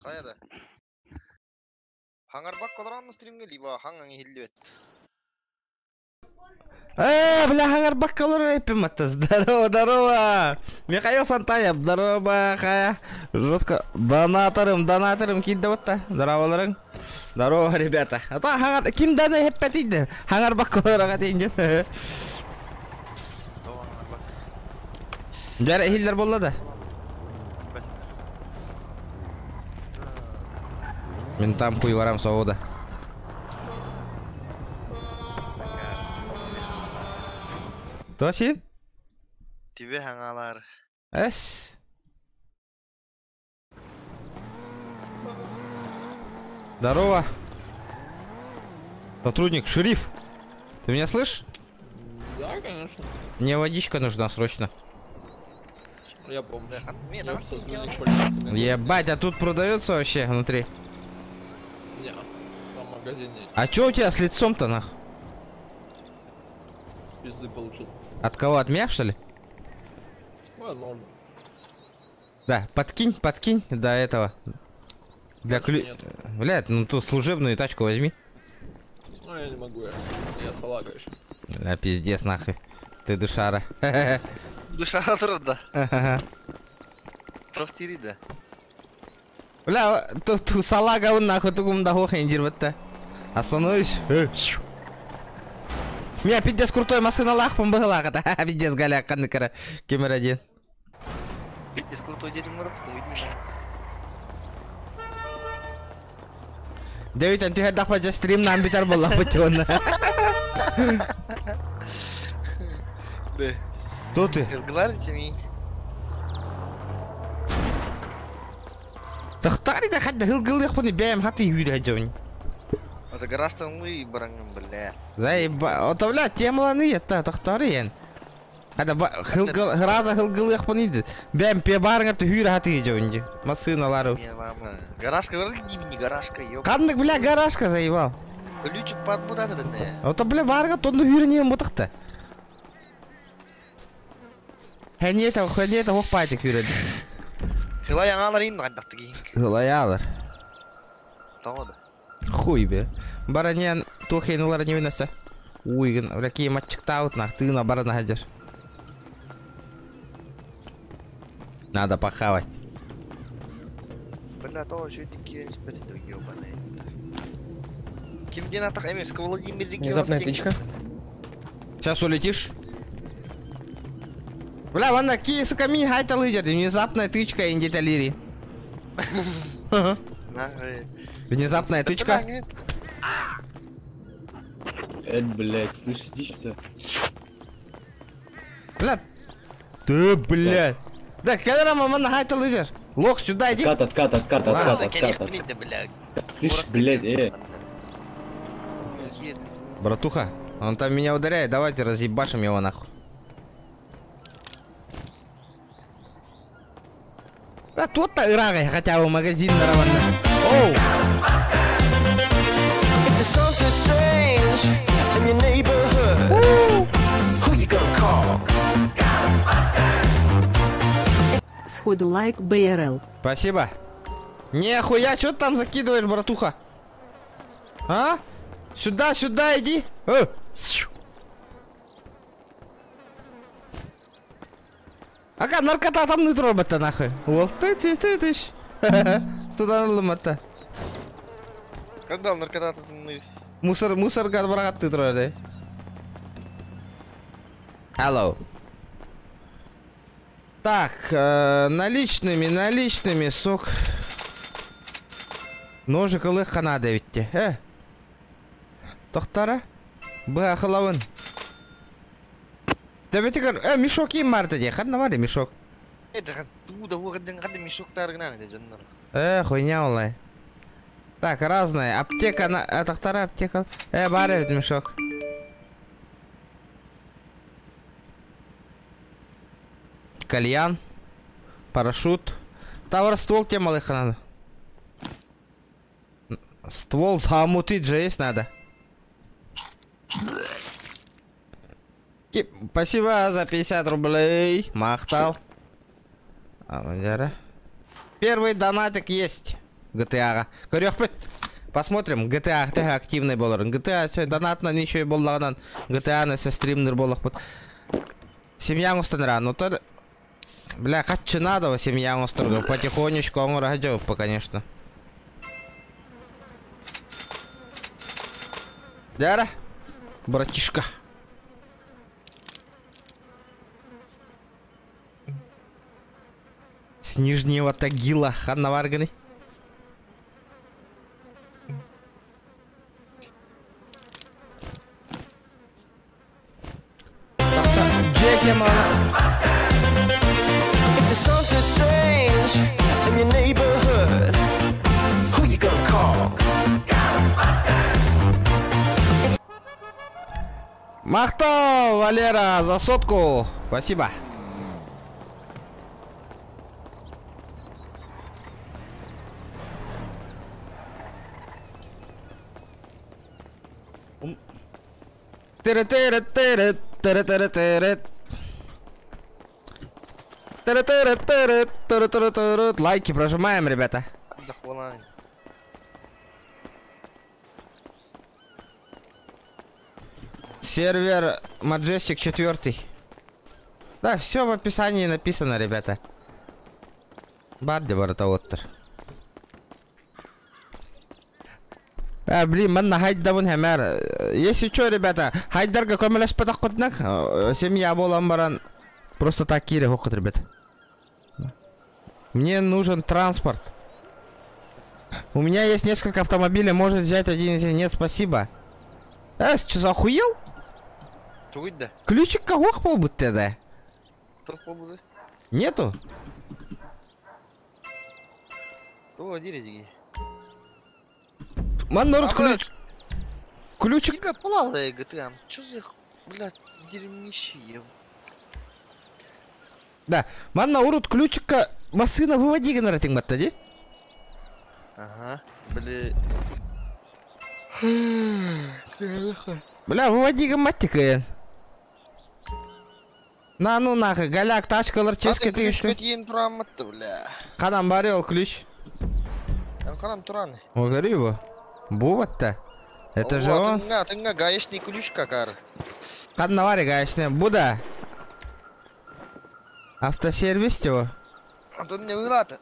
Таяда. Хаңарбак колоранны стримге либо хаңаңы хиллебет. Бля, хаңарбак колоран эпиматта. Здорово, здорово. Михаил Сантаев, здорово, Хая. Жестко. Донаторым кидді отта. Здорово, здорово, ребята. А то хаңар... Ким дана хеппетейді? Хаңарбак колораға дейінді. Жәрі хиллер болады. Мен там хуй варам соғуда. То сен? Тебе хаңалар. Эс. Здорово. Сотрудник, шериф. Ты меня слышишь? Да, конечно. Мне водичка нужна срочно. Я помню. Ебать, а тут продается вообще внутри? Не, там в магазине. А чё у тебя с лицом-то нах? Пизды получил. От кого? От меня, что ли? Возможно. Да, подкинь до этого. Для ключ... Блядь, ну ту служебную тачку возьми. Ну я не могу, я салага еще. Да, пиздец нахуй. Ты душара. Душара трудно. Тохтири да. Бля, ту салага он нахуй тугумда хохендир вот-то. Остановись. Меня пиздец крутой машина лахпом была, это пиздец голяк каныкара кемер один. Пиздец крутой дядя Мурат, видишь? Дэвид, анту хедах паджа стрим нам битар болла путённа. Да. Кто ты? Говорите мне. Тахтари да хадда хилгыл яхпани бэм хаты юря джон. Это гаражтан лы барангам, бля. Заеба, это бля темланы это тахтари ян. Хадда хилгыл храза хилгыл яхпани бэм пебарга ты юря хаты джон. Машина лару. Гаражка, не гаражка, ёп. Кандык бля гаражка заебал. Ключик под будат это не. Это бля барга тонну юря не мотахта. Ханета хох патик юря. Хилай аңалар ин гаддактыгин. Хилаялар. Тамада. Хуй бе. Бараньян тухейнулар не винаса. Уйган, бля ки матчыкта утнах, ты на барана хадешь. Надо похавать. Бля, то что такие спеты ёбаные. Ким дена так эмес, Владимир регион. Внезапная тычка. Сейчас улетишь. Бля, вон такие, сука, ми хайта лыжат. Внезапная тычка индиталири. Внезапная тычка. Блядь, слышите что? Бля. Ты, блядь. Да, когда мама на хайта лыжат? Лох, сюда иди. Откат. Слышь, блядь, Братуха, он там меня ударяет, давайте разъебашим его нахуй. Да тут-то ирагай, хотя бы магазин нормально. Оу! Сходу лайк БРЛ. Спасибо. Нихуя, что ты там закидываешь, братуха? А? Сюда иди. Ага, наркота там не робота нахуй. Вот ты. Туда ломата. Когда наркота Мусор гадбарагат ты троде. Алло. Так, наличными, сок. Ножик лыха надо ведь. Тохтара? Бахалавын. Тебе тигр, мешок им марта де, хадна вари мешок. Это туда гаден мешок таргнан это жоннор. Хуйня улай. Так, разные. Аптека на... Это вторая аптека. Барит мешок. Кальян. Парашют. Тавр ствол тебе малыха надо. Ствол замутить же есть надо. Спасибо за 50 рублей. Махтал. Первый донатик есть. GTA-ға. Көрек бет. Посмотрим, GTA теге активный болар. GTA донатна ничего боллаганан GTA-ны стримнер боллак бут. Семьяң устаныра, ну то... Бля, каччы надо во семьяң устыргы. Потихонечку оңыра жауыппы, конечно. Дяра, братишка. С Нижнего Тагила, Ханна Варганы. Джеки, мана. Махтал, Валера, за сотку. Спасибо. Лайки прожимаем, ребята. Сервер Majestic 4. Да, все в описании написано, ребята. Барди Баратаоттер. Блин, манна хайддабын хэмэр. Если что, ребята, хайдарга көмелес патаққотнак. Семья болан баран. Просто так кире хокот, ребята. Мне нужен транспорт. У меня есть несколько автомобилей, может взять один из них. Нет, спасибо. Что за охуел? Ключик кого был бы тогда? Нету? Маннорд ключ. Ключик. Чё за, блядь, дерьмище? Да, манна урут ключика машина выводи генератинг маттади. Ага, бля. Бля, выводи гамматика. На, ну нахуй, галяк, тачкалар, чески ты что? Кадам барел ключ. Кадам туран. Угори его. Буват-то. Это же он. Ты гаечный ключ какар. Кадам вари гаечный. Буда. Автосервис его. А тут мне вылата.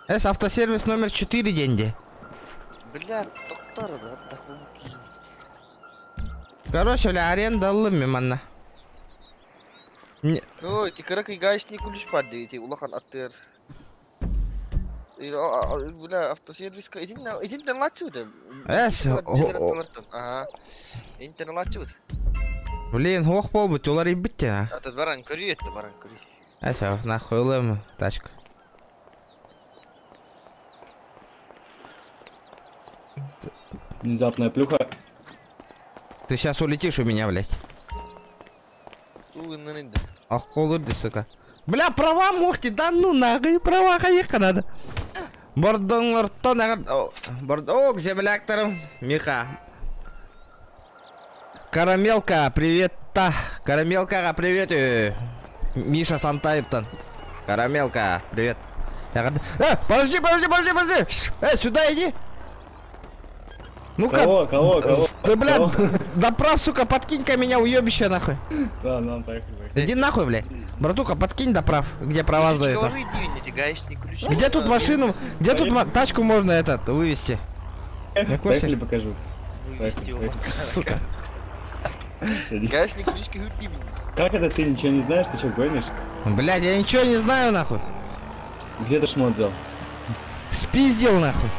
Это автосервис номер 4 деньги. Бля, доктор, да, короче, бля, аренда лыми, манна. Ой, ты короче гаечный ключ падаете, улахан аттер. Бля, автосервис, иди на лачуда. Ага. Иди на лачуда. Блин, ох полбуть, улар и битте, а. Это баран кури, это баран кури. Все, нахуй лым, тачка. Внезапная плюха. Ты сейчас улетишь у меня, блядь. Ах, колурди, сука. Бля, права мохти, да ну нахуй, права хаека надо. Бордонгор, то нахуй. Бордог, земляктором, Миха. Карамелка, привет, та. Карамелка, привет. Миша Сантаевтон. Карамелка, привет. Подожди. Сюда иди. Ну-ка. Кого? Ты, блядь, доправ, сука, подкинь-ка меня, уебище, нахуй. Да, нам поехали. Иди нахуй, блядь. Братуха, подкинь доправ, где права сдают. Где тут машину, где тут тачку можно этот вывести? Поехали, покажу. Сука. Гаечный ключ гудни. Как это ты ничего не знаешь? Ты что, гонишь? Блядь, я ничего не знаю, нахуй. Где ты шмот взял? Спиздил, нахуй.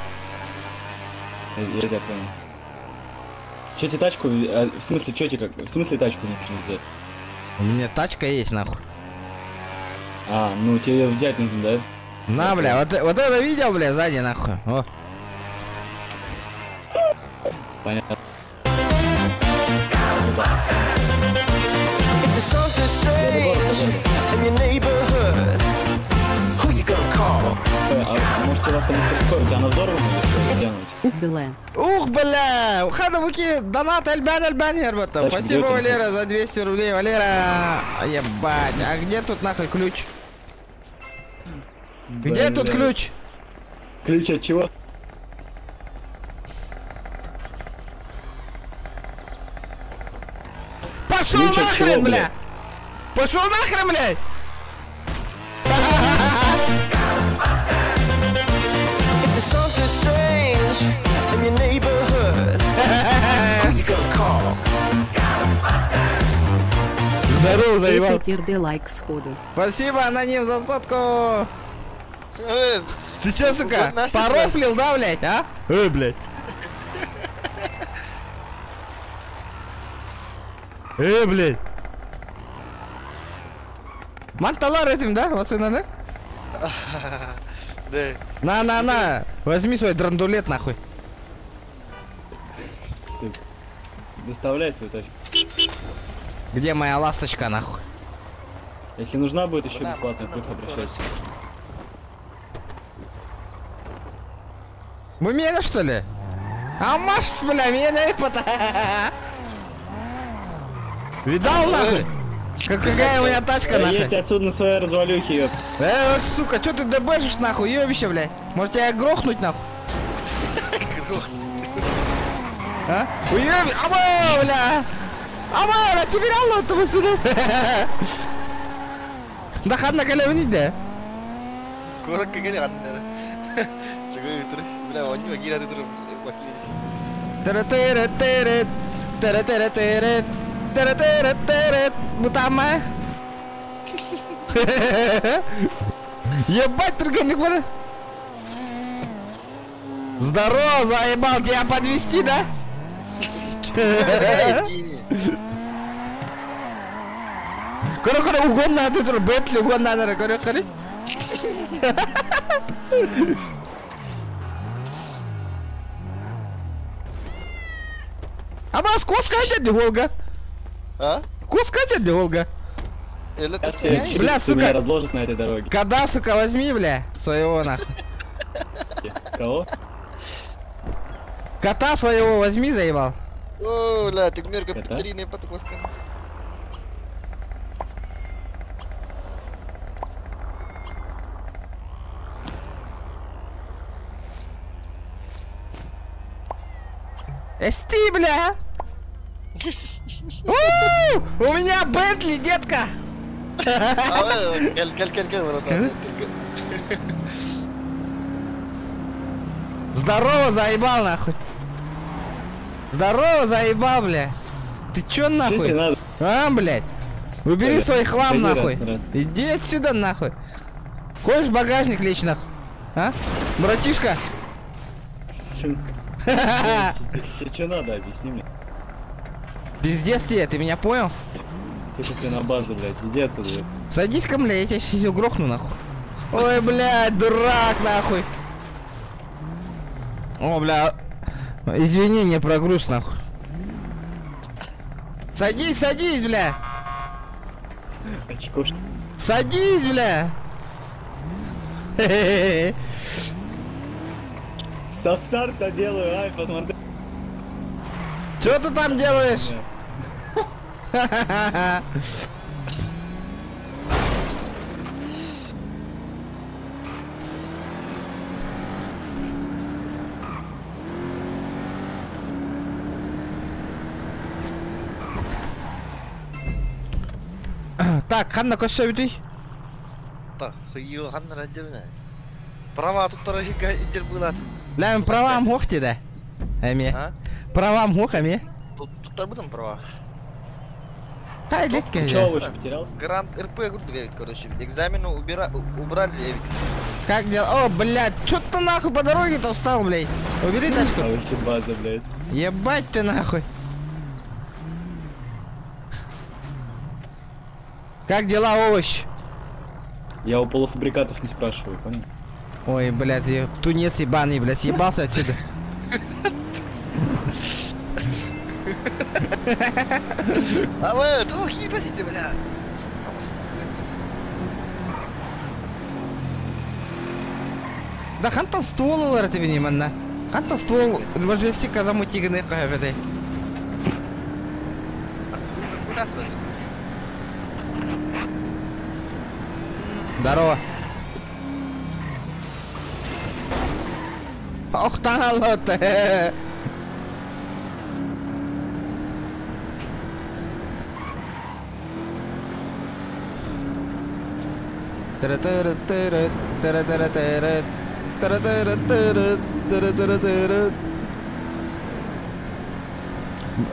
Я тебя понял. Че тебе тачку? В смысле, че тебе как? В смысле тачку не нужно взять? У меня тачка есть, нахуй. А, ну тебе ее взять нужно, да? На, бля, вот это видел, бля, сзади, нахуй. О. Понятно. А может тебе автомастерской? У тебя она взорвана или что? Бля. Ух, бля! Хадабуки, донат Альбан, Ербата. Спасибо, Валера, за 200 рублей. Валера, ебать. А где тут нахуй ключ? Где тут ключ? Ключ от чего? нахрен, чего, бля! Пошел нахрен, блядь! If there's something strange in your neighborhood, who you gonna call? Здорово, заебал. Это тирды лайк сходу. Спасибо, аноним, за сотку. Э, Ты чё, сука, Вот нас порофлил, да, блядь, а? Блядь. Блядь. Манталар этим, да? Вот сына, да? Да. На. Возьми свой драндулет, нахуй. Сука. Доставляй свою тачку. Где моя ласточка, нахуй? Если нужна будет еще Да, бесплатная пацаны, пух, обращайся. Мы меня, что ли? А Маш, бля, меня пота. Видал, нахуй? Какая у меня тачка, Едь нахуй? отсюда на своей развалюхе, ёп. Сука, чё ты дебэшишь, нахуй, ёбище, блядь? Может тебя грохнуть, нахуй? А? Уёби... Ама, бля! Ама, бля, тебе реально этого сюда? Да ханна калевни, да? Коротко говоря, чего это? Бля, он не гирает это. Тара-тара-тара, тара-тара-тара, тара-тара-тара, бутама. Ебать, турганик, бля. Здорово, заебал, тебя подвести, да? Кора, угон надо, тур, Бентли, угон надо, кора. Абас, коска дядя Волга. А? Коска дядя Волга. Или Сейчас ты тебя теряешь? Бля, чуть-чуть меня сука. разложат на этой дороге. Кода, сука, возьми, бля, своего нахуй. Кого? Кота своего возьми, заебал. О, бля, ты мерка Это? Петрины потоска. Эсти, бля. У меня Бентли, детка. А вы, каль, братан. Здорово, заебал, нахуй. Здорово, заебал, бля. Ты чё, Что тебе нахуй? надо? А, блядь. Убери Коля, свой хлам, иди нахуй. раз. Иди отсюда, нахуй. Хочешь в багажник лечь, нахуй? А? Братишка? Тебе что надо, объясни мне. Пиздец тебе, ты меня понял? Сука, себе на базу, блядь, иди отсюда. ёп. Садись-ка, бля, я тебя сейчас грохну, нахуй. Ой, блядь, дурак, нахуй. О, бля, извинения про груз, нахуй. Садись, бля. Очко, что ли? Садись, бля. Сосар-то делаю, ай, посмотри. Чё ты там делаешь? Так, Ханна, көшсө бүтүй. Так, хуйю, ханна раджевна. Права тут тоже интер было. Ләм правам хук дейді. Әме. А? Правам хук, әме. Тут там права. Хайдек Чё, кәже. вообще потерялся? Грант РП говорит, короче. Экзамену убрали. Как дела? О, блядь, чё ты нахуй по дороге-то встал, блядь? Убери тачку. А вообще база, блядь. Ебать ты нахуй. Как дела, овощ? Я у полуфабрикатов не спрашиваю, понял? Ой, блядь, я тунец ебаный, блядь, съебался отсюда. А вы, тут ебать, бля. Да хантан ствол олар тебе не манна. Хантан ствол, рважести казаму тигны кафеде. Куда ты? Здорово. Ох, талот.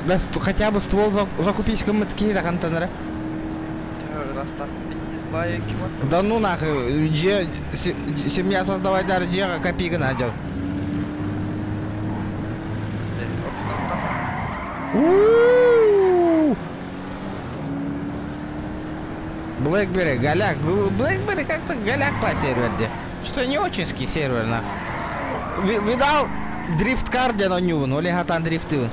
Да хотя бы ствол закупить кому такие да контейнеры. Растан не знаю, кем. Да ну нахуй, семья создавать даже джера копейка надел. Блэкбери, голяк. Блэкбери как-то голяк по серверде. Что не очень-ский сервер, нахуй. Видал дрифт-кар, где на ню, ну ли гатан дрифты.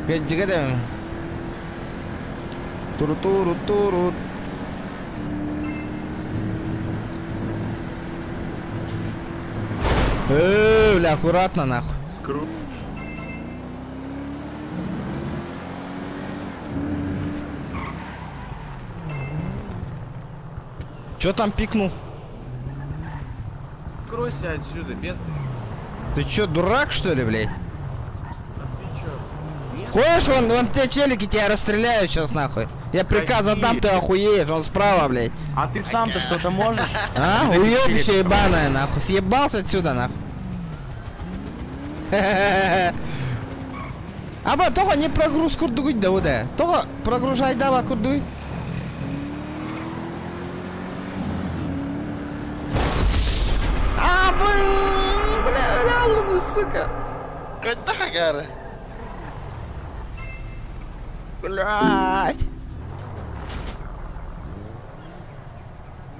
Где? Туру-туру-туру. Бля, аккуратно, нахуй. Чё там пикнул? Кройся отсюда, без... Ты чё, дурак, что ли, блядь? Ходишь, вон те челики тебя расстреляют сейчас, нахуй. Я приказ отдам, ты охуеешь, он справа, блядь. А ты сам-то что-то можешь? А? Уёбище ебаное, нахуй. Съебался отсюда, нахуй. Аба, только не прогруз курдуй, да, вот да. Только прогружай, давай, курдуй. А, бля, сука. Когда, Гара? Блядь.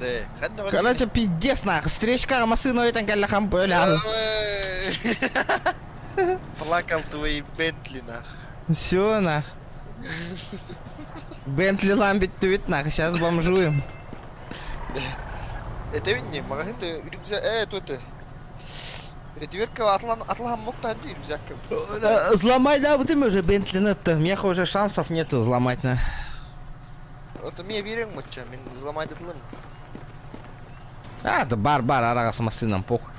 Да, когда. Короче, пиздец, нахуй. Встречка машину это галахам, бля. Плакал твои Бентли, нахуй. Все, нахуй. Бентли ламбит твит, нахуй. Сейчас бомжуем. Это ведь не магазин, ты рюкзак, тут ты. Ретверка атлан мог тадди рюкзак. Взломай, да, вот мы уже Бентли нет-то. Мне уже шансов нету взломать, на. Это мне верим, моча, мен взломать этот лым. А, да бар, арага с машином, похуй.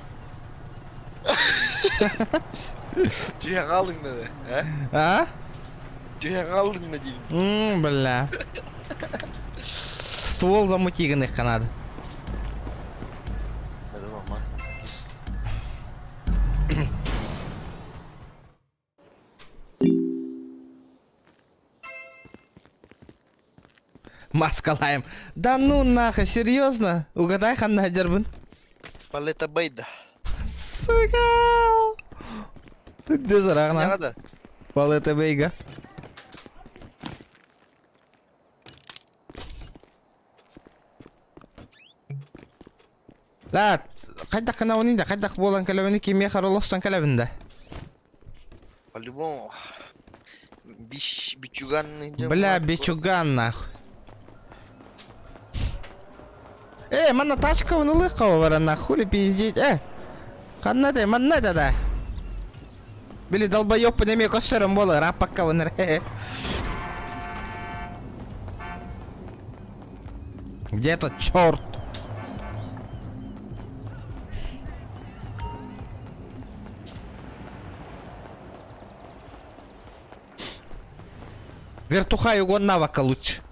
Тебе галын надо, а? А? Тебе галын надо. Бля. Ствол замутиганных надо. Надо мама. Маскалаем. Да ну нахуй, серьезно? Угадай, ханна дербин. Палета байда. Сука. Где зарагна? Надо. Палета бейга. Да, хайдак канаунида, хайдак болан калавини кимия харолостан калавинда. По-любому. Бичуганный дел. Бля, бичуган нахуй. Мана тачка унылыхова вара нахуй пиздеть. Ханнате, маннате да. Били долбоёб по неме костером бола, рапака ванер. Где этот чёрт? Вертуха его навыка лучше.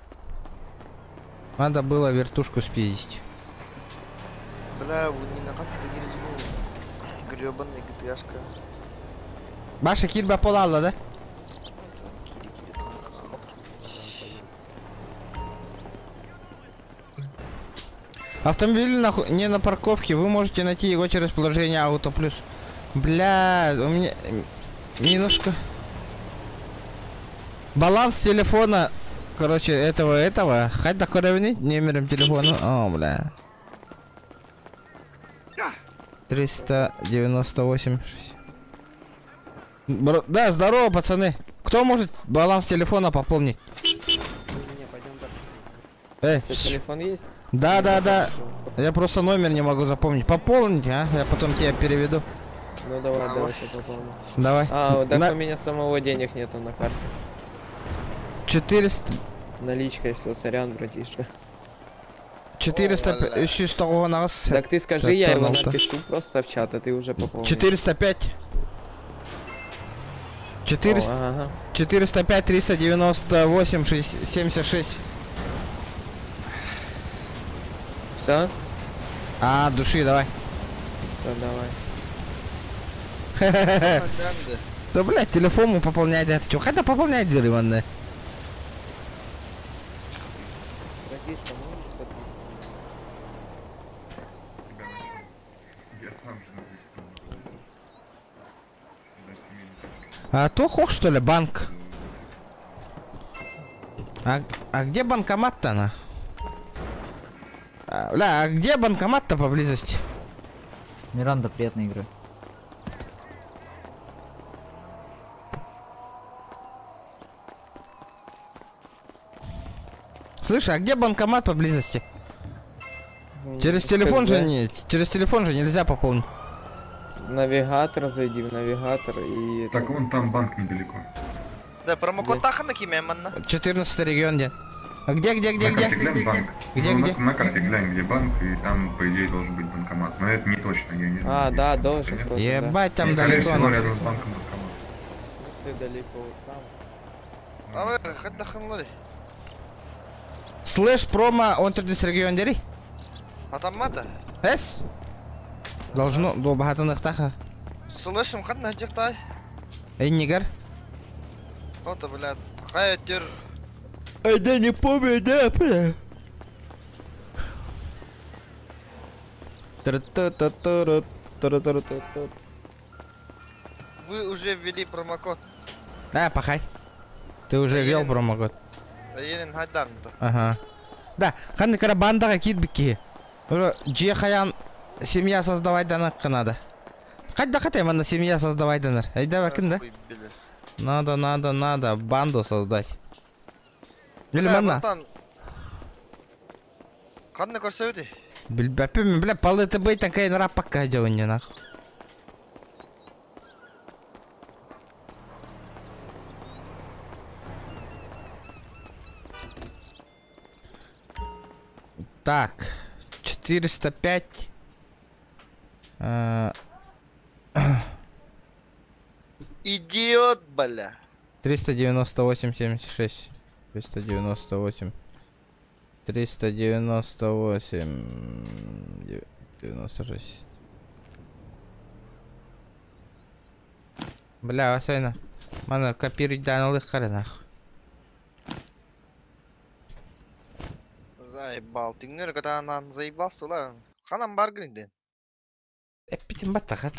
Надо было вертушку спиздить. Бля, вы не наказ ты гребаный ГТАшка. Баша кирба полала, да? Автомобиль не на парковке, вы можете найти его через приложение Auto Plus. Бля, у меня минуска. Баланс телефона, короче, этого. Хоть до коровнить номером телефона. О, бля. 398. Да, здорово, пацаны. Кто может баланс телефона пополнить? Телефон есть? Да. Я просто номер не могу запомнить. Пополнить, а? Я потом тебя переведу. Ну давай, все пополню. Давай. Так у меня самого денег нету на карте. 400... Наличкой все, сорян, братишка. 400... Еще 100 у нас. Так ты скажи, я его напишу просто в чат, а ты уже пополнишь. 405. 405 398 76. Все? А, души, давай. Все, давай. Нормально. Да, блядь, телефон пополнять, это что? Когда пополнять, деревянное? Братишка, можешь подписать? Я сам же А то хох, что ли, банк? А где банкомат-то, на? Бля, а где банкомат-то поблизости? Миранда, приятной игры. Слышь, а где банкомат поблизости? Через телефон же через телефон же нельзя пополнить. Навигатор, зайди в навигатор и... Так, вон там банк недалеко. Да, промокод тахана кимеманна. 14 регион где? А где? На карте глянь банк. Где, Ну, где? На карте глянь, где банк, и там, по идее, должен быть банкомат. Но это не точно, я не знаю. А, да, должен Понятно? просто, да. Ебать, там И, скорее далеко. всего, ну. рядом с банком банкомат. В смысле далеко там? А вы хоть даханлари. Слэш промо он 30 регион дери? А там мата? Эс? Должно до багатых таха. Слышим, хоть на дихтай. Эй, нигер. Вот, блядь. Хайтер. Эй, да не помню, да, бля. Вы уже ввели промокод. Пахай. Ты уже ввел промокод. Елен хайдам-то. Ага. Да, ханны кара бандаға кит бикки. Же хаян семья создавать данар надо. Қайда қатай мана семья создавать данар. Айда бакын да. Надо банду создать. Или мана? Қанны көрсеуді? Білбәппен, бля, палы ты бейтан кайын раппаққа жауынне нах. Так, 405. Идиот, бля. 398, 76. 398. 398. 96. Бля, Васайна. Мана копировать данных хренах. Заебал. Тиңнер катанан заебался, ла. Ханам баргринден. Эпитим батаха,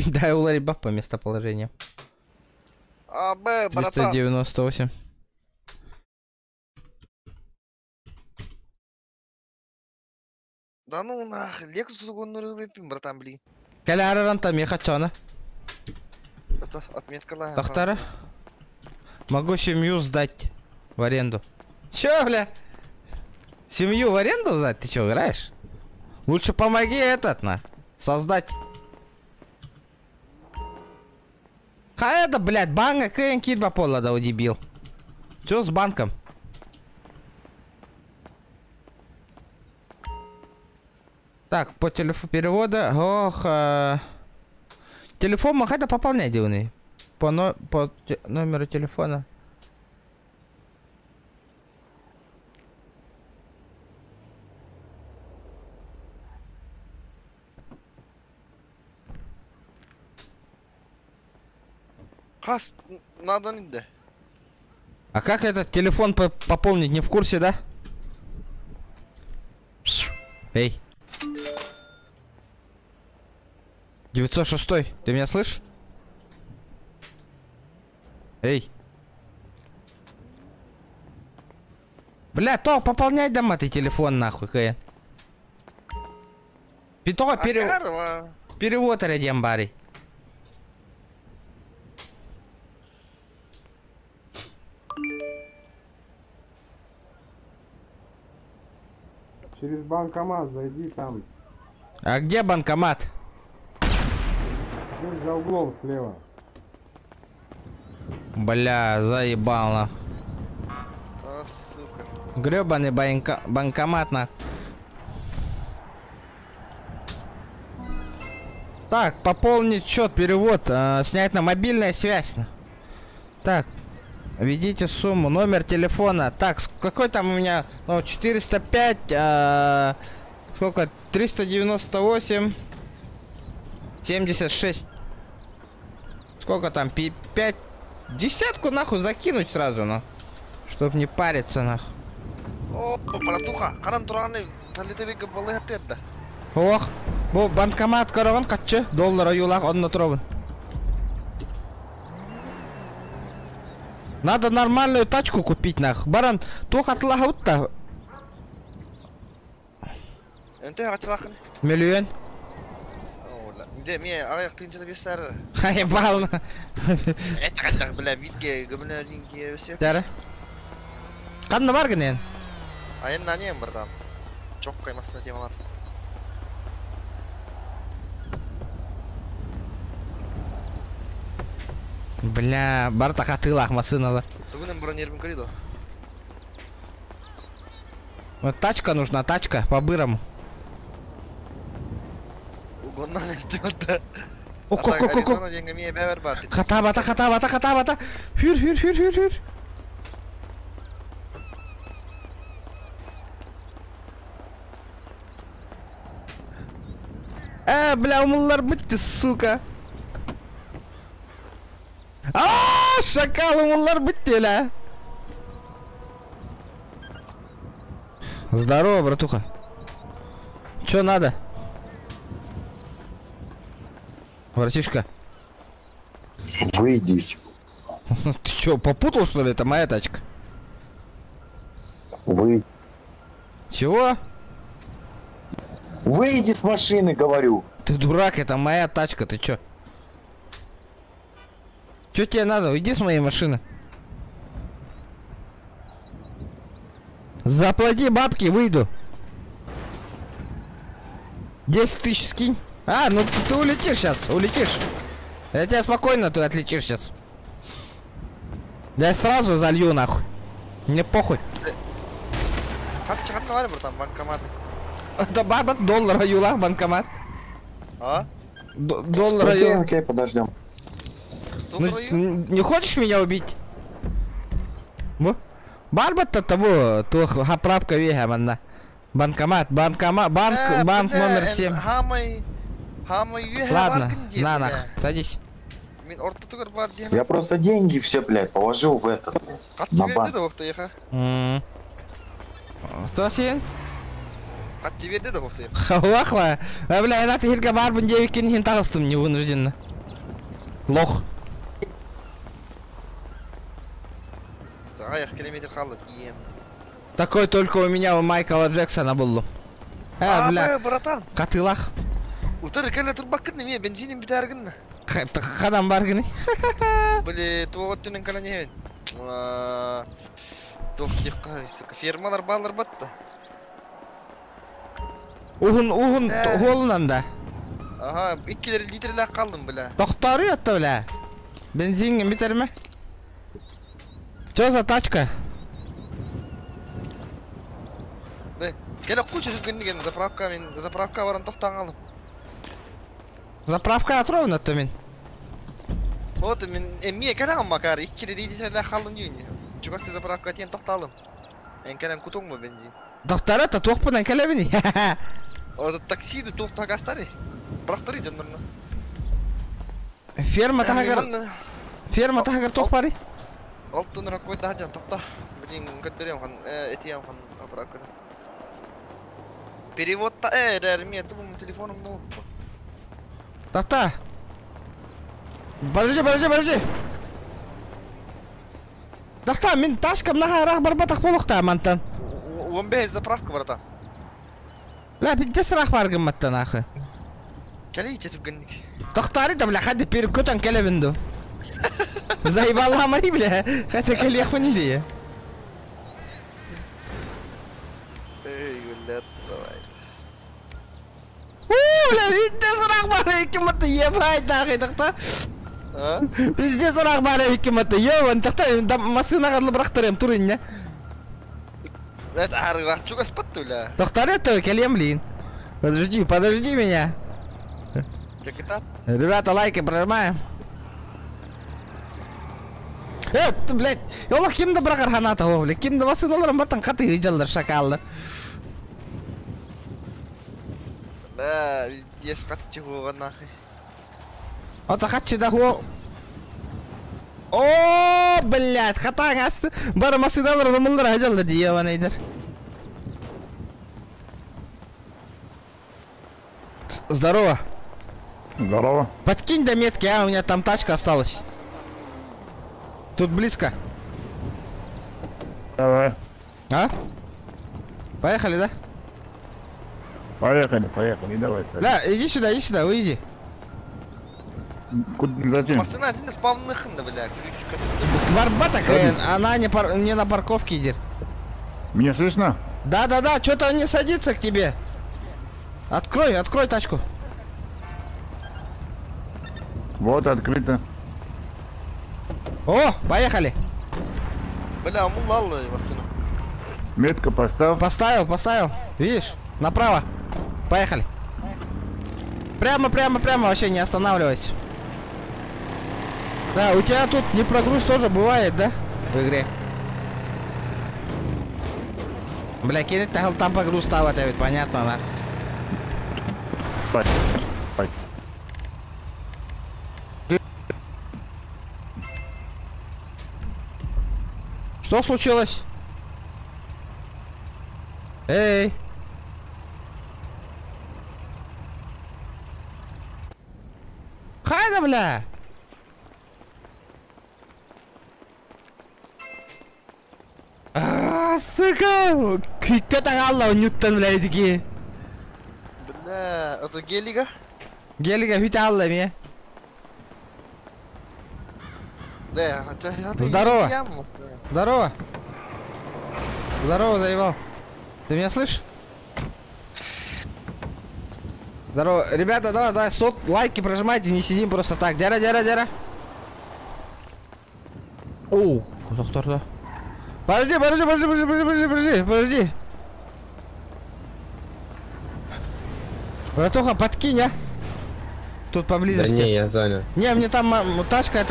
да, улари баб по местоположению. А, братан. 398. Да ну нах, Лексус угонну репим, братан, блин. Калярарам там я хочу, на. Это отметка ла. Доктора? Могу семью сдать в аренду. Чё, бля? Семью в аренду сдать? Ты чё, играешь? Лучше помоги этот, на. Создать. Ха, это, блядь, банка, какая кидба пола, да, дебил. Чё с банком? Так, по телефону перевода. Ох, телефон мы хотя пополнять дивный. По номеру телефона. Хас, надо не да. А как этот телефон пополнить, не в курсе, да? Эй. 906, ты меня слышишь? Эй. Бля, то пополнять дома ты телефон нахуй, Каен. Пито, перевод рядом, Барри. Через банкомат зайди там. А где банкомат? Здесь за углом слева. Бля, заебал на. А, сука. Гребаный банкомат на. Так, пополнить счет, перевод, снять на мобильная связь. Так, введите сумму, номер телефона. Так, какой там у меня? Ну, 405, Сколько? 398. 76. Сколько там? 5. Десятку нахуй закинуть сразу, ну. Чтоб не париться, нахуй. О, братуха, қаран тұрғаны политевеге болы әттерді. Ох, бұл банкомат қараған қатшы? Доллар аюлақ онына тұрабын. Надо нормальную тачку купить, нахуй. Баран, тоқ атылаға ұтта. Энте қачылақын? Миллион. Де, мен ағаяқ түйінчілі бестәрі. Хай, балына. Әті қачақ білә битке, гүмілі ринге өсек. Дәрі. Қанды бар гінен? Айын нанеем бірдан. Жоқ қаймасына темалар. Бля, бар тақатылақ масыналы. Бүгінен бұрын ербін көреді. Вот тачка нужна, тачка, по-бырому. Угоннан әстімді. Оқ. Аризона денге мие бәвер бар. Қата бата. Хүр. Бля, умылар бітті, сука. Шакал, умылар бітті, ля. Здорово, братуха. Чё надо? Братишка. Выйди. Ты чё, попутал, что ли? Это моя тачка. Чего? Выйди с машины, говорю. Ты дурак, это моя тачка, ты чё? Чё тебе надо? Уйди с моей машины. Заплати бабки, выйду. 10 тысяч скинь. Ну ты улетишь сейчас, улетишь. Я тебя спокойно, ты отлетишь сейчас. Я сразу залью нахуй. Мне похуй. Қатчығатына бар бір там банкоматы. Это баба доллар аюлах банкомат. Доллар аюлах. Окей, подождем. Не хочешь меня убить? Барбата того, то хаправка вега манна. Банк номер 7. Ладно, на нах, садись. Я просто деньги все, блядь, положил в этот, блядь, на банк. Кто сен? Қатчы берді де боқты. Хауақла. Бля, инаты хирга барбын деп екен хин тағыстым не вынужденно. Лох. Аяқ километр қалды тием. Такой только у меня у Майкла Джексона был. Бля. Братан. Қатылақ. Утыр кәлі тұрбақ кінді мен бензинім бітәр кінді. Қадам бар кіні? Біле, туғыт түнін кәлі немен. Тоқтек қайсы. Фермалар балар батты. Уғын қолынан да. 2 литрлі қалдым, бля. Тоқтары етті, бля. Бензинген бітер ме? Чё за тачка? Келі құлшы жүргендеген заправка баран тоқтан қалдым. Заправка отровна то мен. Вот мен эмме келем макар 2 литрлі қалдым дейін. Чугасты заправка тен тоқталым. Мен келем кутуң му бензин. Доктора та тоқпынан келебіні. О, таксиді тоқта гастары. Брақтары жандырны. Ферма тағыр тоқ бары? Алтын рақой да жан тоқта. Блин, көттерем хан, этиям хан апракы. Переводта рәрме тубым телефоным да оқпа. Тоқта. Подожди. Тоқта, мен ташкам нағарақ бар батақ болуқта амантан. 15 заправка брата. لا بدي اسرح فرق متنا اخي كليتي تبقنك تختاري طب لحد بيركوتن كلبندو زي بالله مريب لها هذا كل يخوني دي اي ولا طبعا لا بدي اسرح بارك متيه باي داخي تختار بدي اسرح بارك متيه وانت تختار مسينا غير برخترم تورينيا لا تعرف راح تشوف اسبت ولا تختار انت كلام لين подожди меня ребята лайки прожимаем блять والله кимді бір қарханата ол кимді басын олар бартан қаты жалдар шакалды Да, везде скатчего нахуй. Вот хатчи да хо. О, блядь, хатагас. Бар масыдалар мулдар хажалда дияванайдар. Здорово. Здорово. Подкинь до метки, а у меня там тачка осталась. Тут близко. Давай. А? Поехали, да? Поехали, давай. Ля, иди сюда, выйди. Зачем? Машина один из павных, бля, ключка. Барбата, она не на парковке идет. Меня слышно? Да, что-то он не садится к тебе. Открой тачку. Вот, открыто. О, поехали. Бля, мулалла машина. Метка поставь. Поставил. Видишь? Направо. Поехали. Прямо, вообще не останавливайся. Да, у тебя тут непрогруз тоже бывает, да? В игре. Бля, кинуть там погруз стало, это ведь понятно, нахуй. Пой. Что случилось? Эй! Хайда, бля! Сука! Киккатан алла ньюттан, бля, эдики. Бля, это гелига? Гелига хүйте алла мне. Да, Здорово. Здорово, заебал. Ты меня слышишь? Здорово. Ребята, давай, стоп, лайки прожимайте, не сидим просто так. Дяра. Оу, доктор. Подожди. Братуха, подкинь, а? Тут поблизости. Да не, я занят. Не, мне там тачка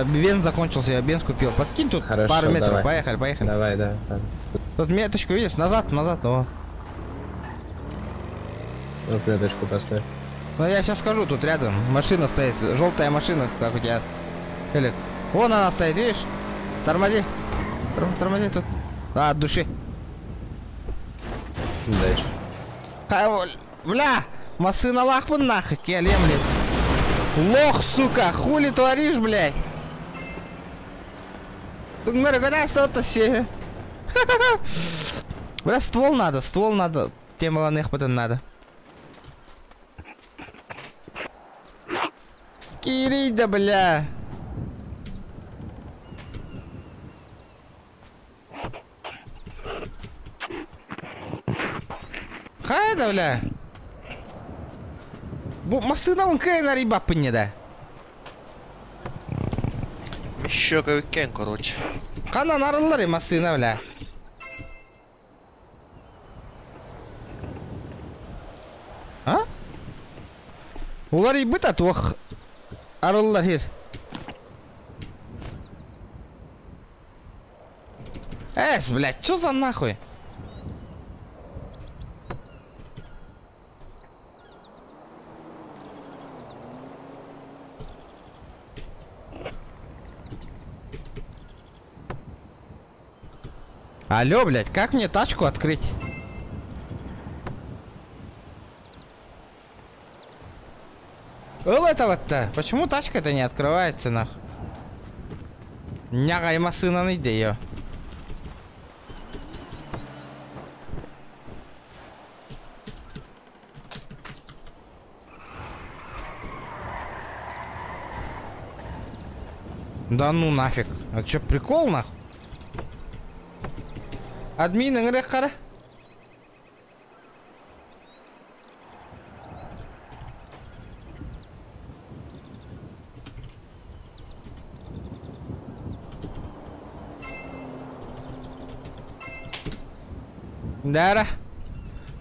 бенз закончился, я бенз купил. Подкинь тут. Хорошо, пару метров, давай. поехали. Давай, да. Тут меточку видишь? Назад, о. Вот меточку поставь. Ну я сейчас скажу, тут рядом машина стоит, желтая машина, как у тебя. Или... Вон она стоит, видишь? Тормози. Тормози тут. От души. Дальше. Бля! Машина лахпан нахуй, келемли. Лох, сука, хули творишь, блядь? Тут куда что-то все. Бля, ствол надо. Тем ланых потом надо. Кирида, бля. Хайда, бля. Bu машина он кайна риба пынне да. Еще кайкен, короче. Кана нарыллар машина, бля. А? Улар ибыт атуах арыллар хир. Блядь, чё за нахуй? Алло, блядь, как мне тачку открыть? этого-то? Почему тачка-то не открывается, нах? Нягай машина найди ее. Да ну нафиг. Это что, прикол, нахуй? Админ, игры. Дара,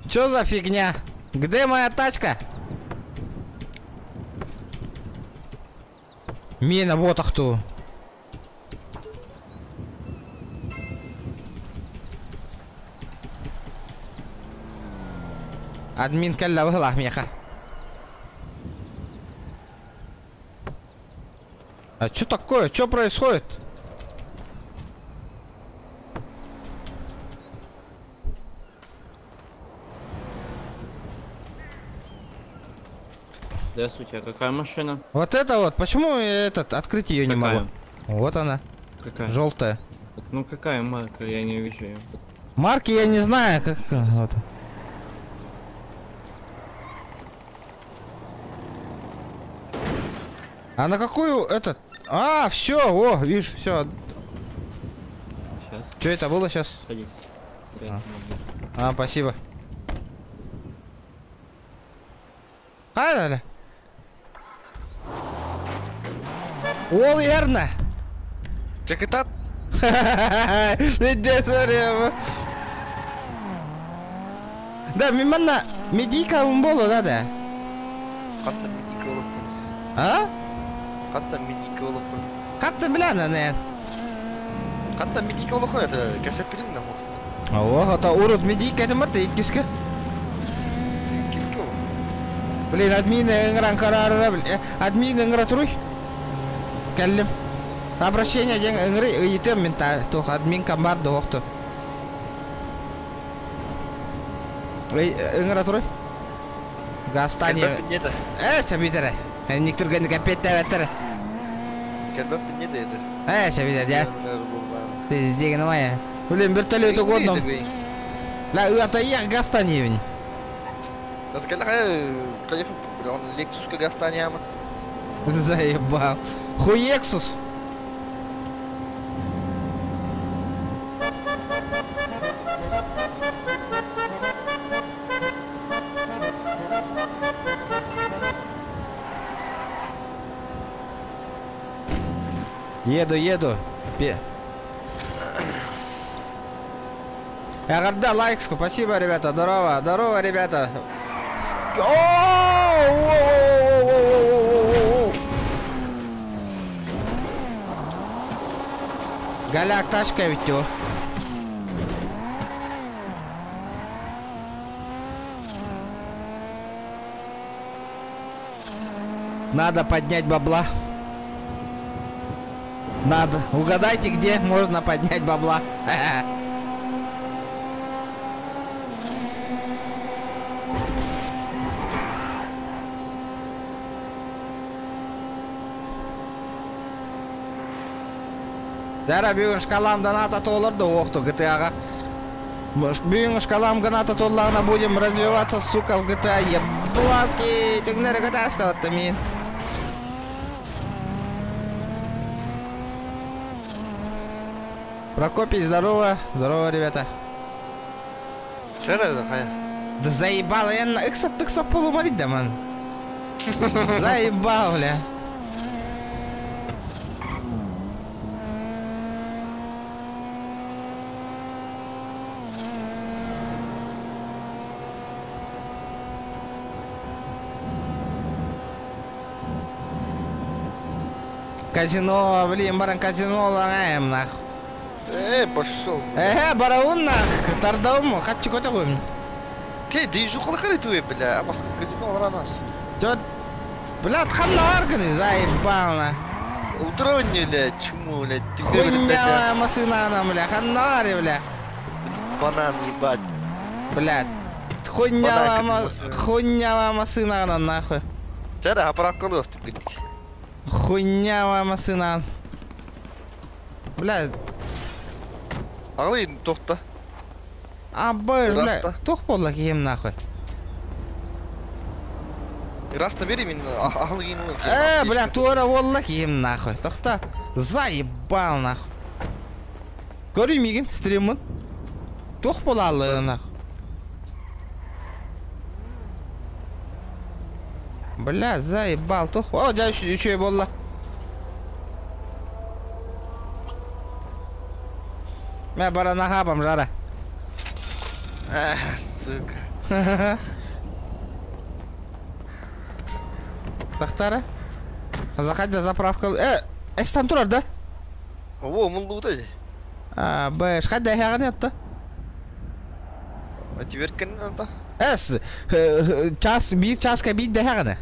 чё за фигня? Где моя тачка? Мина, вот ахту. Админ кәллә выхлах меха. А что такое? Что происходит? Здравствуйте, а какая машина? Вот это вот. Почему я открыть ее не могу? Вот она. Какая? Желтая. Ну какая марка? Я не вижу ее. Марки я не знаю, как... Вот. А на какую этот? А, все, о, видишь, все. Сейчас. Что это было сейчас? Садись. Спасибо. Далее. Ол ерна. Чекатат. Да, миманна медика умболо, да. Қатты медика болып. А? Қатты медика болып. Қатты біляна, не? Қатты медика болып қой, это кәсіп білің на уақыт. О, это урод медика, это маты, киска. Киска ол. Блин, админ ыңран карары, админ ыңра тұруй. Кәлім. Обращение ден ыңры үйітем мен тоқ админ камбарды оқты. Ыңра тұруй. Гастане. Сәбидері. Никтіргенді кәпетті әвәттірі. Кәлбәппін не дейді? Сәбидері, я. Деген мая. Блин, бір төлі өті қодным. Ла, ұята ең гастане евін. Это конечно, он Lexus Гастаняма. Заебал. Хуексус. Еду. Агарда лайкску, спасибо, ребята, здорово, ребята. Галяк тачка ведь его. Надо поднять бабла. Надо. Угадайте, где можно поднять бабла. Дара бүгін шкалам доната толырды оқты GTA-ға. Бүгін шкалам доната толлағына будем развиваться, сука, в GTA. Ебланский, тігнері GTA оставатты мен. Прокопий, здорово. Здорово, ребята. Что это, Хая? Да заебал, я на икса-тыкса полумарить, да, ман. Заебал, бля. Казино, блин, баран казино лагаем, нахуй. Пошел. Бараун, нахуй, тардауmu, хатчик өте қойым. Дейжу қылықыр етуе, бля, басқа казино ларанарсы. Чё, блядь, хамна арганы, заебал, нахуй. Утрони, бля, чему, бля. Хуйнявая машина, бля, ханари, бля. Банан, ебать. Блядь, хуйнявая машина, нахуй. Чара, аппарат колос, ты, блядь. Хуйнявая машина. Блядь. Ағылайын, тоқта. Блядь, тоқ болла кейім, нахуй. Раста бери мен ағылайын ұлыр. Блядь, туара болла кейім, нахуй. Тоқта. Заебал, нахуй. Көреймеген, стримін. Тоқ бола аллы, нахуй. Бля, заебал, тоқ. О, да, еще болла. Мен бара нахабам, жара. Сука. Тақтары? Заходи, заправка. Эстан тұрар, да? О, мұлды ұтады. Шқайда яғын етті? Тиберкін, да? Bir çaska bir daha gana.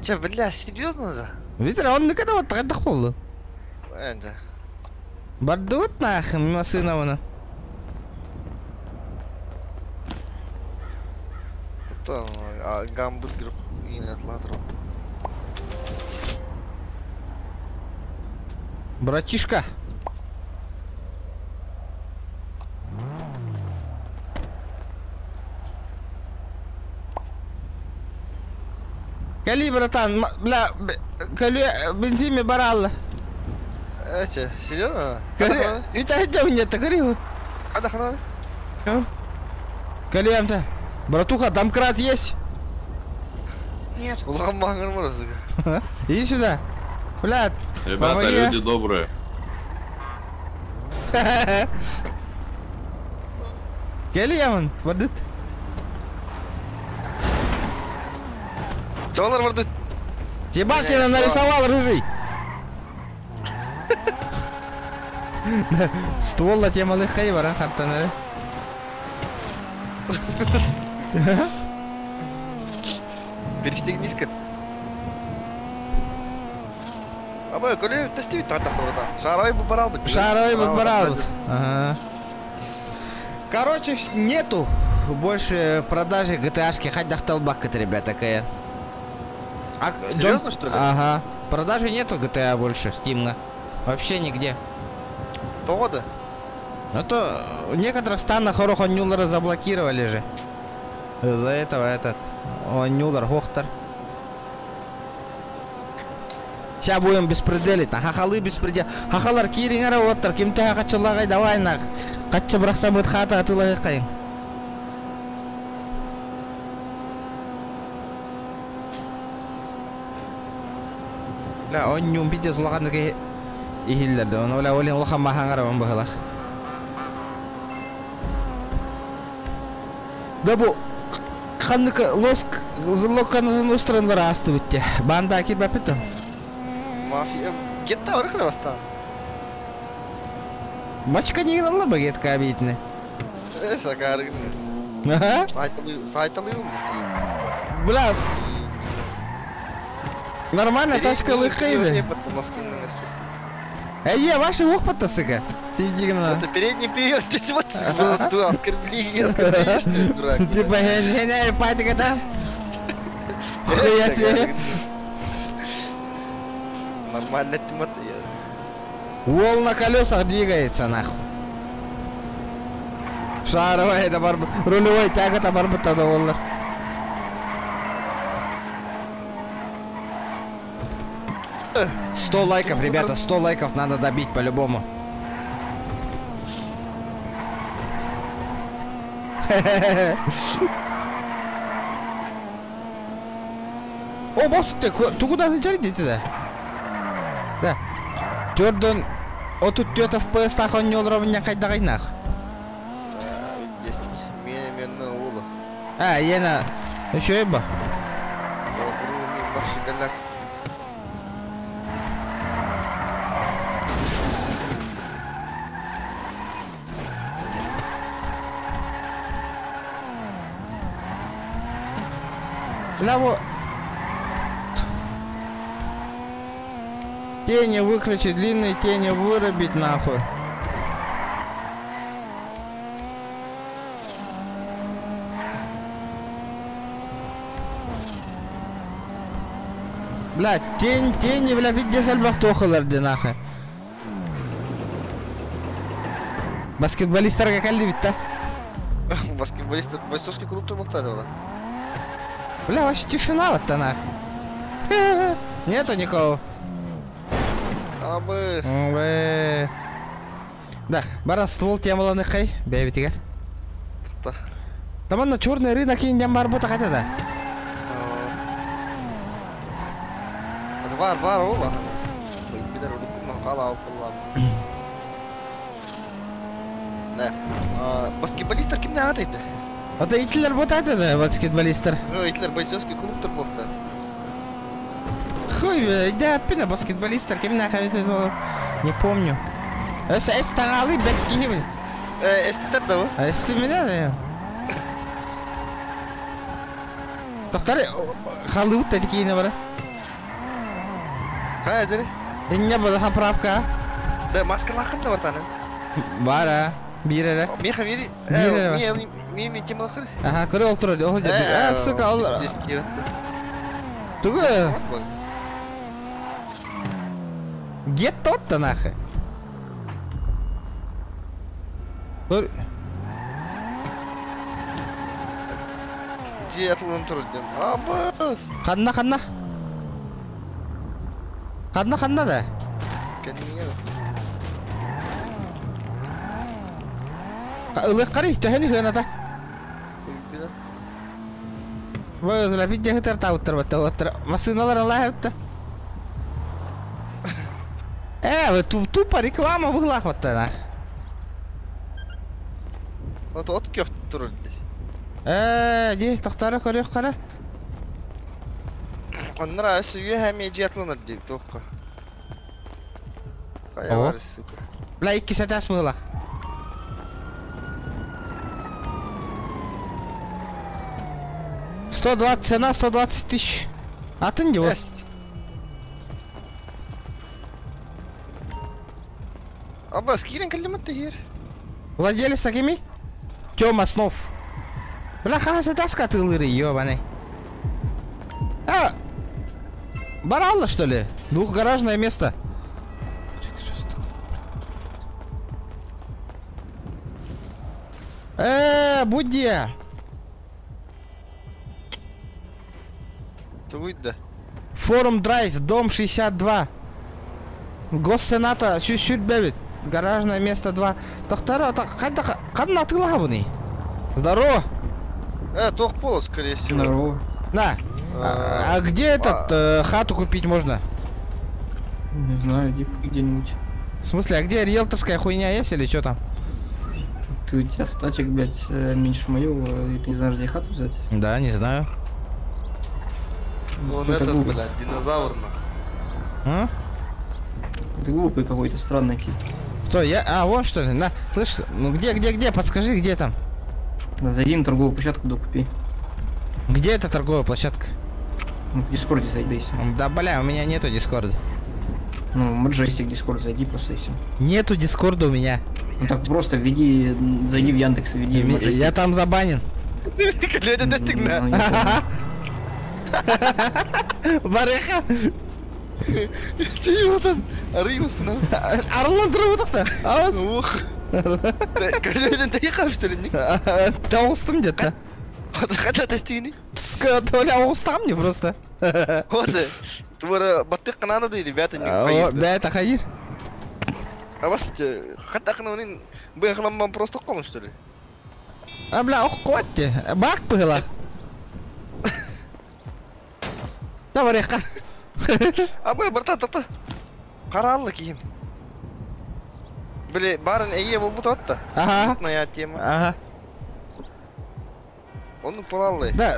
Че, бля, серьезно да? Видите, он никогда вот так дохол. Энджи. Бардут нах, машина вона. Там гамбургер инатлатро. Братишка. Кали, братан, бля, кали, бензин мне барал. Че, серьезно? Это что мне так говорил? Хана. Кали, амта. Братуха, домкрат есть? Нет. Уламагар морозга. Иди сюда. Блядь. Ребята, помоги. люди добрые. Кали, яман, бардит. Чолар бардит. Ебасина нарисовал рыжий. Ствол на тему легкой вара, хаттанары. Перестегнись-ка. Абай, коли тестивит так врода. Шаровой бы барал бы. Шаровой бы барал бы. Ага. Короче, нету больше продажи GTA-шки, хоть дахталбак, ребята, такая. Серьезно, что ли? Ага. Продажи нету GTA больше, Steam. Вообще нигде. Тода? Ну то в некоторых странах Нюллера заблокировали же. Из-за этого этот Нюллер Хохтер. Сейчас будем беспределить, на хахалы беспредел. Хахалар кирингара оттар, кимте хачаллагай давай нах. Кача брахсамыт хата атылай кайын. لا он нюм бидес улагандыгы ихиллерди. Он оля олин улахан махангара он бахалах. Да бу ханныка лоск локканы устрандар асты битте. Банда акид бапетто. Мафия. Гетта орыхна бастан. Мачка не гидалла ба гетка битне. Сакарыгны. Ага. Сайталы. Бля. Нормально, тачка лыхайды. Эй, ваши опыта-сыка. Пиздигна. Это передний вперед, ты вот оскорбление, что ли, дурак? Типа, я патика там. Хуя себе. Нормально ты мотаешь. Вол на колесах двигается, нахуй. Шаровая, это рулевой тяга, это барбата до воллар. 100 лайков, ребята, 100 лайков надо добить по-любому. О, босс, ты куда ты жарите-то? Да. Тёрдон, о тут тёта в ПС-тах, он не уровня хоть догайнах. Есть мене ула. А, ена, еще еба. Ляво. Тени выключить, длинные тени вырубить нахуй. Бля, тени, бля, видите, сальбахтохаларды нахуй. Баскетболисттарға кәлді бітті. Баскетболистер бойцовский клуб тұрмақтады ода. Бля, вообще тишина вот-то нахуй. Нету никого. Абы. Да, бара ствол темаланы хай, бәйбі тегер. Таманна черный рынок кейінден бар бұта қайтады. Бар ола. Бейбідер ұлыққыман қала алып қылам. Да. Баскетболистер кімден атайды? Это Гитлер вот это, да, баскетболистер. Гитлер бойцовский клуб тұрмақтады. Хуй, да, пина баскетболистер, кем нахуй это, не помню. Эстагалы, бэткиги. Эстер да? Эстер меня, да? Тоқтар, қалы бұтта декейіне бара. Қай әдірі? Инне бұл хаправка. Да, маскалар қында бар таны? Бара, бирері. Меха бері? Мен темал қыры? Аха, көрі ол тұрады. Сука, ол... Түгі. Кетті отта нақы. Көр... Же атылын тұрдым. Абыз! Қанна. Қанна да. Кәнімге рас. Ұлық қари, төхені хүйен ата. Бұзыла бейде хытар тауыттыр бәтті. Масыналар алай әпті. Тупа реклама бұғылақ бәтті. От көпті тұрды. Де, тоқтары көрек қара. Оннар әсі үйе әме же атылыныр дейік тоққа. Қая бар үсі. Бля, 2 сәтәс бұғылақ. Цена 120 тысяч. Атын де ол? Аббас, кирен кілдімітті хер? Владелец Акими? Тёма Снов. Бля, қағасы таска тылыры, ёбаны. Баралла, что ли? Двухгаражное место. Будь где? Туйда. Форум Драйв, дом 62. Госсената, чуть-чуть бевит. Гаражное место 2. Тоқтары, қадын атылаға бұны? Здорово. Тоқ полос, скорее всего. Здорово. На. А где этот хату купить можно? Не знаю, где-нибудь. В смысле, а где риэлторская хуйня есть или что там? Ты у тебя статик, блядь, меньше моего, и ты не знаешь, где хату взять? Да, не знаю. Вон этот, блядь, динозавр. А? Ты глупый какой-то, странный тип. Кто, я? А, вон что ли? На, слышь, ну где? Подскажи, где там? Зайди на торговую площадку, да купи. Где эта торговая площадка? Ну, в Дискорде зайди и все. Да, бля, у меня нету Дискорда. Ну, в Majestic Дискорд зайди просто и все. Нету Дискорда у меня. Ну так просто зайди в Яндекс, введи в Majestic. Я там забанен. Глядя достигна. Бареха! Чего там? Арыймысың, а? Арлан тұрып отықта. Ауыз. Ух. Глядя тайқап, что ли? Тауыстым где-то. Қата тестейні? Толя ауыстам не просто. Ода. Твора баттық қананы дейді, бәті не қайырды. Бәті қайыр. А бас, қата қанауының бұяқыламан просто қомын, что ли? А, бля, оқуатте. Бақ бұғылақ. Да, бареқа. Абай, братан, тата. Қаралы кейін. Біле, барын әйе бол бұта отта. Ага. Бұтная тема. Ага. Оның полалы. Да.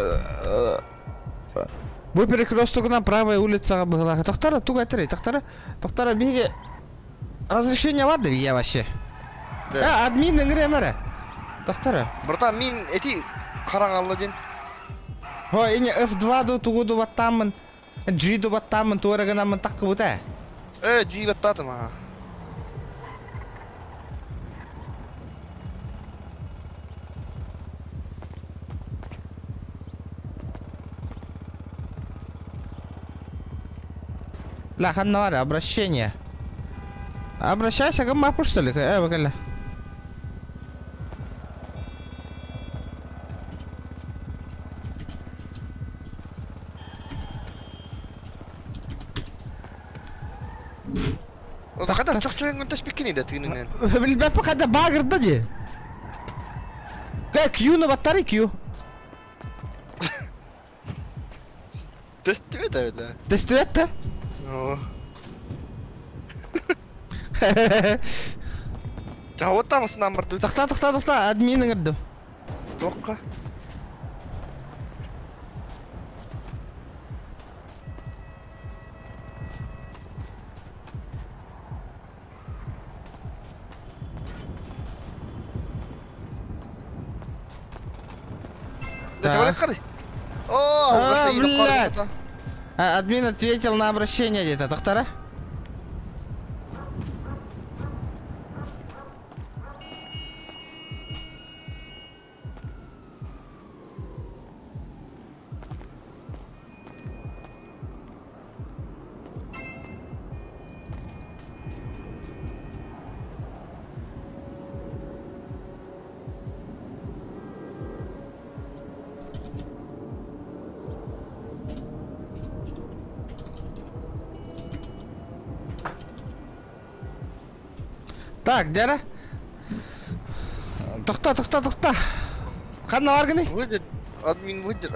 Бұл перекрестогынан правая улицаға бұғылақ. Тоқтары, туға тірей. Тоқтары, беге... Разрешение бар да беге вообще? Да. Админ үңірі мәре. Тоқтары. Братан, мен әти қараңалы ден. О, ене F2-ду туғуду баттамын. G-ду баттамын, туарығынамын таққы бұта. G баттатым, аға. Ла, ханна вара, обращение. Обращайся к мапу, что ли? Бакаля. Қада чоқ-чоғын күнташ беккен еді түйінінен. Білбәпі қада бағырды де. Q-ны баттары, Q. Тестівет әведі. Тестівет та? О. Жа, оттамысын амырды. Тоқта, админің ұрды. Тоққа. Да, чабалет қарай. О, блядь! Админ ответил на обращение где-то, доктора? Так, Дера. Тоқта. Қанна барғыны? Выйдет, админ выйдет.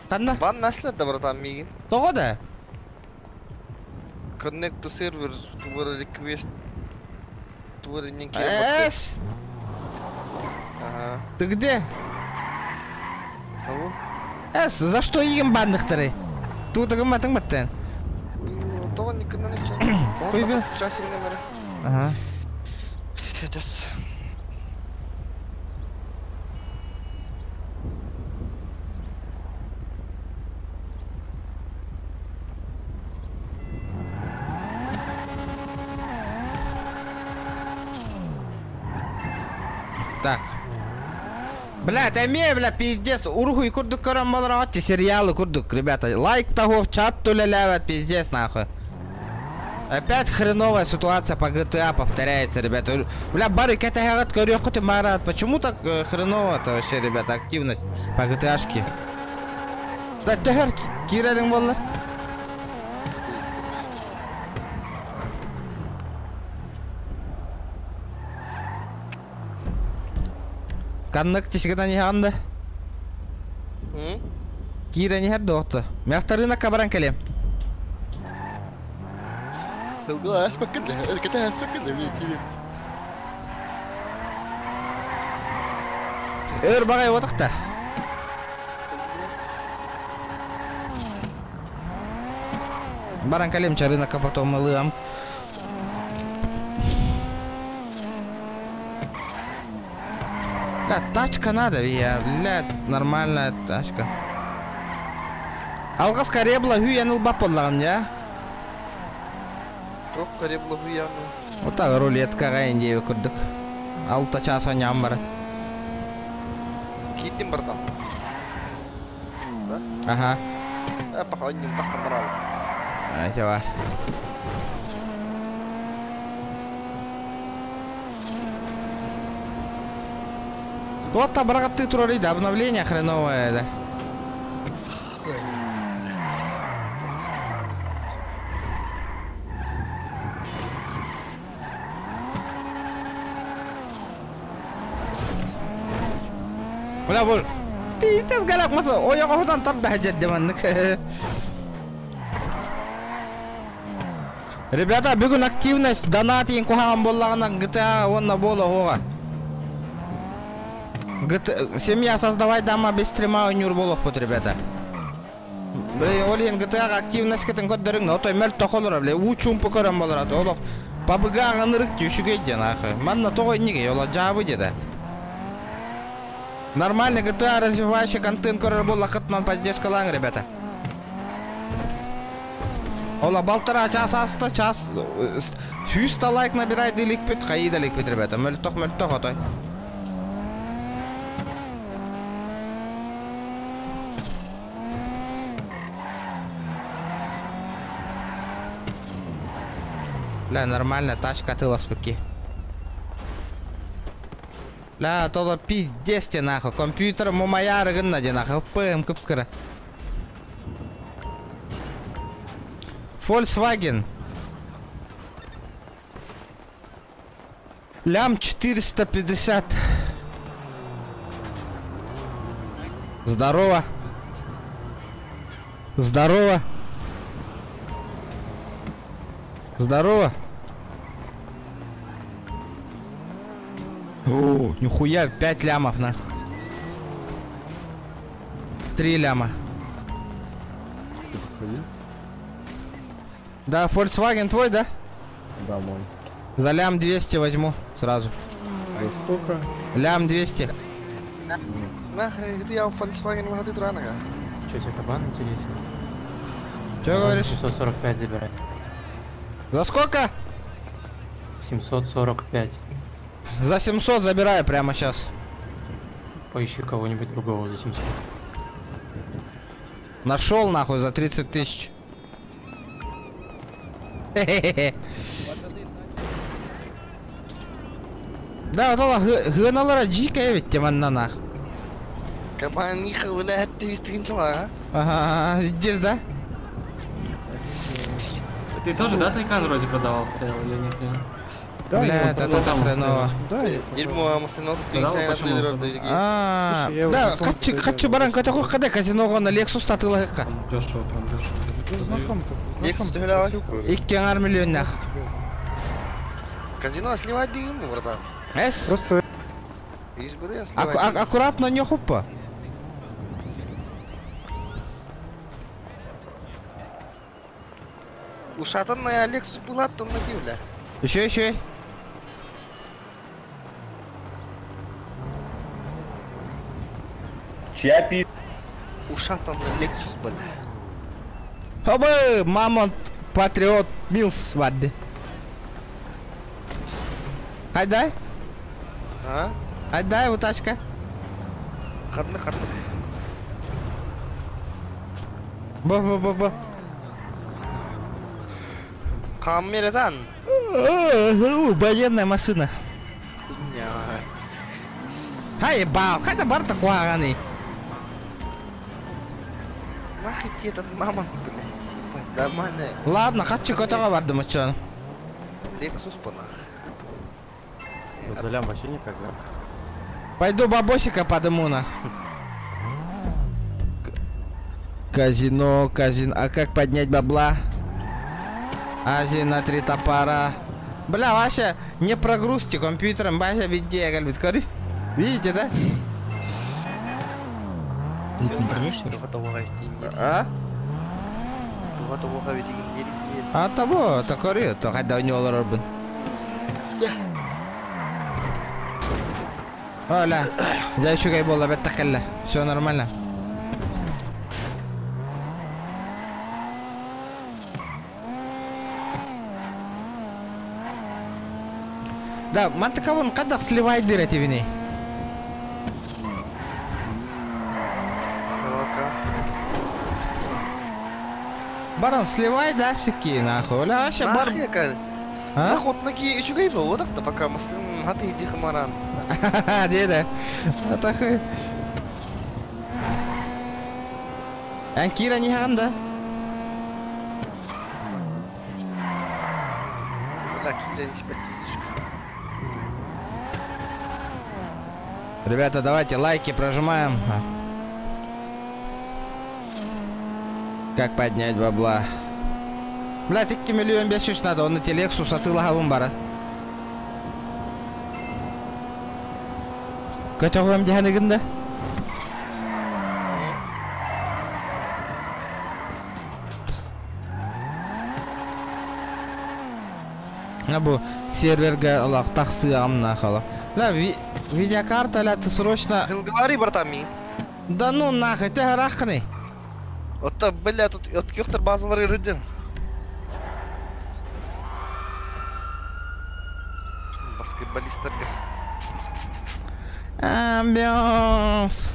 Қанна? Бан нашлар да братан мигин. Тоғыда? Connect to server to a request. To a link. Эс! Ага. Ты где? Ау? Эс, за что егін бандықтары? Туды ғыматың баттен? Тоған никогда не чал. Қойбе? Часик номері. Ага. Федес. Так. Блядь, бля, пиздец. Ургуй курдук көрім болыр ағатты сериалы курдук, ребята. Лайк того, чат туляляват, пиздец, нахуй. Опять хреновая ситуация по GTA повторяется, ребята. Бля, бары катагат корёхуты марат. Почему так хреново-то вообще, ребята, активность по GTA-шке? Да, төхөр, кирелің болыр. Каннық тешігіна не хағанды? Кира не хәрді оқты. Мәқтарына кабаран кәлем. لا اسمك كده الكتاب اسمك كده өр бағай отықта. Баран кәлем чарынаққа потом ылығам. Ля, тачка надо, ля, нормальная тачка. Алғас каребла хүйен ұлбап болағым, я? Жоқ, каребла хүйен. Отағы рулеткаға ендеуі күрдік. 6 час ойнам бары. Киттім бартан. Да? Ага. Пақа ойнем таққан баралы. Айте ба. Вот-то брагатты туралиды, обновление хреновое, да. Бля, бұл пиздец галак мысы, ояға худан тарда хәджет деманнык. Ребята, бүгін активность донатин кухаған болағынан GTA онна болы оға. Семья создавай дома без стрима ойнур болуқ бұд, ребята. Олен GTA-ға активность кетін көддерің, отой мәл тоқолыр, біле, учумпы көрім болыр аты, олық. Пабыға ғынырық түйшігейден, ақы. Манна тоғой неге, ола жабы деді. Нормальный GTA развивающий контент көрір болы қытман поддержкалаң, ребята. Ола балтыра час асты, час... 100 лайк набирайды лик бет, қайыда лик бет, ребята. Мәл тоқ, отой. Бля, нормально, тачка тыла спуки. Бля, todo пиздец те нахуй. Компьютер моя рыгынна де нахуй. Пэм кыпкыра. Volkswagen. Лям 450. Здорово. Здорово. Здорово. О, нихуя, 5 лямов, нахуй. 3 ляма. Да, Volkswagen твой, да? Да, мой. За лям 200 возьму сразу. А сколько? Лям 200. Nah, itu yang Volkswagen lah itu terana kan? Что, тебе кабан интересен? Что говоришь? 745 забирай. За сколько? 745. За 700 забираю прямо сейчас. Поищи кого-нибудь другого за 700. Нашел нахуй за 30 тысяч. Да, вот гыналара дикая ведь теманна нах. Кабан не хавляет, ты вистринчила, Ага, здесь, да? Ты тоже, да, тайкан вроде продавал, стоял или нет? Бля, это хреново. Дерьмо, масынов, ты Да, не почему? Да, хочу баранка, это хуй ходы казиного на Lexus татыла хека. Дешево, прям дешево. Lexus тыгыла. 2 миллион нах. Казино сливать дым, братан. Эс? Просто Видишь, бы сливать. Аккуратно не хупа. Ушатанная Lexus была альтернативная. Еще. Чья пи... Ушатанная Lexus была. Хобы, Мамонт, Патриот, Милс, вадды. Хайдай? А? Хайдай, утачка. Хадны. Ба. Камерадан. Военная машина. Нет. Хай, ебал, хайда бар такого аганы. Нахуй тебе этот мамонт, блядь. Ебать, нормальная. Ладно, хочу котова барды мачон. Lexus понах. Залям вообще никак, да? Пойду бабосика подыму нах. Казино. А как поднять бабла? Азия на 3 топора. Бля, вообще не прогрузьте компьютером, Бася видео гальбит кори. Видите, да? А? А того, то кори, то хотя у него робин. Оля, я еще гайбола беттакалла. Все нормально. Да, мантаковон кадах сливает дырати вини. Баран сливай, да, сики, нахуй. Оля, вообще бар... А? Вот ноги еще гайба, вот так-то пока мы сын, а ты иди хамаран. Ха-ха, деда. Это хуй. Анкира не ханда. Ребята, давайте лайки прожимаем. Как поднять бабла? Бля, ты 2 миллион бесишь надо, он на Lexus, а ты лаговым бара. Какой вам диханы гында? Абу серверга аллах тахсы амна хала. Бля, видеокарта, ля, ты срочно... Говори, братами. Да ну нахуй, ты гарахны. Вот так, бля, тут от кёхтер базалары рыден. Баскетболистlarga. Амбианс.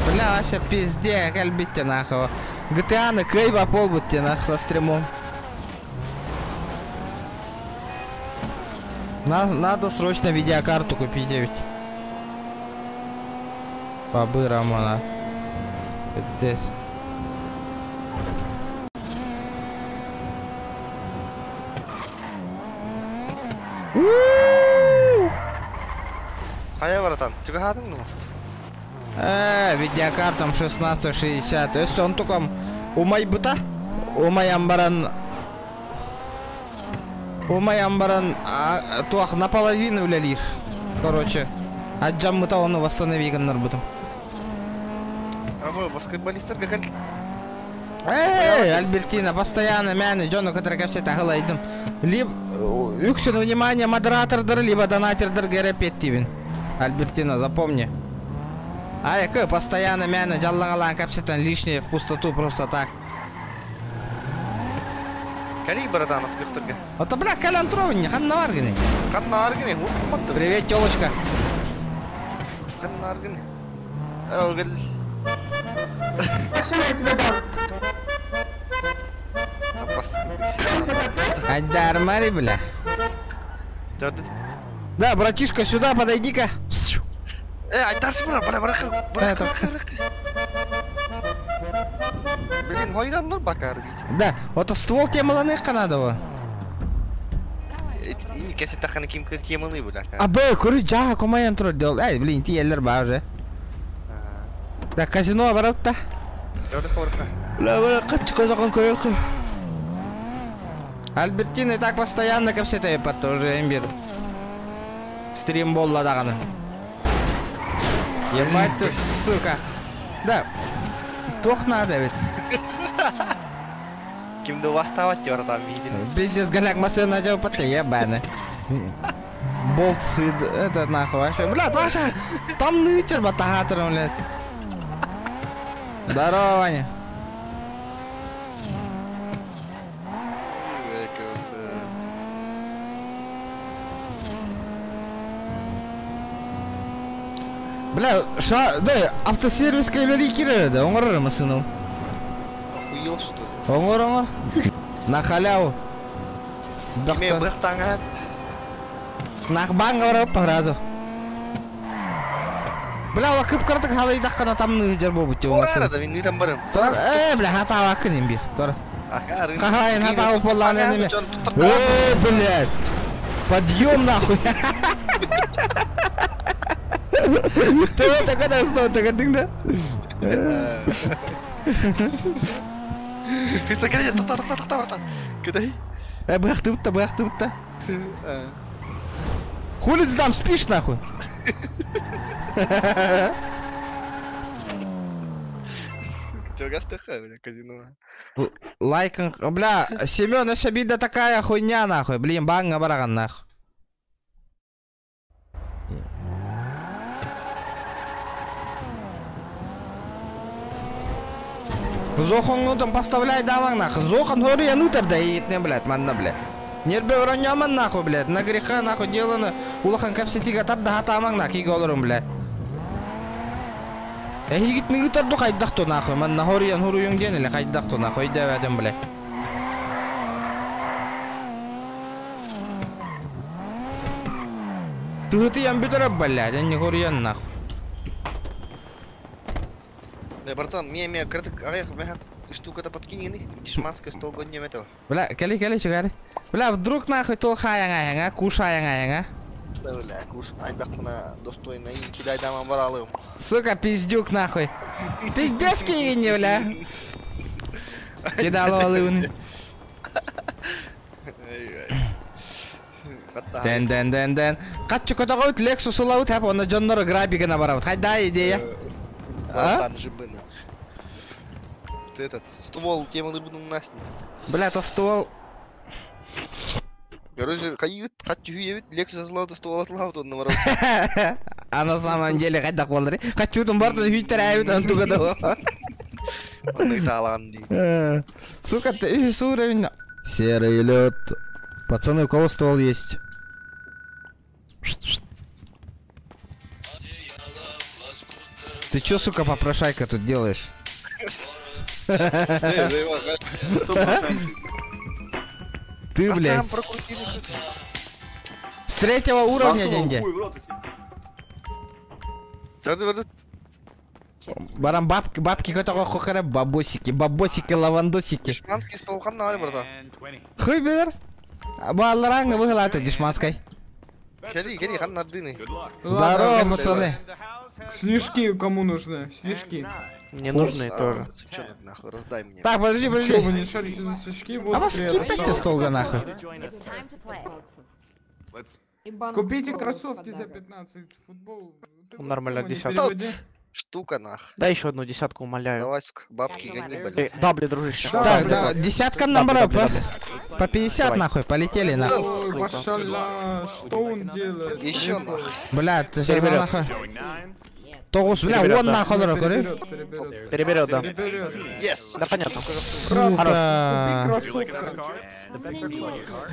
Бля, вообще пизде, кальбите нахуй. GTA на кейва полбутте нахуй со стримом. Надо срочно видеокарту купить ведь. Бабы Романа. Здесь. Хая, братан, чего хатың ну? Видеокартам 1660. Өс он тукам умай бута. Умай амбаран туах наполовину влялир. Короче, отжаммыта оны восстановиганнар бутым. Або баскетболистlarga кел. Альбертина, постоянно мяны, Джону, который ко все тагылайдым. Либо үксін внимание модератордар, либо донатордар герепеттивин. Альбертина, запомни. А якой постоянно мяне жаллангалан капсетан лишнее в пустоту просто так. Кали, братан, отпихтырга. Это, бля, калянтровни, ханна варгини. Ханна аргини, вот. Привет, тёлочка. Ханна аргини. Эл, Айдар, Мари, бля. Да, братишка, сюда подойди-ка. Айдар, братан. Блин, хайданлар бакар бит. Да, вот ствол темаланы канадова. Кесе таханы ким темалы була. Абе, куры жаха комаян тур дел. Ай, блин, тиелер ба уже. Да, казино баратта. Бля, бля, качка закон койоху. Альбертин и так постоянно капсетай под уже имбир. Стримбол ладаганы. Ебать ты, сука. Да. Тох надо ведь. Кимді бастават жор там видели. Пиздец, голяк машина надел под ебаны. Болт свид, это нахуй вообще. Бля, Таша, там нычер батагатором, блядь. Здорово, Ваня. Бля, да, автосервис кайлери кире, да, оңор машину. Охуел, что ли? Оңор. На халяву. Кеме бахтаңа. Нахбанга барып пагразу. Бля, ола кып кыртык халай даккана тамны жер болбут жоо. Ора да мен нитам барым. Тор, бля, хата акын имбир. Тор. Ахарын. Кахайн хата боллан эме. Блядь. Подъем нахуй. Ты вот так это что, так это? Ты согрей, та-та-та-та-та-та. Кидай. Брахты-та. Хули ты там спишь нахуй? Чё гастаха, бля, казино. Лайкинг, бля, Семён, эша бида такая хуйня нахуй, блин, банга бараган нахуй. Зохонгу там поставляй даван нахуй. Зохан хори янутер да и не, блядь, манна, блядь. Нербе враняман нахуй, блядь. На греха нахуй делано. Улахан капсетига тарда хатаман нахуй голорум, блядь. Хигит нигитарду хайдахту нахуй. Манна хори ян хуру юнгден или хайдахту нахуй. Иде вадим, блядь. Тухты ян бютерап, блядь. Они хори ян нахуй. Да, братан, мне крытык аяқ мехат штука-то подкинь, дешманская стол годнем этого. Бля, кали, чугари. Бля, вдруг нахуй то хаяңа, кушаяңа. Да, бля, куш, айдақына достойно и кидай даман баралым. Сука, пиздюк нахуй. Пиздецкий не, бля. Кидал алыны. Ден. Катчу котагот Lexus улаут хап, оны жоннору грабигана барабыт. Хайда идея. Братан, жибына. Этот ствол теманы будем настить. Бля, это ствол. Короче, хочу видеть Lexus злота ствол отлаут он наворот. А на самом деле хайда колдри. Хочу там барта витеряют антуга да. Он и таланди. Сука, ты уровень. Серый лед. Пацаны, у кого ствол есть? Ты чё, сука, попрошайка тут делаешь? Ты, блядь. С 3-го уровня, деньги. Барам бабки которого хохара, бабосики, лавандосики. Дешманский стол ханна, братан. Хуй, бер. Баларанга выгла это дешманской. Кери, ханна дыны. Здорово, пацаны. Снежки кому нужны? Снежки. Мне нужны тоже. Чё нахуй, раздай мне. Так, подожди. Что, вы не шарите за снежки? Вот А вас кипите столга нахуй. Купите кроссовки за 15, футбол. Нормально, Максимум, десятка. Штука нах. Дай еще одну десятку, умоляю. Давай, сука, бабки гони, блядь. Дабли, дружище. Так, да, десятка набрал, по 50 нахуй, полетели нахуй. Ой, машалла, что он делает? Еще нахуй. Бля, ты сейчас нахуй. Тогус, бля, Переберет, вон да. нахуй, короче. Переберет, да. Yes. Да, понятно. Сука.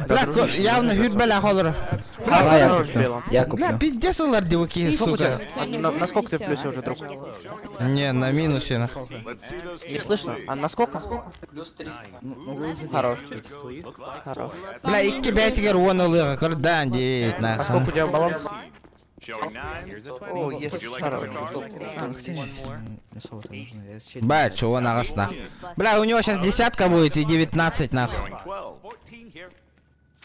Бля, явно хют, бля, холодро. Я Бля, куплю. пиздец, алар девки, сука. Насколько ты в плюсе уже, друг? Не, на минусе, нахуй. Не слышно? А насколько? Хорош. Хорош. Бля, и тебя теперь вон улыга, кордан, 9, А нахуй. сколько у тебя баланс? О, yes. Хорош. Бля, чего нагас, нахуй. Бля, у него сейчас десятка будет и 19, нахуй.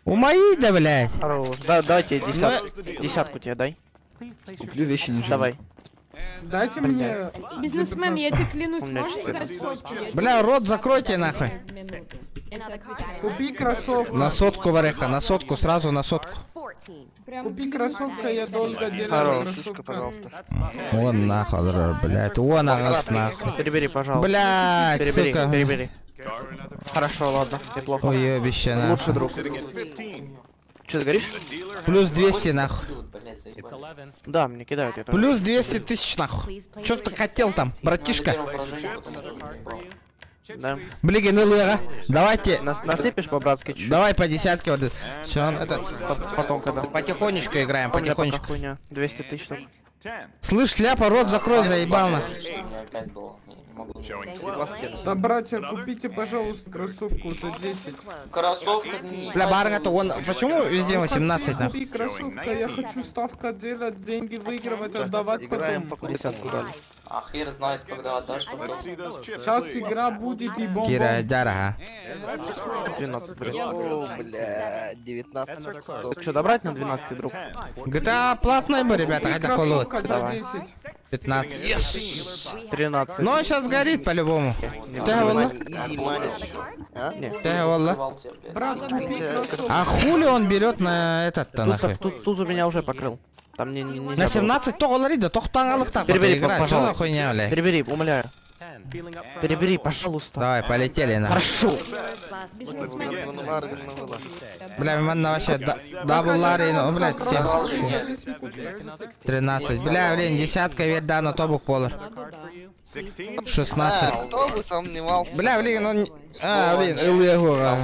У моей, да, блядь. Хорош. Да, дайте десятку тебе дай. Куплю вещи не Давай. Дайте мне... Бизнесмен, я тебе клянусь, можешь дать сотку? Бля, рот закройте, нахуй. Купи кроссовку. На сотку, вареха, на сотку, сразу на сотку. Купи кроссовка, я долго делаю Хорош. Слушай, пожалуйста. Вон нахуй, блядь, вон нагас, нахуй. Перебери, пожалуйста. Блядь, Перебери, сука. перебери. Хорошо, ладно, неплохо. Ой, обещаю, Лучший друг. Че, ты говоришь? Плюс 200, нахуй. Да, мне кидают это. Плюс 200 тысяч, нахуй. Чё ты хотел там, братишка? Да. Блин, илыга. Давайте. Насыпешь по-братски чуть-чуть? Давай по десятке вот. Чё он этот? Потом когда. Потихонечку играем, У меня пока потихонечку. хуйня. 200 тысяч. Слышь, ляпа, рот закрой, заебал нахуй. Да, братья, купите, пожалуйста, кроссовку за 10. Кроссовка. Бля, барга-то он... Почему везде 18 нахуй? Купи кроссовка, я хочу ставка делать, деньги выигрывать, отдавать Играем потом. по десятку дали. А хер знает, когда отдашь потом. Сейчас игра будет и бомба. Кира, дярага. 12, блин. О, бля, 19 100. Ты что, добрать на 12, друг? GTA платная бы, ребята, хотя холод. Кроссовка за Давай. 10. Yes. 13. Но он сейчас горит по-любому. Ты wallah? Изи мани. А? Ты wallah? Брат, купи кроссовку. А хули он берет на этот-то нахуй? Тузу меня уже покрыл. Там не На 17 то говорит, да то хтангалых так Перебери, играть. Что за пожалуйста. хуйня, бля? Перебери, умоляю. Перебери, пожалуйста. Давай, полетели нахуй. Хорошо. Бля, мана вообще дабл лари, ну, блядь, 7. 13. Бля, блин, десятка ведь да, на тобук полар. 16. Кто бы сомневался? Бля, блин, он... А, блин, Илыгура.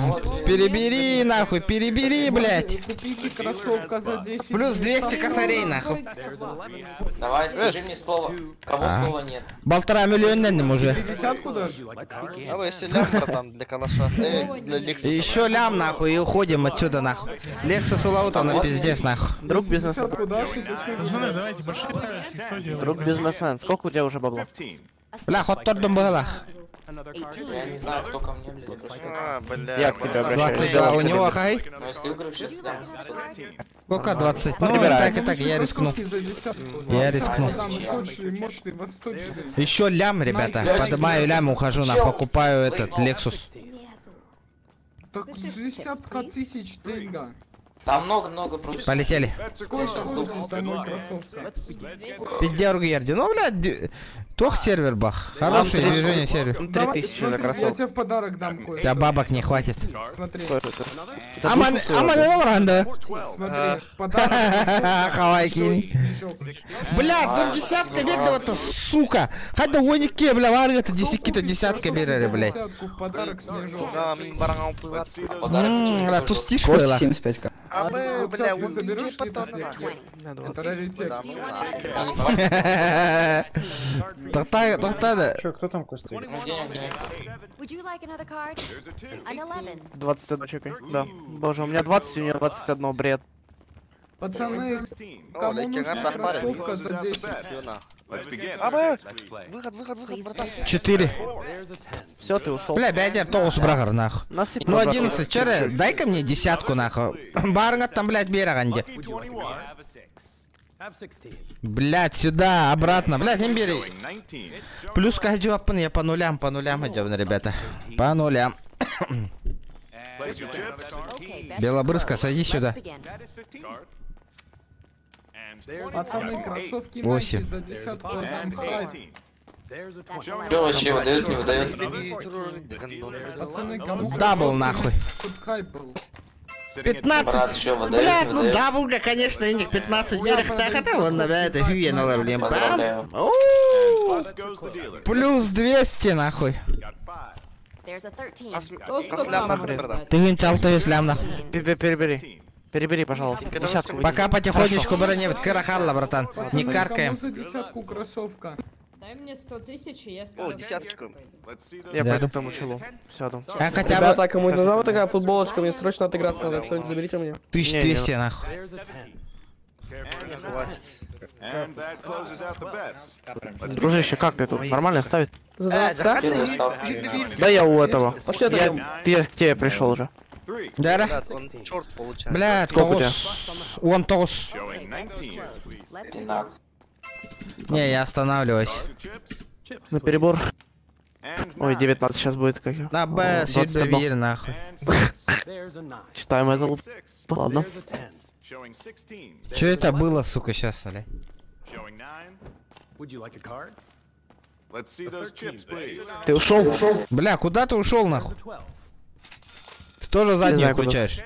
Перебери, нахуй, перебери, блядь. Купите кроссовка за 10. Плюс 200 косарей, нахуй. Давай, скажи мне слово. Кого слова нет? 1,5 миллиона уже. 50 дашь? А вы если лям, братан, для калаша. Для И Лексуса. еще лям, нахуй, и уходим отсюда, нахуй. Лексус Улаута на пиздец, нахуй. Друг бизнес. 50 дашь, и ты скажешь. Друг бизнесмен. Сколько у тебя уже бабла? Бля, хоттордом было. Я не знаю, кто ко мне, блядь. А, бля. Я к тебе обращаюсь. 22 у него, хай. Но если выиграю, сейчас дам. Сколько 20? Ну, Прибирай. так и так, я рискну. Кроссовки за десятку. Я рискну. Там сочный, мощный, восточный. Еще лям, ребята. Поднимаю лям, ухожу на, покупаю этот Lexus. Так десятка тысяч деньга. Там много против. Полетели. Сколько ходит за мой кроссовка? Пидерг ерди. Ну, блядь, тох сервер бах. Хорошее движение сервер. 3000 за Я кроссовку. тебе в подарок дам У кое. тебя бабок не хватит. Смотри, Аман Ранда. смотри, подарок. Хавайки. Снежок. Бля, тут десятка бедного-то, сука. Хотя унике, бля, варга-то десятка берери, блядь. Десятку в подарок снежок. Да, min bara ngau puhat. Бля, тут стишь была. 75к. А мы, Вот бля, сейчас ты он заберешь иди потом либо нахуй. Это раритет. Да, ну нахуй. Тахта, Чё, кто там Костя? Денег нет. 21 чекай. Да. Боже, у меня 20, у него 21, бред. Пацаны, О, кому лейки нужна гарда парень. кроссовка за 10? Чё нахуй? А мы! Выход, братан. 4. Все, ты ушел. Бля, бядер, тоус брагар, нахуй. Насыпь. Ну, 11, чары, дай-ка мне десятку, нахуй. Барга там, блядь, бераганде. Блядь, сюда, обратно. Блядь, имбери. Плюс кадёпан, я по нулям идём, ребята. По нулям. Белобрыска, садись сюда. Пацаны, кроссовки 8. Nike за десятку отдам хайп. Что вообще выдает, не выдает? Пацаны, кому Дабл, нахуй. чтоб хайп был. 15. Блядь, ну даблга, конечно, иник 15 вверх. Так это вон на это хюе на левле. Плюс 200 нахуй. Ты винчал, то есть лям нахуй. Перебери. Перебери, пожалуйста. Десятку. Пока потихонечку броневит. Кырахалла, братан. Не каркаем. За десятку кроссовка. Дай мне 100 тысяч, и я ставлю. О, десяточку. Я пойду к тому челу. Сяду. А хотя бы... Ребята, кому нужна вот такая футболочка, мне срочно отыграться надо. Кто-нибудь заберите мне. 1200 нахуй. Дружище, как ты тут? Нормально ставит? заходи. Да я у этого. Я к тебе пришел уже. Да. Он черт получает. Блядь, тоус. Он тоус. Не, я останавливаюсь. На перебор. Ой, 19 сейчас будет как я. Да, Б, Сильбер, нахуй. Читаем это. Ладно. Че это было, сука, сейчас, блядь? Ты ушел? Бля, куда ты ушел, нахуй? Ты тоже заднюю включаешь?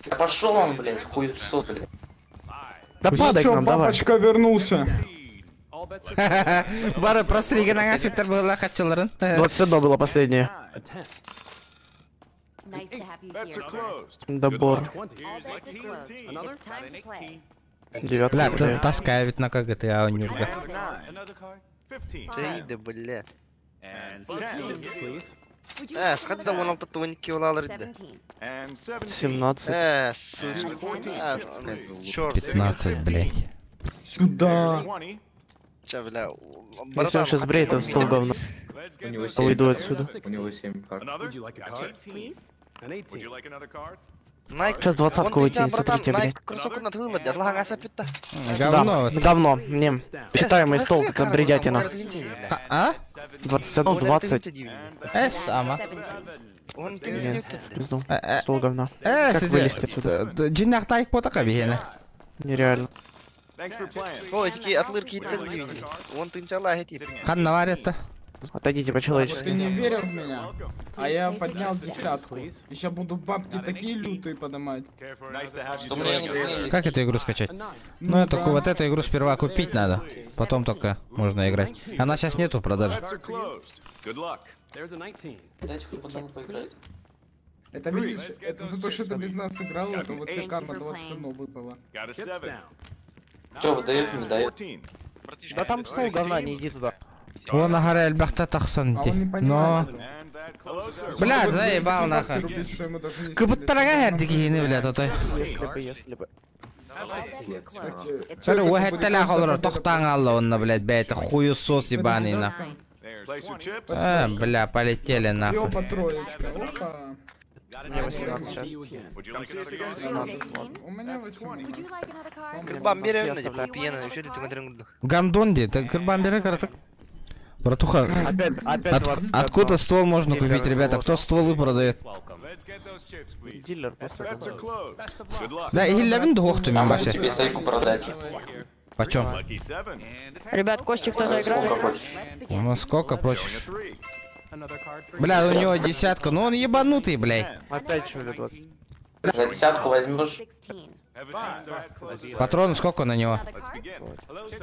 Да пошел он, блядь, хуйцо, блядь. Да падай к нам, давай. Папочка вернулся. Бары простригана сеттер была хатчыларын. 21 было последнее. Добор. 9. Бля, ты таскай ведь на КГТ, а он нюрга. Ты, блядь. Сходи да вон алты туаники улалар иди. 17. Слышь. Черт. 15, блядь. Сюда. Че, бля. Если он сейчас бреет, это стол говно. Уйду отсюда. У него 7 карт. Сейчас 20-ку вытянет, смотрите, блядь. Говно. Да, говно. Не. Считаемый стол, как бредятина. А? 21, 20. Сама. Пизду. Стол говно. Как вылезть отсюда? Джиннах тайк потака бигене. Нереально. Ой, такие отлырки иттен. Вон ты инчаллах эти. Ханна варит-то. Отойдите Ты по-человечески. не верил в меня? А я поднял десятку. Еще буду бабки такие лютые поднимать. Как эту игру скачать? Ну, я только вот эту игру сперва купить надо. Потом только можно играть. Она сейчас нету в продаже. Это видишь, это за то, что ты без нас играл, это вот тебе карма 21 выпала. Что, выдает, не дает? Да там стол говна, не иди туда. Вон на горе Альбахта Тахсан. Но... Блядь, заебал нахуй. Кыбыттарага хердики блядь, а то. Если бы. Смотри, уэхэттэлэх олор, тохтаң алла онна, блядь, бэйта хуесос ебаный нахуй. Бля, полетели нахуй. Ёпа, троечка, опа. Мне 18 сейчас. У меня 18. Бамберы на пьяно, еще ты смотришь. Гандонди, ты бамберы караток. Братуха, Опять 20. откуда ствол можно купить, ребята? Кто стволы продает? Дилер просто. Да, и левин духту мен баши. Тебе сайку продать. Почем? Ребят, Костик тоже играет. Ну сколько просишь? Бля, у него десятка, ну он ебанутый, блядь. Опять что ли 20? За десятку возьмешь? Патрон сколько на него?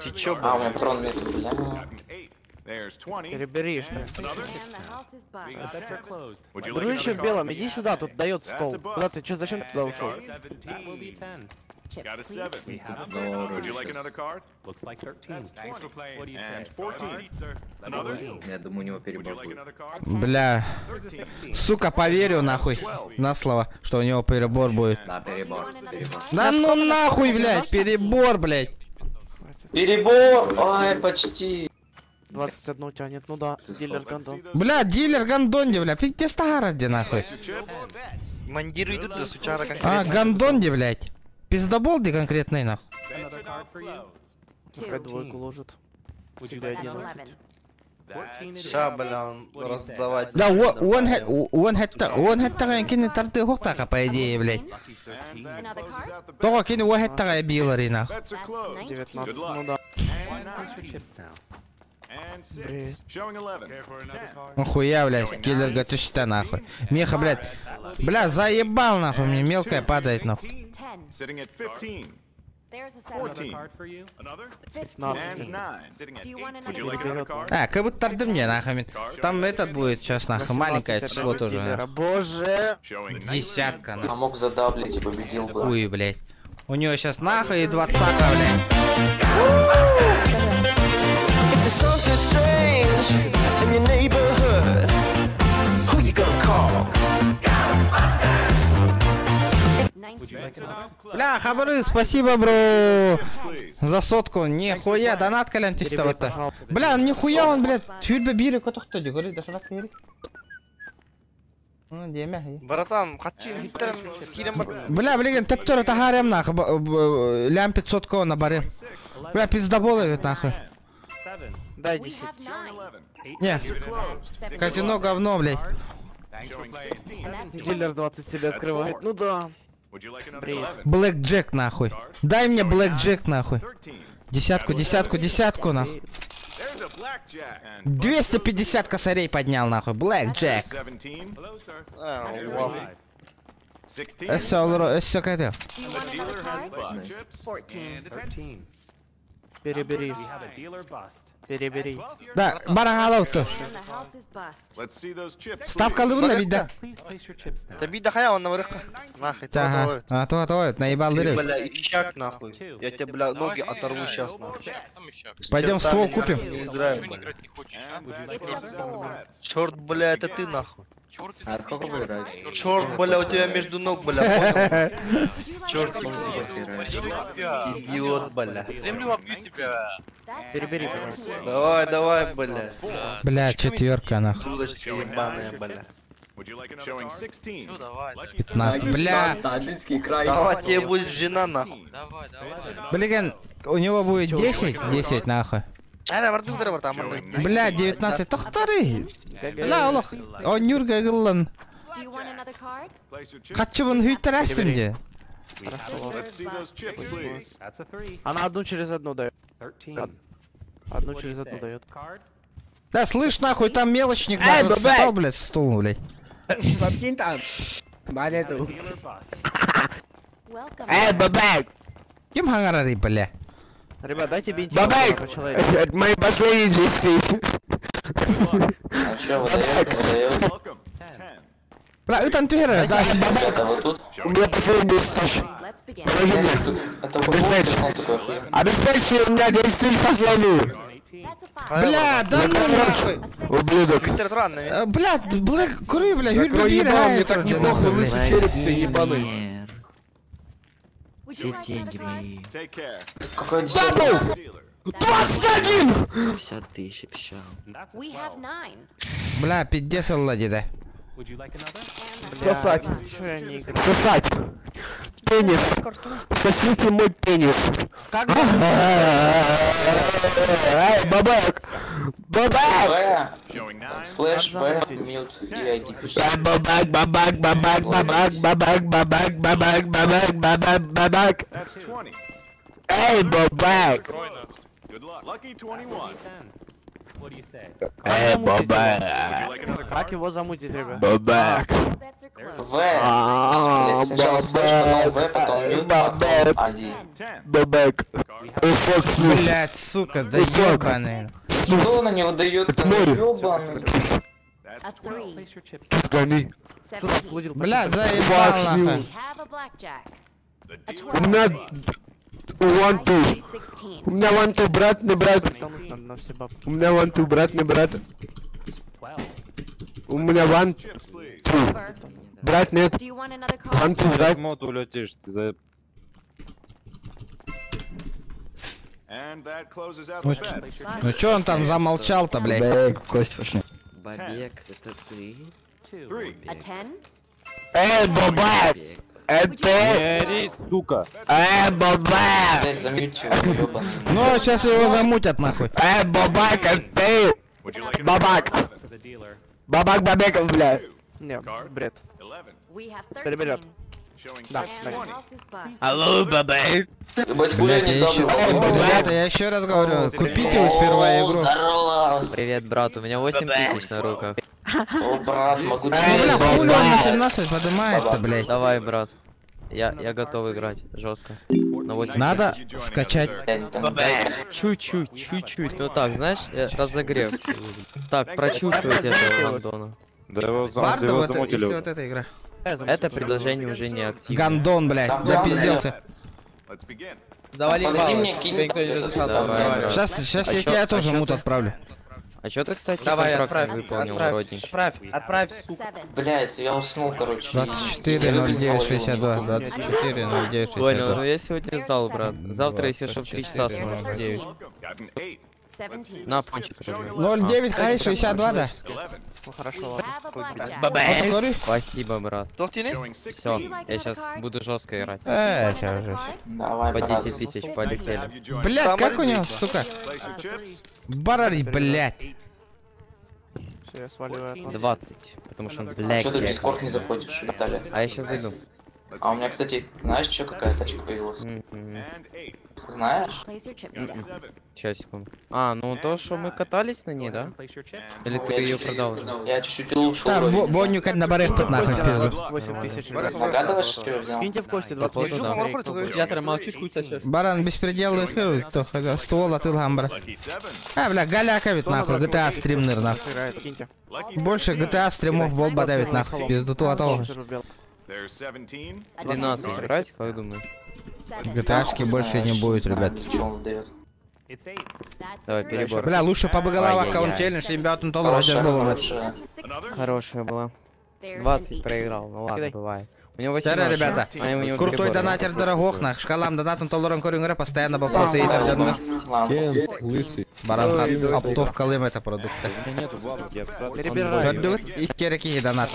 Ты чё, А, у меня патрон нету, бля. Перебери, что ли? Дружище в белом, иди сюда, тут дает стол. Куда ты, зачем ты туда ушел? Я думаю, у него перебор будет. Бля. Сука, поверю нахуй. На слово, что у него перебор будет. Да, перебор. Да ну нахуй, блядь, перебор, блядь. Перебор! Ай, почти. 21 тянет, ну да, дилер гандон. Бля, дилер гандонди, бля, пиздец староди нахуй. Мандиры идут до сучара как. А, гандонди, блядь. Пиздоболди конкретный нахуй. Опять двойку ложит. У тебя 11. Ща, бля, он раздавать. Да, он хэттага кини тарты хохтака, по идее, блядь. Того кини он хэттага билари нахуй. 19, ну да. Охуя, блядь, киллер готовится нахуй. Меха, блядь, Бля, заебал нахуй, мне мелкая падает нахуй. Sitting at 15. 14. Another? 15. А, как будто тарды мне нахуй. Там этот будет сейчас нахуй, маленькое число тоже. Боже. Десятка нахуй. А мог задаблить и победил бы. Хуй, блядь. У него сейчас нахуй и 20-ка, блядь. Бля, хабары, спасибо, бро. За сотку. Нихуя, донат калян тестовато. Бля, нихуя он, блядь. Тюльба бири, кто кто говорит, даже так бири. Братан, хотим хитрым кирем бар. Бля, блин, тептор это харем нахуй. Лям 500 ко на баре. Бля, пиздоболы нахуй. Дай 10. Не, казино говно, блядь. Дилер 20 себе открывает. Ну да. Блэк Джек нахуй. Дай мне Блэк Джек нахуй. Десятку, десятку, десятку нахуй. 250 косарей поднял нахуй. Блэк Джек. Это как-то. Перебери. Перебери. Да, барангалов-то. Ставка лыбна, вида. Ты вида хая, он на вырыхка. Нахуй, Ага, а то, наебал дыры. Бля, ищак нахуй. Я тебе, бля, ноги оторву сейчас нахуй. Пойдем ствол купим. Черт, бля, это ты нахуй. Черт, бля, у тебя между ног, бля, понял? Черт, идиот, бля. Землю обью тебя. Перебери, пожалуйста. Давай, давай, бля. Бля, четверка нахуй. Дудочка ебаная, бля. 15, бля. Давай, тебе будет жена нахуй. Блин, у него будет 10 нахуй. Бля, 19, тохтары. Бля, олох. Он нюрга гыллан. Хочу вон хүйтерастым де. Она одну через одну дает. Одну через одну дает. Да, слышь, нахуй, там мелочник стал, блядь, стул, блядь. Подкинь там. Монету. Эй, бабак! Кем хангарари, бля? Ребят, дайте бинтик. Бабак! Это мои последние 10. А чё, выдаёт? Бля, это антухера, да. Это вот тут? У меня последний стаж. Это вот тут? Обеспечьте, у меня 10 тысяч последний. Бля, да ну нахуй. Ублюдок. Бля, блэк, кури, бля, Юльба Бира. Мне так не похуй, лысый череп ты ебаный. Все деньги мои. Какой 21! 50 тысяч обещал. Бля, 50 лади, да. Сосать. Сосать. Пенис. Сосите мой пенис. Эй, бабак. Бабак. Слэш, Б, мьют, и ID пишет. Бабак, бабак, бабак, бабак, бабак, бабак, бабак, бабак, бабак, бабак. Эй, бабак. Эй, бабак. Как его замутить, ребят? Бабак. В. Сначала слэш, потом В, потом мьют, потом ID. Бабак. Блять, сука, да ёбаный. Что на него дает-то? Ёбаный. Бля, заебал нахуй. У меня... У меня one-two, брат, не брат. У меня one-two, брат, не брат. У меня one-two. Брат, нет. One-two, брат. улетишь, ты за... Ну чё он там замолчал-то, блядь? Бабек, Кость пошли. Бабек, это ты? Эй, бабак! Это... Эй, сука! Эй, бабак! Блять, замьють его, ёбаный. Ну, сейчас его замутят, нахуй. Эй, бабак, это... Бабак! Бабак, бабек, блядь. Не, бред. Переберет. Да, алло, бабак. Блять, ребята, я еще раз говорю, купите вы сперва игру. Здорово! Привет, брат, у меня 8 тысяч на руках. О, брат, могу... Бля, хули он на 17 поднимается, блядь. Давай, брат. Я готов играть жестко. На 8. Надо скачать. Чуть-чуть. Ну так, знаешь, разогрев. Так, прочувствовать этого гандона. Барда вот это, если вот эта игра. Это предложение уже не активно. Гандон, блядь, запизделся. Завали мне кинь. Сейчас я тебя тоже мут отправлю. А чё ты, кстати, контракт выполнил, родник? Отправь, сука. Блядь, я уснул, короче. 24.09.62. 24.09.62. Понял, ну я сегодня сдал, брат. Завтра, если что, в 3 часа сможем. 9. На, пончик. 09.62, да? Ну хорошо, Бабай. Спасибо, брат. Все, я сейчас буду жестко играть. Сейчас уже. Давай, по 10 тысяч полетели. Блядь, как у него, сука? Барари, блядь. 20, потому что он блядь. Что ты в Дискорд не заходишь, Виталий? А я сейчас зайду. А у меня, кстати, знаешь, что какая тачка появилась? Знаешь? Сейчас, секунду. А, ну то, что мы катались на ней, да? Или ты ее продал уже? Я чуть-чуть улучшил. Да, Боню как на барых под нахуй в пизду. 8 тысяч. Догадываешь, что я взял? Киньте в кости 20. Театр молчит, хуй сосёшь. Баран беспредел эфир, то ствол от Илгамбра. А, бля, Галяка ведь нахуй, GTA стримнер нахуй. Больше GTA стримов болба давит нахуй, пиздуту от того. 12 играть, как думаешь? GTA-шки больше не будет, ребят. Давай, перебор. Бля, лучше по голова аккаунт челлендж, $7 Хорошая была. 20 проиграл, ну ладно, бывает. У него 18. Сера, ребята, крутой донатер дорогох, нах, шкалам донатом $1 корюнгера, постоянно вопросы и торжены. Лысый. Баран оптов калым это продукты. Бердут и кереки и донат.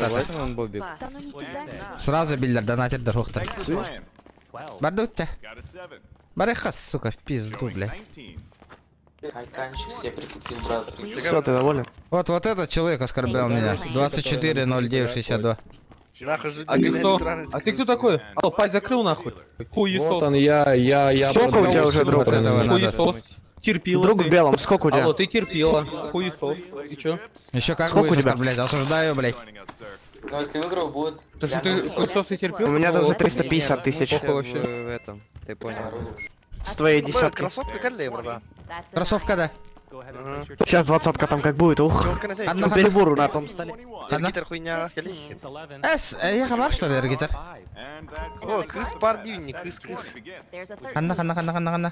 Сразу билдер донатер дорогтар. Бердут-те. Барехас, сука, в пизду, бля. Кайканчик себе прикупил, брат. Все, ты доволен? Вот этот человек оскорблял меня. 24.09.62. А ты кто такой? Алло, пасть закрыл нахуй. Хуесос. Вот он, я. Сколько у тебя уже друг? Хуесос. Терпила. Друг в белом, сколько у тебя? Алло, ты терпила. Хуесос. И чё? Еще как сколько у тебя? Блядь, осуждаю, блядь. Ну, если выиграл, будет... То, что ты хуесос и терпил? У меня даже 350 тысяч. В этом, ты понял. С твоей десятки. Кроссовка кадли, брата. Кроссовка, да. Сейчас 20-ка там как будет, ух. Одна перебору на том столе. Гитар хуйня, кадли. Я хабар, что ли, гитар? О, кыс пардивник, кыс. Ханна.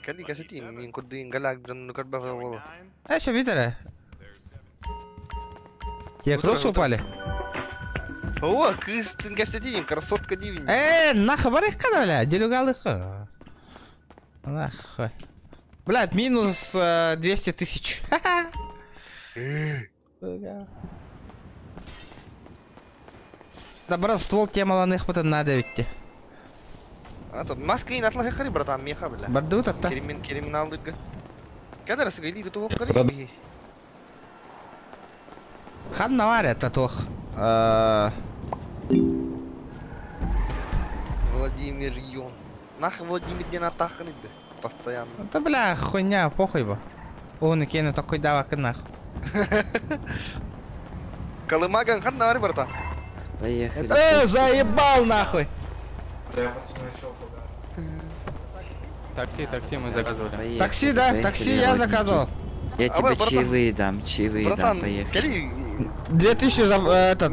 Кадли, касети, мин курдуин галак, дрон, ну карба вала. Что, Витера? Тебе кроссы упали? О, кыс, ты касети, красотка дивник. Нахуй, барых когда, бля, делюгалых. Нахуй. Блядь, минус 200 тысяч. Да, брат, ствол тебе маланых потом надо ведь. А тут маска и натлахи хари, братан, меха, бля. Бардут это. Криминал дыга. Когда раз говорили, тут его хари. Хан наварят, татох. Владимир Йон. Нахуй Владимир не натахнет, постоянно. Да бля, хуйня, похуй бы. Он кену такой давак нахуй. Колымаган хан навари, братан. Поехали. Заебал нахуй. Такси мы заказывали. Такси, да, такси я заказывал. Я тебе чаевые дам, братан, поехали. 2000 за этот,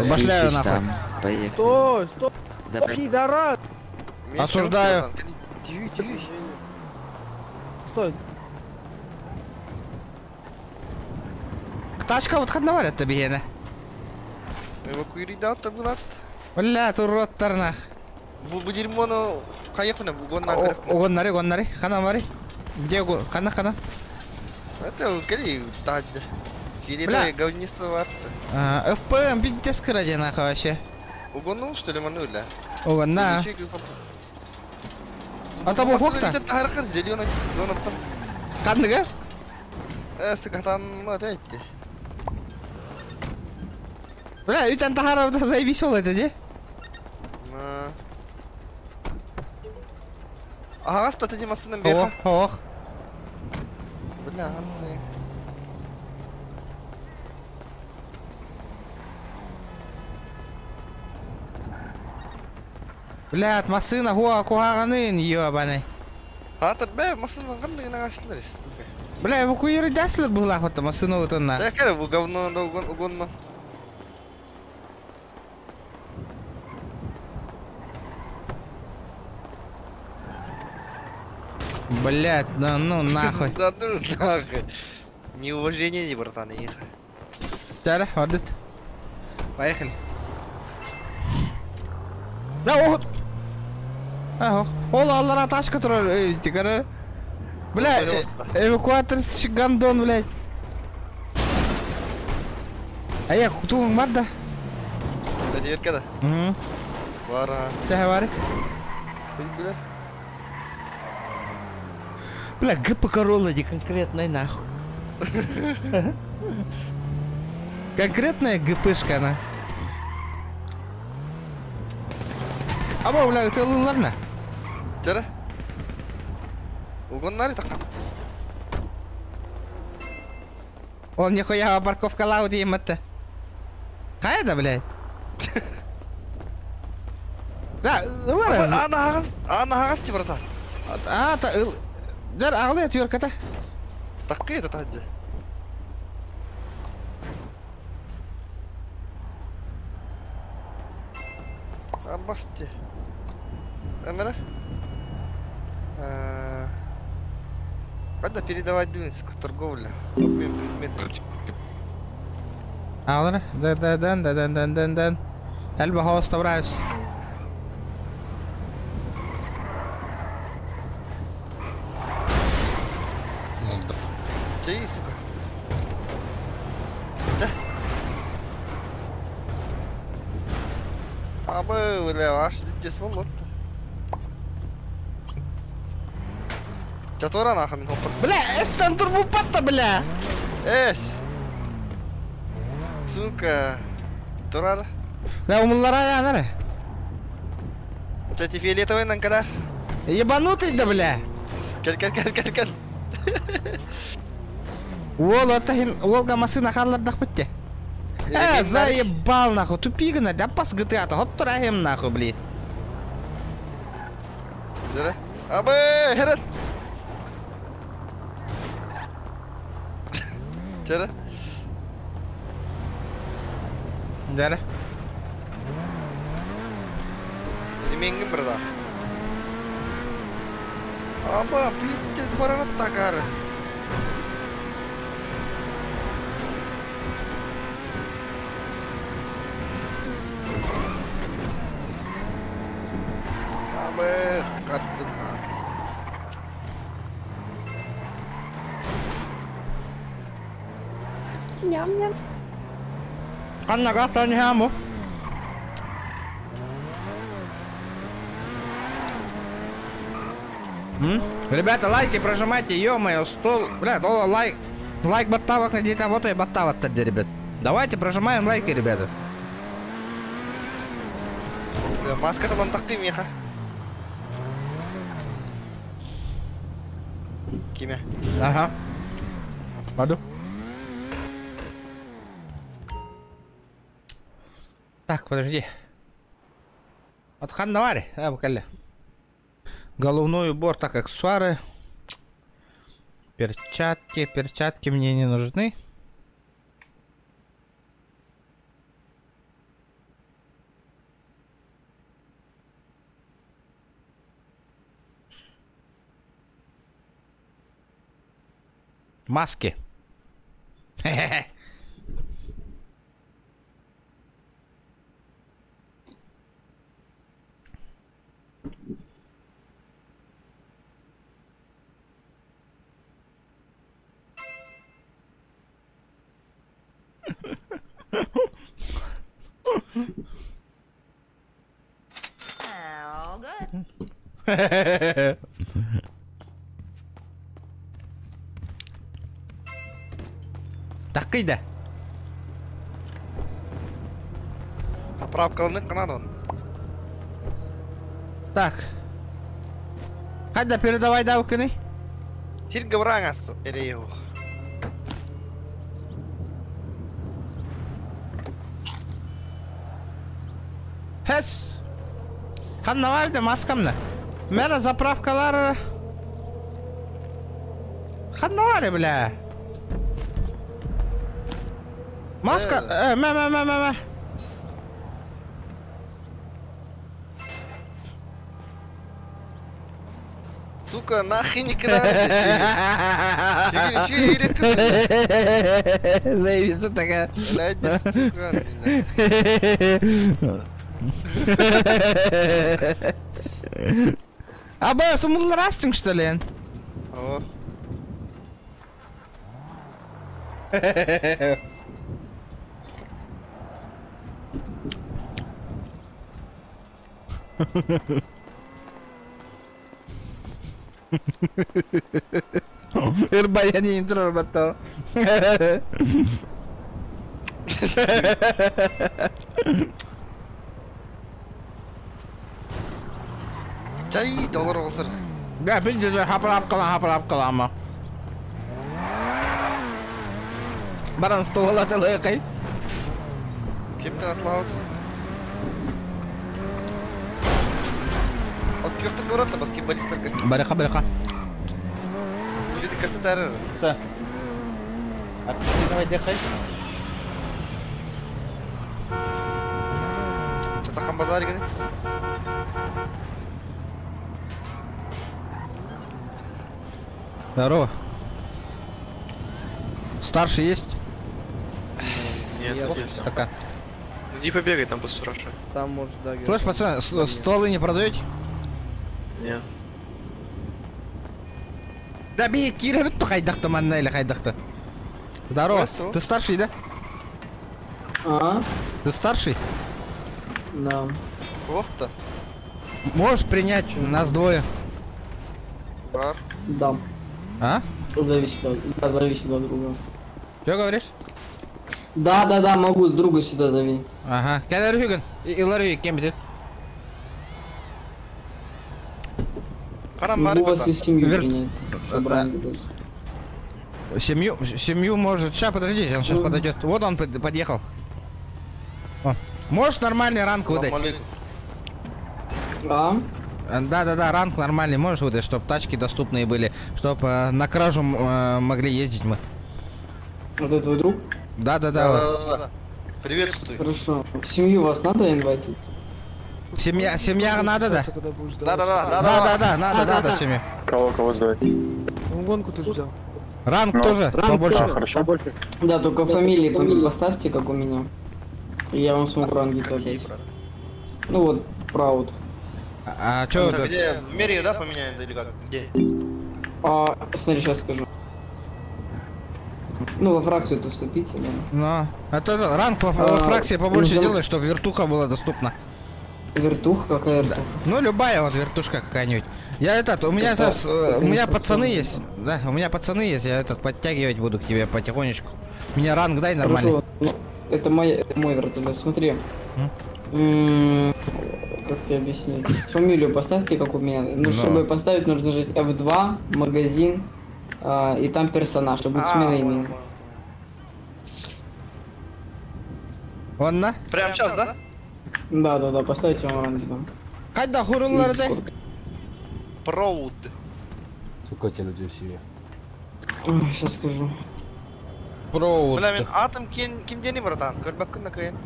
башляю нахуй. Поехали. Стой! Пидорас! Осуждаю. Стой! Тачка вот наварят тебе, гена. Эвакуиридата была. Бля, урод тарнах. Будермоно, хаехуна, Угоннари, хана мари. Где угон? Хана. Это кали тад. Филиппе говнистого варта. ФПМ пиздец кради нахуй вообще. Угонул, что ли, мануля? Угонна. А там ухохта? Хархар зеленый зона там. Кандыга? Сыкатан, это. Бля, ведь Антахаров заебись это, не? Ага, стата демасыным беха. Ох. Бля, анны. Блядь, машина куаганын, ёбаный. Хатыр бе, машина кандай нагасылар, сука. Бля, эвакуировать была вот машина вот она. Чакай, бу говно да угонно. Блядь, да ну нахуй. Да ну нахуй. Неуважение, не братан, ехай. Тара, ходит. Поехали. Да, вот. Ах, Аллара ташка турар, тикара. Бля, эвакуатор гандон, блядь. А я кутуң бар да. Да, теперь когда? Бара. Тәһә бар. Бля. Бля, ГП Королла не конкретная нахуй. Конкретная ГПшка она. Аба, бля, ты лунларна? Тера? Угоннари такка. Он нихуя парковка лауди им это. Кайда, блядь? Да, Ана хагасти, братан. Дар ағылы әтверката. Таққи это тадди. Абасти. Эмера? Когда передавать Дюнск, торговля. Ағылы? Да. Әлбі хауста бұрайбыз. Джей, сука. Да. Абы, бля, ваш дитес болот. Чатора нахуй мен хоппар. Бля, эстан турбу патта, бля. Эс. Сука. Турар. Да, умыллара янары. Кстати, фиолетовый нанкада. Ебанутый, да, бля. Кел. Ол отахин, олга машина халлардах бітте. Заебал нахуй, тупигана, да пас GTA-то, хоттур ахем нахуй, блин. Дыра? Абы, херет! Чара? Дара? Ремеңгім бірда. Аба, питтес баранат тағары. Kattım lan. Ням-ням. Анна, как не хаму? Ребята, лайки прожимайте, ё-моё, стол. Бля, лайк баттавок найдите, а вот и баттавок тогда, ребят. Давайте прожимаем лайки, ребята. Маска-то нам такой меха. Кимя. Ага. Пойду. Так, подожди. Вот ханнавари, буквально. Головной убор, так аксессуары. Перчатки мне не нужны. Маски. Хе-хе-хе. All good. Так кайда. Поправкалыны канадон. Так. Кайда передавай давканы. Хирга врангас эрею. Хэс. Qanday maskamni? Mera zapravkalar. Qanday bile? Maska, ma. Сука, нахрен не красишь? Заебись, такая. Блядь, сука. А б, смысл растинг, что ли? О. Irbayani intro betul. Cai dollar olsun. Ya pinjil hapar kalam. Баран стол атылыкай. Кемден атылабыз? От күйөктөргө барат да баскетболисттерге. Барака. Жеди касетары. Все. Давай дехай. Чатахан базари кеде. Здорово. Старший есть? Нет, стакан. Иди побегай, там поспрашивай. Там может, да. Слышь, пацаны, стволы не продаете? Нет. Да бей, Кира, ты хайдахта манна или хайдахта? Здорово. Ты старший, да? А? Ты старший? Да. Ох-то. Можешь принять нас двое? Бар. Да. А? Зависит от друга. Что говоришь? Да, могу друга сюда зови. Ага. Когда Рюган? Иларю кем будет? Могу вас и семью принять. Семью может. Сейчас, подождите, он сейчас подойдет. Вот он подъехал. О. Можешь нормальный ранг выдать? А? Да, ранг нормальный можешь выдать, чтобы тачки доступные были, чтобы на кражу могли ездить мы. Вот это твой друг? Да. Приветствую. Хорошо. В семью вас надо инвайтить? Семья надо, да? Да. Надо семью. Кого звать? Гонку ты взял. Ранг тоже, побольше. Хорошо. Да, только фамилии поставьте, как у меня. И я вам смогу ранги дать. Ну вот, Прауд. А чё это? Где? Мерию, да, поменяют или как? Где? Смотри, сейчас скажу. Ну, во фракцию это вступите, да. Ну, это ранг во фракции побольше делай, чтобы вертуха была доступна. Вертуха? Какая вертуха? Ну, любая вот вертушка какая-нибудь. Я у меня пацаны есть. Да, у меня пацаны есть, я подтягивать буду к тебе потихонечку. Мне ранг дай нормальный. Это мой вертолет, смотри. Как тебе объяснить? Фамилию поставьте, как у меня. Ну, чтобы поставить, нужно жить F2, магазин, и там персонаж, чтобы будет смена имени. Вон на? Прям сейчас, да? Да, поставьте вам ранги там. Когда хурулларды? Проуд. Сколько тебе людей в себе? Сейчас скажу. Проуд. Бля, мен атом кимдени, братан? Көрбәк күнна кайын.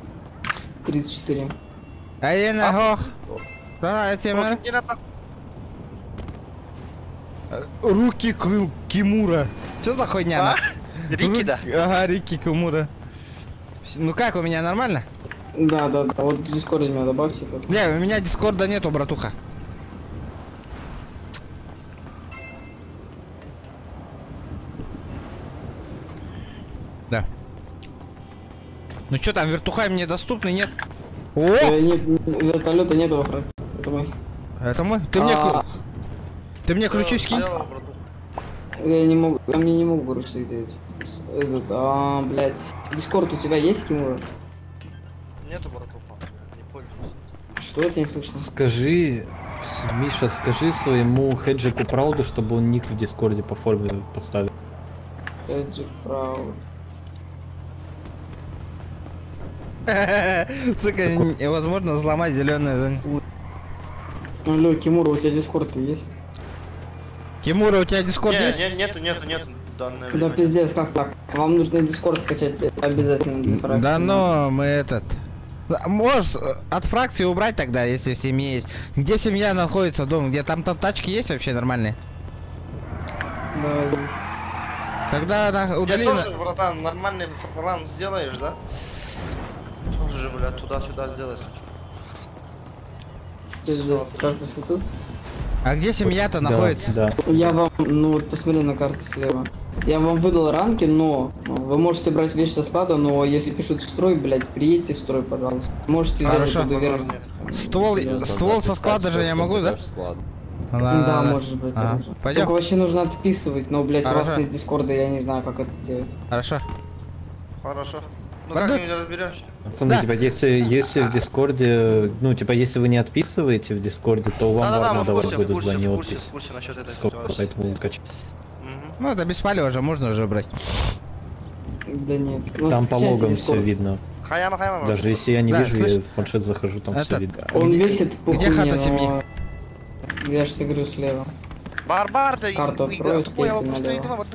34. А я на хох. Да, это Руки Кимура. Что за хуйня? Рики, да? Ага, Рики Кимура. Ну как, у меня нормально? Да. Вот в Дискорде меня добавьте. Не, у меня Дискорда нету, братуха. Да. Ну что там, вертухай мне доступны, нет? О! Нет, вертолета нету во фракции. Это мой. Это мой? Ты мне ключи скинь. Я не могу, я мне не могу ключи дать. Блять. Дискорд у тебя есть, Кимура? Нету, братуха. Не пользуюсь. Что это не слышно? Скажи, Миша, скажи своему Хеджику Прауду, чтобы он ник в Дискорде по форме поставил. Хеджик Прауд. Сука, невозможно взломать зеленую. Алло, Кимура, у тебя дискорд есть? Кимура, у тебя дискорд есть? Нету. Да пиздец, как так? Вам нужно дискорд скачать обязательно. Да но мы этот... Можешь от фракции убрать тогда, если в семье есть. Где семья находится, дом? Где там тачки есть вообще нормальные? Да, есть. Тогда удали... Я тоже, братан, нормальный план сделаешь, да? Тоже, блядь, туда-сюда сделать хочу. А где семья-то находится? Да. Я вам, ну вот посмотри на карте слева. Я вам выдал ранки, но вы можете брать вещи со склада, но если пишут в строй, блядь, приедьте в строй, пожалуйста. Можете взять под уверенность. Ствол со склада же я могу, да? Да, может быть. Пойдем. Только вообще нужно отписывать, но, блядь, у вас нет дискорда, я не знаю, как это делать. Хорошо. Ну как-нибудь разберемся. Пацаны, типа, если в дискорде, ну, типа, если вы не отписываете в дискорде, то вам можно давать будут за неотпись. Сколько, поэтому качать. Ну, это без палева же, можно уже брать. Да нет. Там по логам все видно. Хаяма. Даже если я не вижу, я в планшет захожу, там все видно. Он весит похуй. Где хата семьи? Я же говорю слева. Барбар, да карту открою, налево.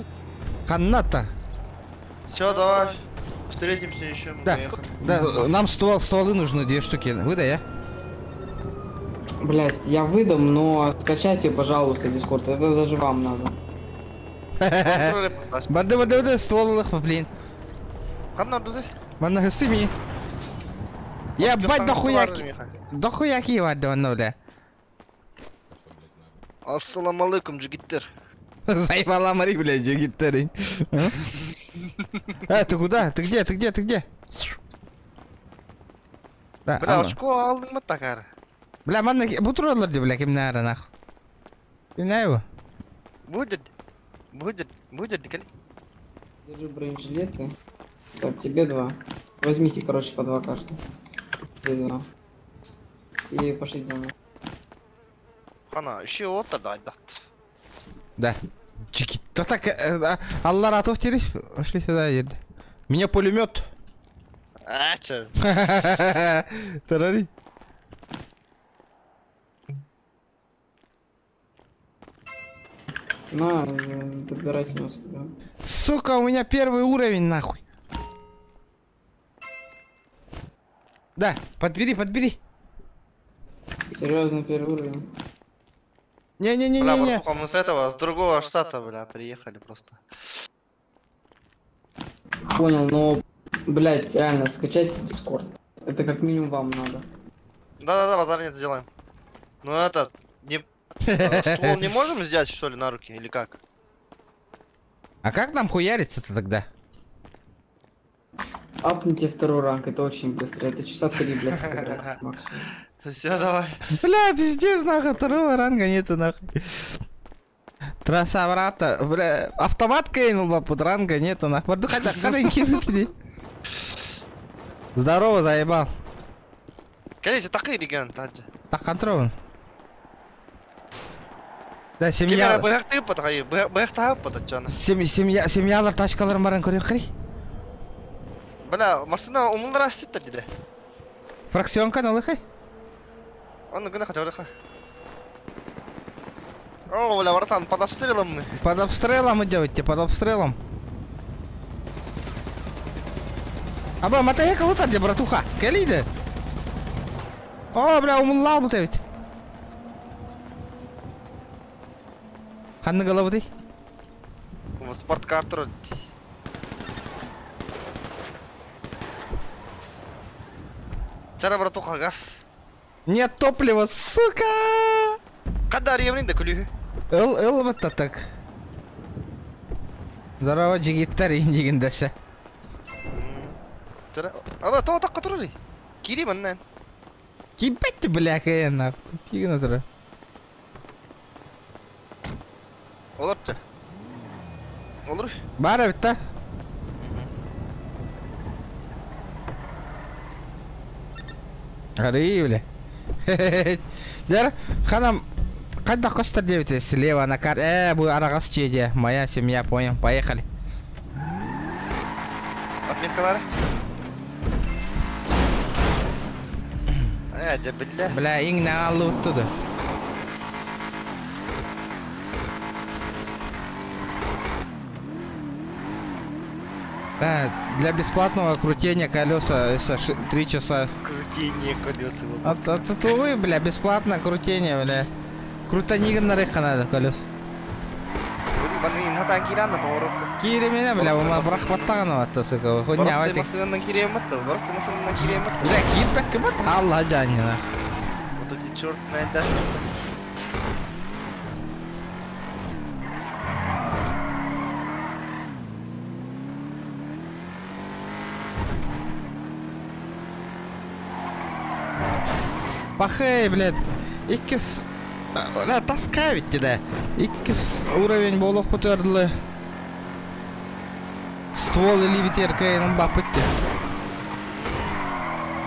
Каната. Все, давай. Встретимся еще. Да, нам стволы нужны, 2 штуки. Выдай, я. Блять, я выдам, но скачайте, пожалуйста, дискорд. Это даже вам надо. Барды, стволы, блин. Манна семи. Я бать дохуяки вадон, бля. Ассаламу алейкум, джигиттер. Заебала Мари, блядь, джигиттер. А, ты куда? Ты где? Бля, очко алдың ма такар? Бля, манна бутербродларды, бля, кимне ара нахуй. Кимне его? Будет, Николай. Держи бронежилеты. Так, тебе 2. Возьмите, короче, по 2 каждый. Тебе 2. И пошли за мной. Хана, еще вот тогда. Да. Чики. Да так, Аллах ратов терись. Пошли сюда, едь. Меня пулемет. А, че? Тарари. На, добирайся на сюда. Сука, у меня 1 уровень, нахуй. Да, подбери. Серьезно, 1 уровень. Не. Бля, мы с этого, с другого штата, бля, приехали просто. Понял, но, блять, реально, скачайте дискорд. Это как минимум вам надо. Да, базар нет, сделаем. Ну этот, ствол не можем взять, что ли, на руки, или как? А как нам хуяриться-то тогда? Апните 2 ранг, это очень быстро. Это часа 3, блядь, максимум. Все, давай. Бля, пиздец, нахуй, 2 ранга нету, нахуй. Трасса брата, бля, автомат кейнул, бапут, ранга нету, нахуй. Хотя, здорово, заебал. Конечно, такие регион, таджи. Так, контроль. Да, семья... Семьялар тачкалар маран көрек қырай. Бля, машина умылдар астетті деді. Фракционка налықай? Он гына хотя бы. О, бля, братан, под обстрелом мы. Под обстрелом идете, под обстрелом. Аба, матая кого-то где, братуха? Келиде? О, бля, умылал бы ты ведь. Ханны головы ты? Спорткар тұрады. Чара, братуха, газ. Нет топлива, сука! Когда ремнин-то кулюхи? Эл вот так. Здорово, джигиттар, индигин даса. Aba, то так который. Кири маннан. Кипетти, бляха, нахуй. Кигна тра. Оларча. Олар. Бара битта. Гори, бля. Дер, ханам, когда костер 9 слева на карте. Бу арагас чеде. Моя семья, понял. Поехали. Отметка. Бля, инг на аллу туда. Да, для бесплатного крутения колеса 3 часа. Крутение колеса. Это вы, бля, бесплатное крутение, бля. Крутаниган на рейхана колес. Киремена, бля, ума брахпаттагана ваттасыка. Хуйнявати. Просто машинан кирематта, просто машинан кирематта. Бля, кирбек кемат, Аллах джанина. Вот эти черт найда. Пахай, блядь, иккис... Да, таскай ведь да. Иккис уровень болов көтерділі. Ствол или ветерка енім бапытты.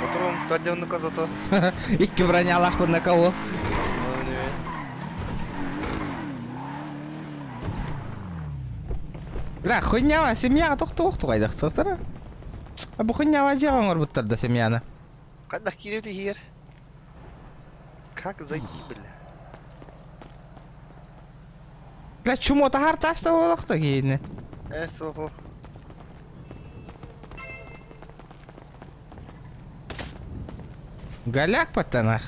Которым кадевны казато. Икки бронялах бы на кого. Бля, хуйнява, семьяға тоқты қайдақ тоқтары. Бұл хуйнява жағын орбыттарды семьяны. Қайдақ кереуді хер. Как зайти, бля? Бля, чумо-то харташта болақты кейіне. Сохо. Голяк патанах.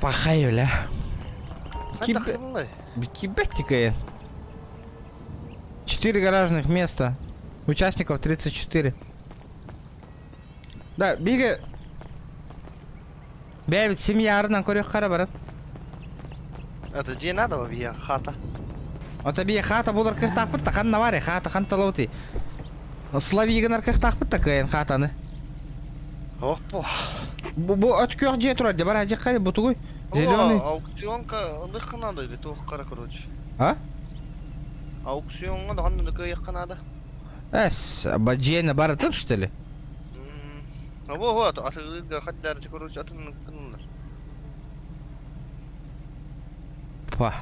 Пахай, бля. Кибетика. 4 гаражных места. Участников 34. Да, биге. Бәбит семья арынан көрек қара баран. Это где надо бия хата? Это бия хата булар кыртақ бітті. Қанна бар хата қан талауты. Славигінар кыртақ бітті кайын хатаны. Опа. Бұл өткер же тұрады. Бар әже қайы бұты ғой. Зеленый. Аукционка дықы надо или тоқ қара короче. А? Аукционға дұғанды дықы яққа надо. Баджейна барытын, что ли? Вот, атылыгар хаттары короче атын кынылар. Па.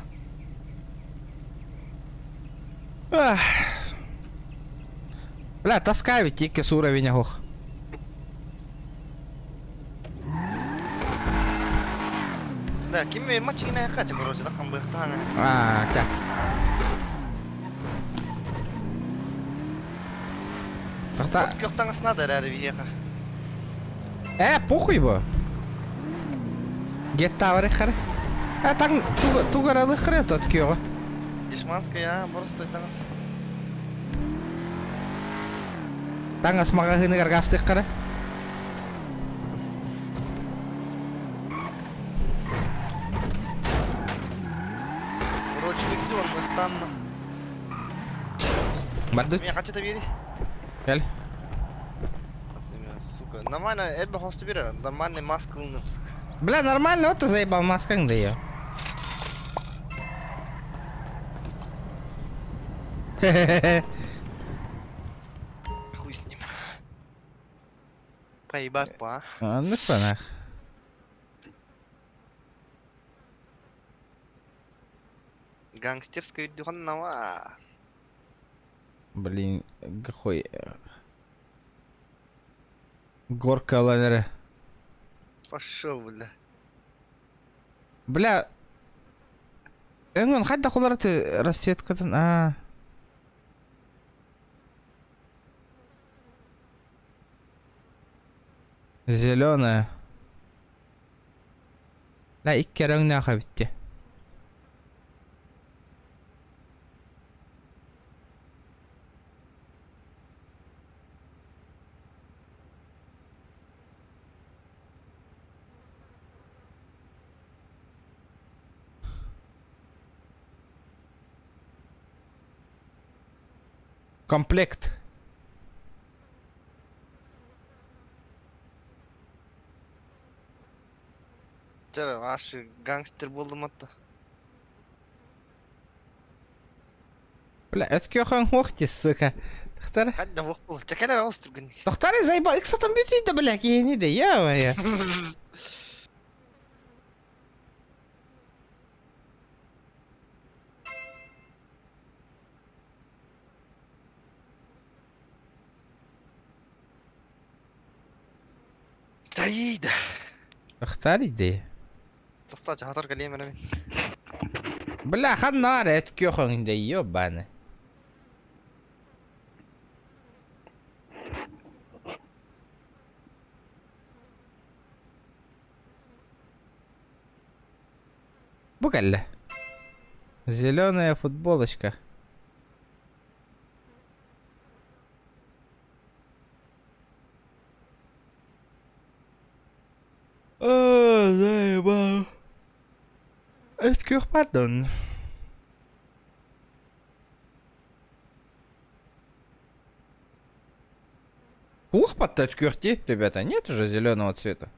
Бля, таскай ведь тільки з уровень ох. Да, кимме матчи на хате короче, так он бы хтана. Так. Вот кёхтаңыз надо рәді виеға. Похуй бо. Гетта вары қары. Таң туғаралы қыры тот кёға. Дешманская, просто таңыз. Таңыз маға ғыны қарғастық қары. Короче, регион, настанно. Бардык. Меня қачета бері? Gel. Сука, нормально, это хосты бері, нормальный маск лыным. Бля, нормально, вот ты заебал маскаң да её. Хуй с ним. Поебать, па. Ну что нах. Гангстерская дюханова. Блин, какой... Горка лайнера. Пошел, бля. Бля. Он хоть хулар ты расцветка-то. Зеленая. لا иккереңне хабитте. Комплект. Тера, ваши гангстер болдыматта. Бля, это кёхан хохти, сука. Тахтар. Хадда вохпул. Чакалар остргын. Тахтар заебал, их сатан бьют, да бля, киени да, я. Таида. Тахтар иди. تختار هترك اليمين أنا. بالله خد نار اتكيوخن دي يوبانا. Букалля. Зеленая футболочка. Заебал. Est-ce pardon? Ух, подтать кюрти, ребята, нет уже зеленого цвета.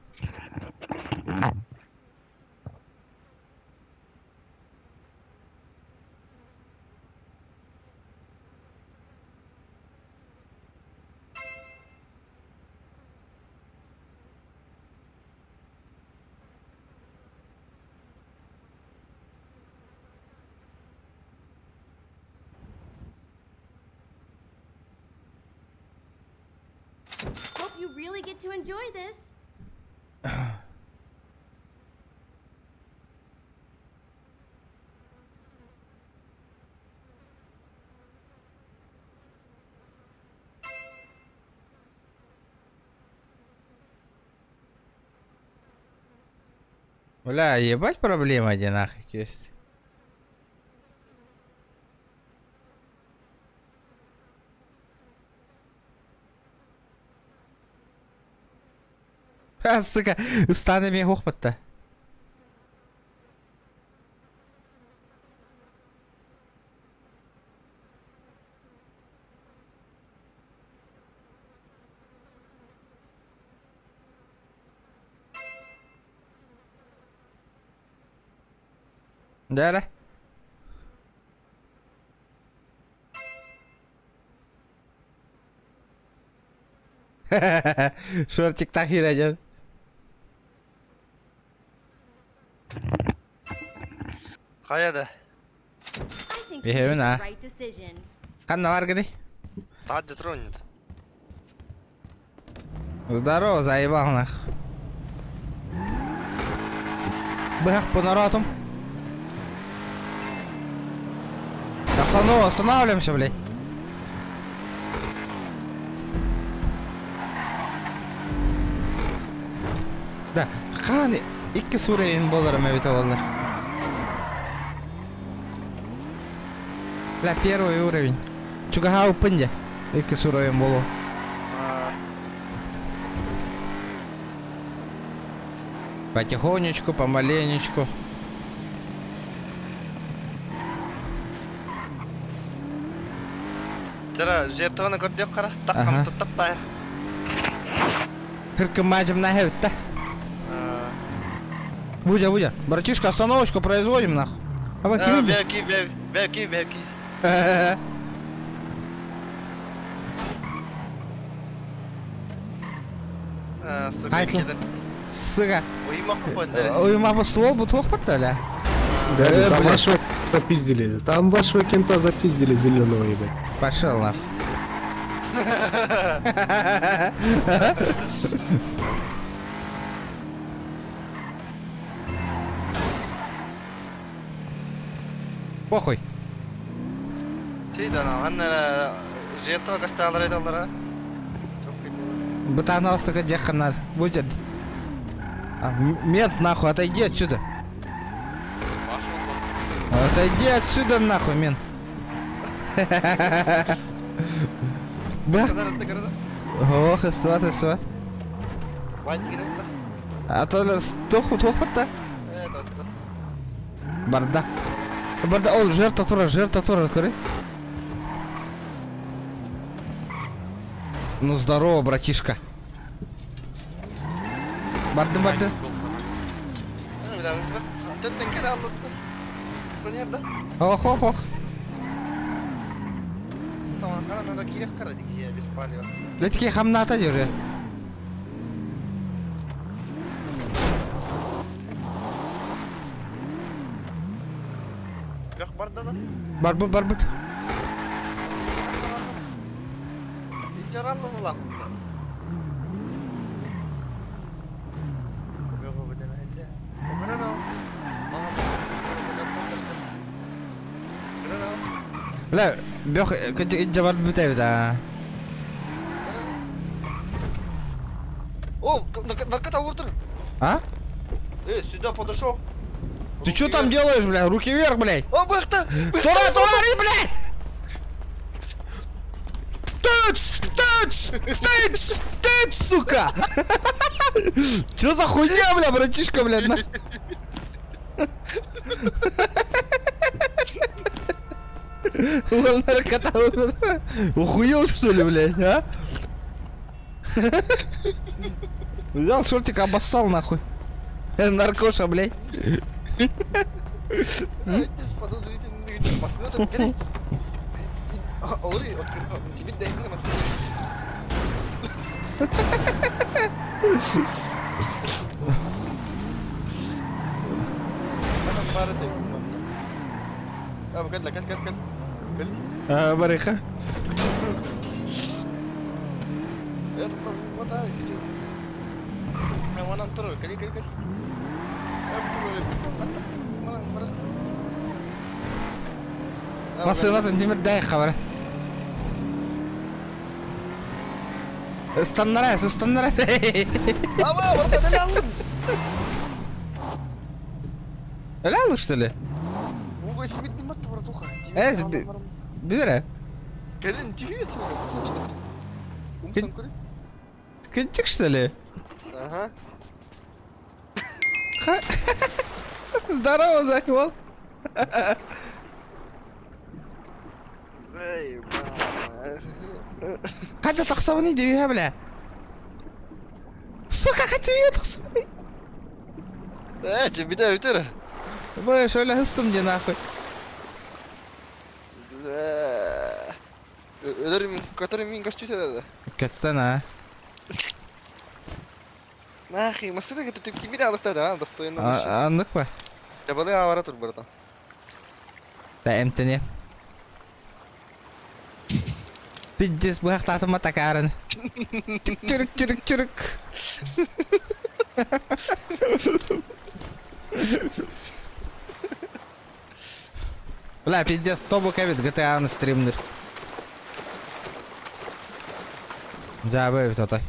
Hope you really get to enjoy this. Бля, ебать проблема одинаковых есть. Ха, сука, устаны мен оқпатты. Дара. Шортик тахир aja. Qayerda? Behevina. Qanday vargini? Ta'addi turonid. Здорово, заебал нах. Бэх по народам. Останавливаемся, блядь. Да, хани, ikki sureyin bo'larim evita bo'ldi. La первый уровень. Чугага упынде. Ikki sureyin bo'ldi. Потихонечку, помаленечку. Тера, жертваны көрдік қара, таққам тұттық тайы. Хыркым мажым нахевітті. Будя, братишка, остановочку производим, нахуй. Беки. Сука. Уйма ствол бы твох подталя. Да, там вашего запиздили. Там вашего кента запиздили зеленого, ебать. Пошел нахуй. Похуй. Жертва касталар айдалар. Бытана остака дехар надо. Будет. Мент нахуй, отойди отсюда. Отойди отсюда нахуй, мент. Бах. Ох, истуат. А то туху подта. Барда, ол жертва тура, кори. Ну здорово, братишка. Барды. Ох. Летки хамната держи. Барбыт. لا بياخ الجبل بتاعي ده. О, наркота вовтор. А? Сюда подошел. Ты что там делаешь, блядь? Руки вверх, блядь. О, бахта! Тура, блядь! Тыц, сука! Чё за хуйня, бля, братишка, блядь, на? Наркота, ухуел, что ли, блядь, а? Взял шортик, обоссал, нахуй. Наркоша, блядь. Барыха. مصيرات انت متضايق خبره. استنى راس لا что ли? بدرة كنتك что ли? Ага. Здорово, Захвал. حتى تخصوني دي بيها بلا سوكا حتى بيها تخصوني ايه بداية ترى بايا شو له هستم دي ناخوي لا ادري من كتر مين قشتي هذا كتسنة اخي ما صدق انت تبتدي على هذا دستوينا النكبة تبغى على البرطة فهمتني Пиздец, бах, тата матакарен. Чирик. Бля, пиздец, тобу кевит GTA на стримнер. Да, бэйби, тотай.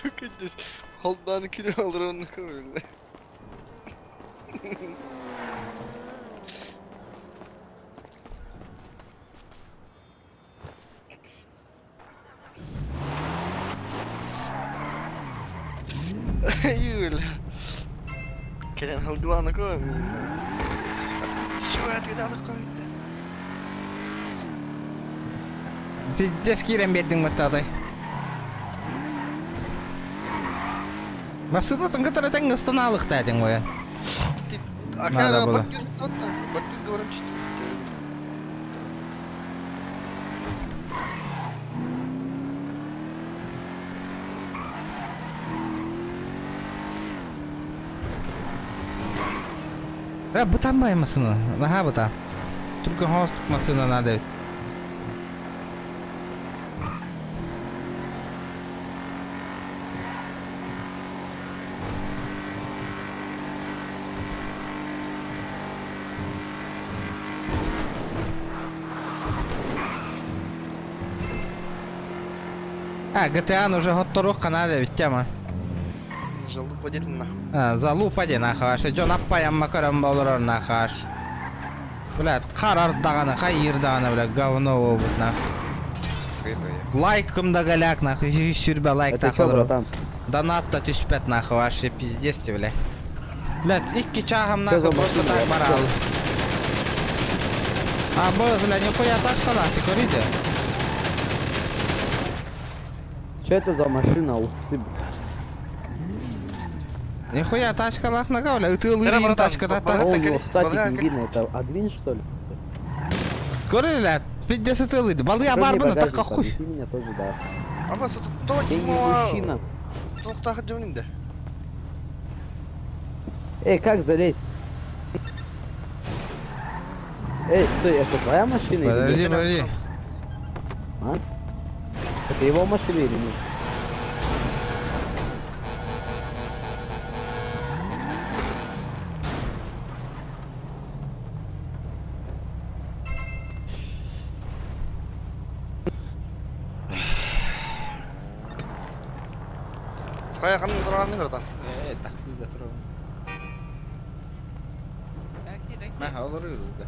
Только здесь холдан кидал ровно ковыль. Юля, كان هودوانا كومي شو هتقول كومي Пиздец, Кирен бедный мотатой. Масыдатын который тең останалык тәдең моя. Акара бакыр тотта, бакыр говорим что. Бутан баймасына, наха бута. Только хостук масына надо. GTA уже готов канале ведь тема. Залупа делина. Залупа дена хаш. Жон аппаям макарам болор нахаш. Блядь, карар даганы, хайыр даганы, блядь, говно обут нах. Лайкым да галяк нахуй, сүрбе лайк тахылыр. Донат-то түспет нахуй, вообще пиздец, блядь. Блядь, икки чахам нахуй просто так барал. А, босс, блядь, нихуя ташка нахуй, курите. Что это за машина? Ух ты. Нихуя тачка лахна гавля, и ты лырин тачка та-та. О, кстати, пингвин, это адвин что ли? Королят, 50 лыд, балы абарбана, так какой. Ты меня тоже, да. А вас тут Я не мужчина. Тоқтағы жөнінде. Эй, как залезть? Эй, стой, это твоя машина? Подожди. А? Это его машина или нет? Kayak kan turun nih berarti. Так, пизда трава. Nah, olur juga.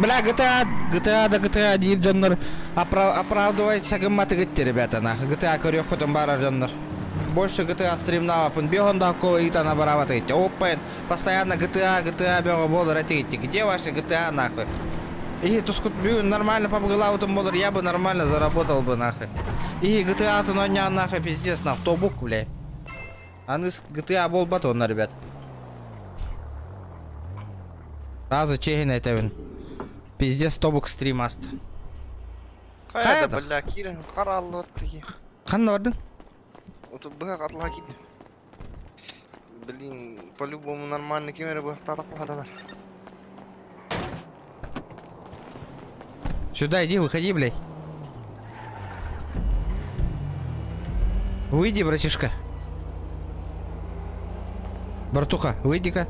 Бля, GTA deyip canlar оправдывайтесь гымматы гытти, ребята, нахуй. GTA көрөк хотон бара жандар. Больше GTA стримнавапын, бегонда кого итана бараватыгытти. Опен, постоянно GTA бего болу ратыгытти. Где ваши GTA, нахуй? И тускут нормально побгылаутым болыр, я бы нормально заработал бы, нахуй. И GTA-тын ойнян, нахуй, пиздец, нахуй, тобук, бля. Аныс GTA бол батонна, ребят. Разы чегин айтабын. Пиздец тобук стрим аст. Кайда, бля, кирен, караллы оттыги. Қанна бардың? Оту бұға қатылға кейді. Блин, по-любому нормальный камера бұға татап бұғададар. Сюда иди, выходи, блядь. Выйди, братишка. Братуха, выйди-ка.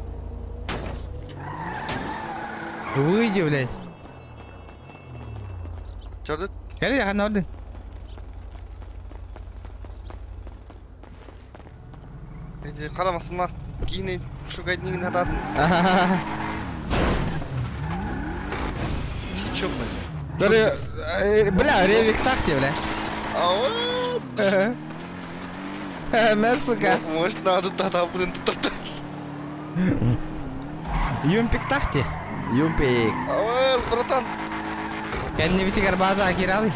Выйди, блядь. Чё ты? Кәлі, қанна бардың? Қарамасынлар кейіне шугайднигін ататын. Чечок, бля. Бля, ревик такти, бля. Мен, сука. Может, надо тогда, блин, Юмпик такти. Юмпик. Братан. Кәнне бітігер база кералы.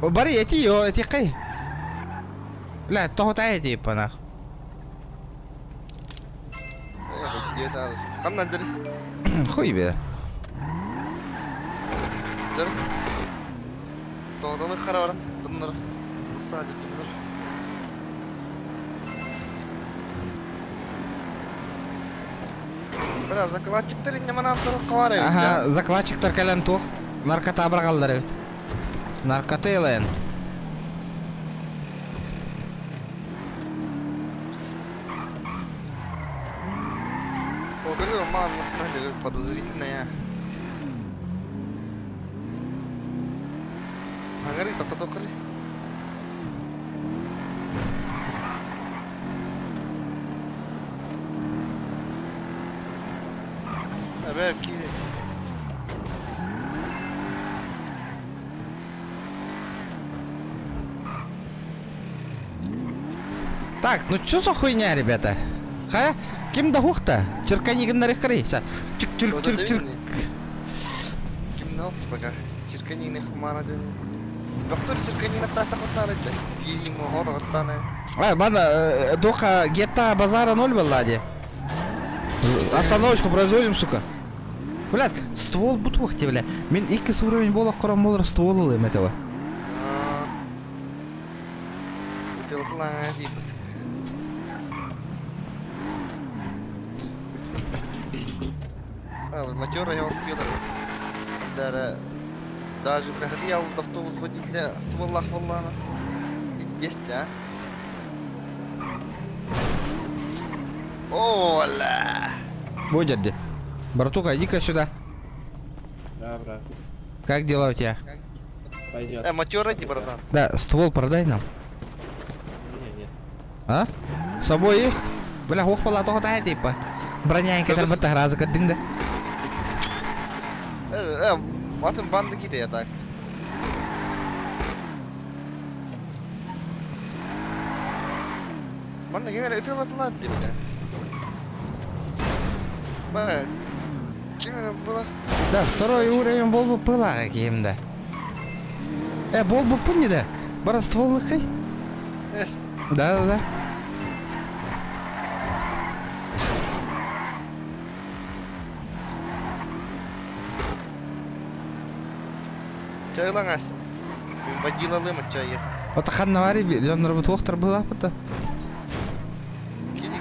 Бары, эти қай. Бля, тохот айди панах. Где-то қанна жүр? Хуй бе. Жүр. Тоғданы қара барам, дұндар. Ұса жүр дұндар. Бля, закладчиктер инеманам тұрып қавар ебет. Ага, закладчиктер кәлен туқ. Наркота абырғалдар ебет. Наркота елайын. Роман, на самом деле, подозрительная. Агari, тоқтали. Абе, киде. Так, ну чё за хуйня, ребята? Ха? Ким да хухта? Черканигін нарық қарай. Чүрк. Ким да хухта пока? Черканигін хумана ден. Доктор черканигін аттаста құттар еді. Перейім ғода құттаны. Бана, доқа гетта базара 0 была, де. Остановочку производим, сука. Блядь, ствол бутвахте, бля. Мен 2 уровень болақ құрам болыр ствол ұлым этого. Бутылқылан дейбіз. Матера я успел. Даже проходил автобус водителя ствола хвалана. Есть, а? Оля! Будет где? Братуха, иди-ка сюда. Да, брат. Как дела у тебя? Пойдет. Матера иди, братан. Да, ствол продай нам. Нет. А? С собой есть? Бля, хух пала тохотая типа. Броняйка там бата раза кадинда. Матым банды кетеді так. Банда кемер өте латылады дейді. Ба, кемер бұлақ. Да, 2 уровень болбу пылаға кемді. Болбу пүнді да? Бара ствол лықай? Эс. Да. Чайлаңас. Мен водилалым от чайы. Вот ханна вари, жанр вот вохтар был апыта.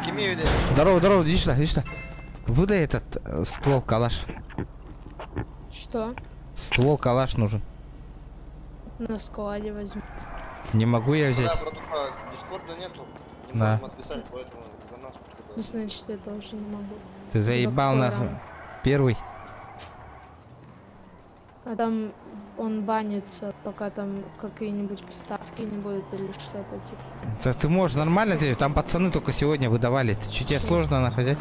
Кеме өйде. Здорово, иди сюда. Выдай этот ствол калаш. Что? Ствол калаш нужен. На складе возьму. Не могу я взять. Да, братуха, дискорда нету. Не Да. Отписать, поэтому за нас. Ну, значит, я тоже не могу. Ты заебал нахуй. Первый. А там он банится, пока там какие-нибудь поставки не будут или что-то типа. Да ты можешь нормально, там пацаны только сегодня выдавали. Ты что, тебе сложно нахуй взять?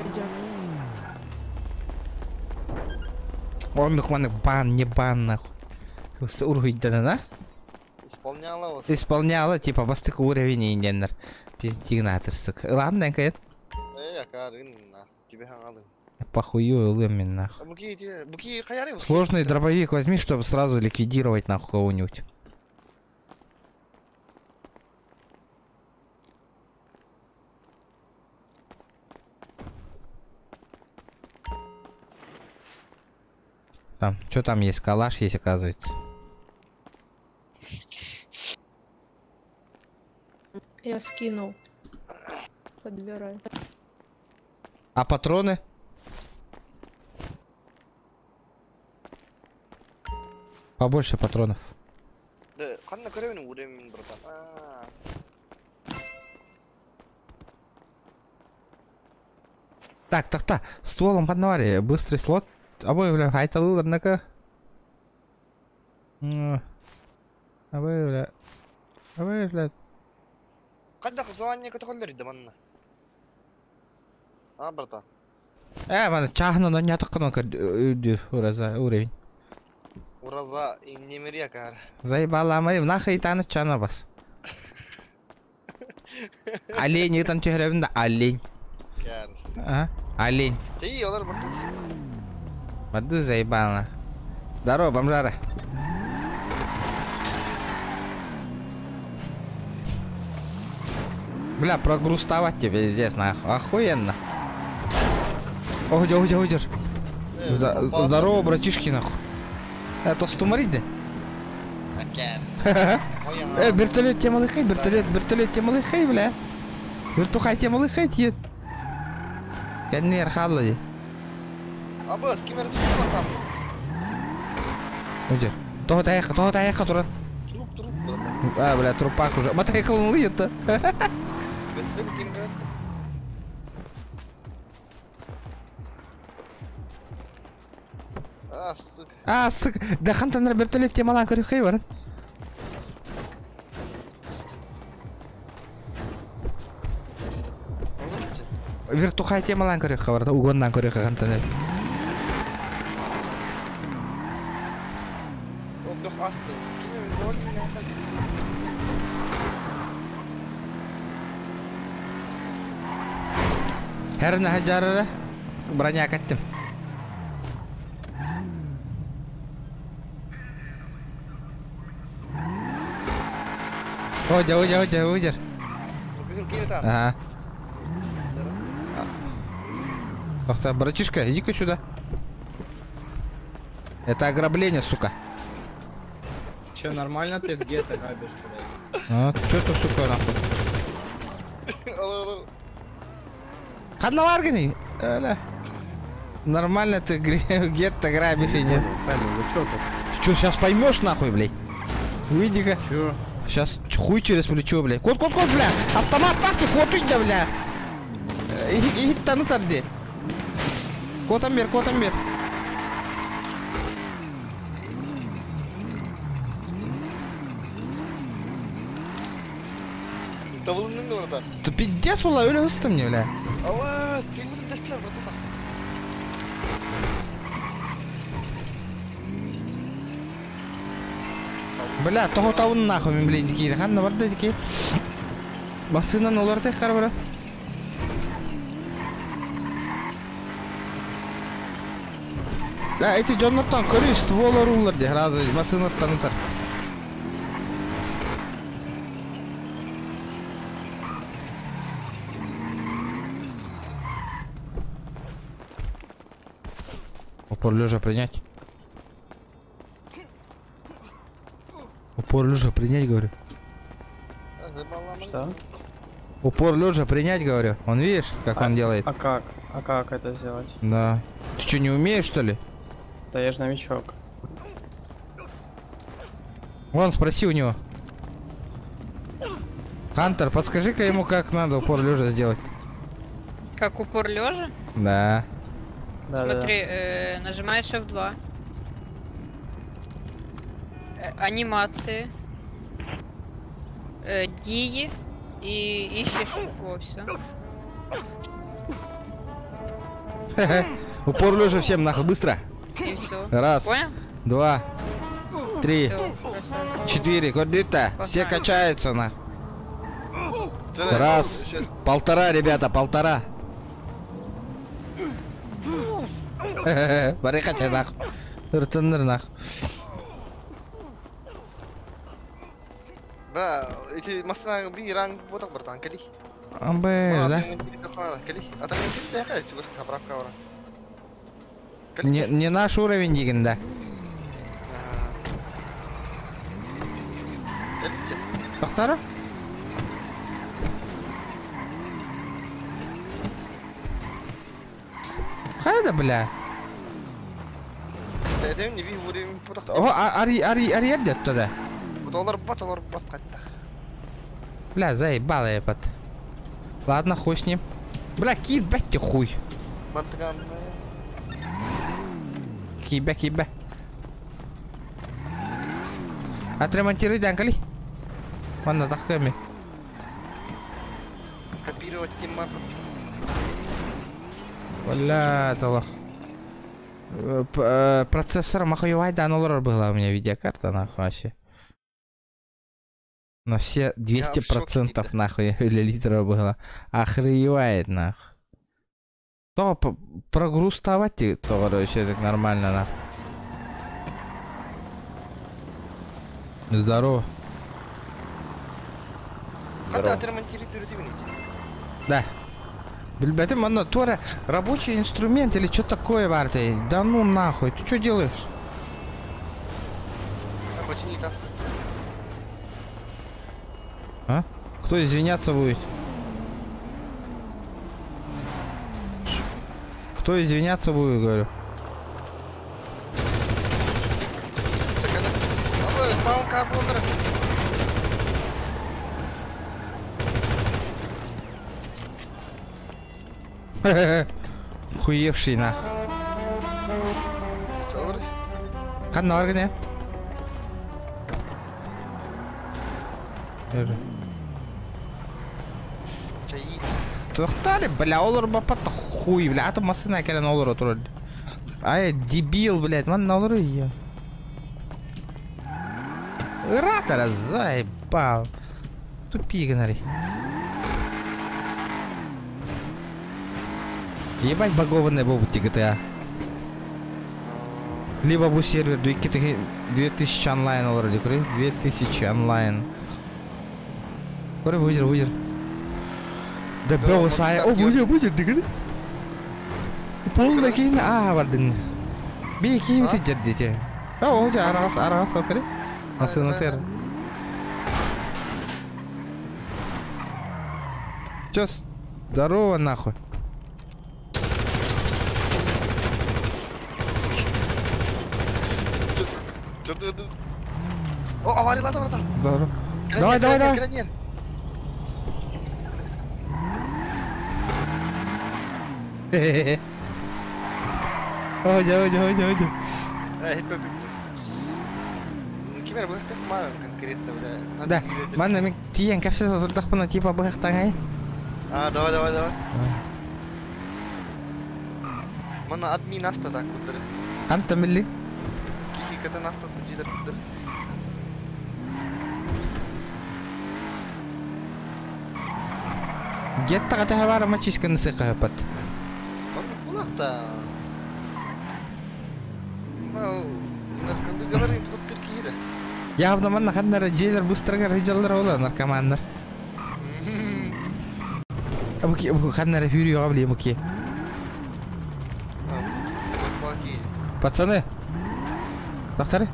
Он нахуй бан, не бан нахуй. Да? Исполняла вас. Исполняла, типа бастык уровень инденер. Пиздигнатор, сука. Ладно, конечно. Я Карин, нахуй. Тебе хангалы. Похую лымин нахуй. Сложный дробовик возьми, чтобы сразу ликвидировать нахуй кого-нибудь. Там, что там есть? Калаш есть, оказывается. Я скинул. Подбирай. А патроны? Побольше патронов. Да, ханна көрөбүн уремин братан. Так. Стволом поднавали. Быстрый слот. Обои, бля, айталыларныка. Обои, бля. Кандай звание көтөгөлдөр манна. Братан. Мана чахна, но не атакана ураза уровень. Ураза и немерия кар. Заебала марим, нахай таны чана бас. Олень, там тюревна олень. Олень. Ты олар бартуш. Барды заебала. Здорово, бомжара. Бля, прогрустовать тебе здесь, нахуй. Охуенно. Уйдер. Здорово, братишки, нахуй. Это стумарить, да? Вертолет тема лыхай, вертолет тема лыхай, бля. Вертухай тема лыхай, тьет. Каннер халлай. Абас, кимер тут там. Уйдер. Того таяха, туран. Труп, бля, трупак уже. Матайкал он лыет-то. Сука. Да хантан вертолет тема лан көрі хей бар. Вертухай тема лан көрі хей бар. Угоннан көрі хей хантан. Herna hajarı bıraknya kattım. Уйдер. Ага. Ах, братишка, иди-ка сюда. Это ограбление, сука. Че, нормально ты где-то грабишь, блядь? Что это, сука, нахуй? Хаднаваргани? Нормально ты где-то грабишь и нет. Ты что, сейчас поймешь, нахуй, блядь? Выйди-ка. Чё? Сейчас хуй через плечо, блядь. Кот, бля. Автомат, тахти, кот, иди, бля. И тану тарди. Котамбер. Ты пиздец, вала, öyle hızlı мне, бля. Ава, ты будешь достать, братан. Бля, того тавын нахуй мен блин дикейді. Қанна барды дикей. Басынан олар тек қар бара. Да, эти жонлардан көрі стволар улар де. Разы басынан танытар. Упор лежа принять. Упор лежа принять, говорю. Что? Упор лежа принять, говорю. Он видишь, как он делает? А как? А как это сделать? Да. Ты что, не умеешь, что ли? Да я же новичок. Вон, спроси у него. Хантер, подскажи-ка ему, как надо упор лежа сделать. Как упор лежа? Да. Смотри, нажимаешь F2. Анимации. Дии. И ищешь. О, все. Упор лежа всем нахуй, быстро. И все. Раз, Понял? 2, 3, Всё, 4. Куда-то. Все качаются на. Раз, 1,5, ребята, 1,5. Барихайте нахуй. Ртыныр нахуй. Да, эти машины биран вот так братан, кали. Амбе, да? Кали. А там не ты опять просто поправка вора. Не наш уровень деген, да. Тоқтары? Қайда, бля? Дәдем не би уровень потақ. О, ари дәтті да. Олар бат қайтты. Бля, заебало я бат. Ладно, хуй с ним. Бля, кибәтте хуй. Мантыган. Кибә. Отремонтируй, Данкали. Ванна тахками. Копировать тиммап. Бля, талах. Процессор махуевай, да, $0 была у меня видеокарта, нахуй, вообще. Но все 200% нахуй литра было. Охреневает, нахуй. То прогрузставать, то, короче, так нормально, нахуй. Здорово. Да. Блядь, оно твой рабочий инструмент или что такое, Барты? Да ну нахуй, ты что делаешь? А? Кто извиняться будет? Кто извиняться будет, говорю? Хуевший нах. Қанна барған е? Тоқтали, бля, олар бапатта хуй, бля, аты масына әкелен олар отырады. Ай, дебил, блядь, ман олар үйе. Ратара, заебал. Тупи, гнари. Ебать багованный был GTA. Либо был сервер 2000 онлайн вроде, 2000 онлайн. Куры выйдер. Да бел сая. О, выйдер, дигри. Полный кейн, вардын. Би кейн ты джаддите. О, да, арас, куры. Асынатер. Чё, здорово нахуй. О, авария, ладно. Давай. Гранер. Ой. Кимер быхтык мар конкретно, бля. Да, манна мен тиен капсет отурдак пына типа быхтаңай. Давай. Мана админ аста так кудыр. Анта милли? Ката наста тажидер кудыр. Гетта ката хавара мачискан сыка пат. Булахта. Ну, наркомды говорит, тут киркида. Явно манна ханнара джейлер бустрага рыжаллар ола наркомандар. Абуки ханнара фюри габли абуки. Пацаны. Бахтары.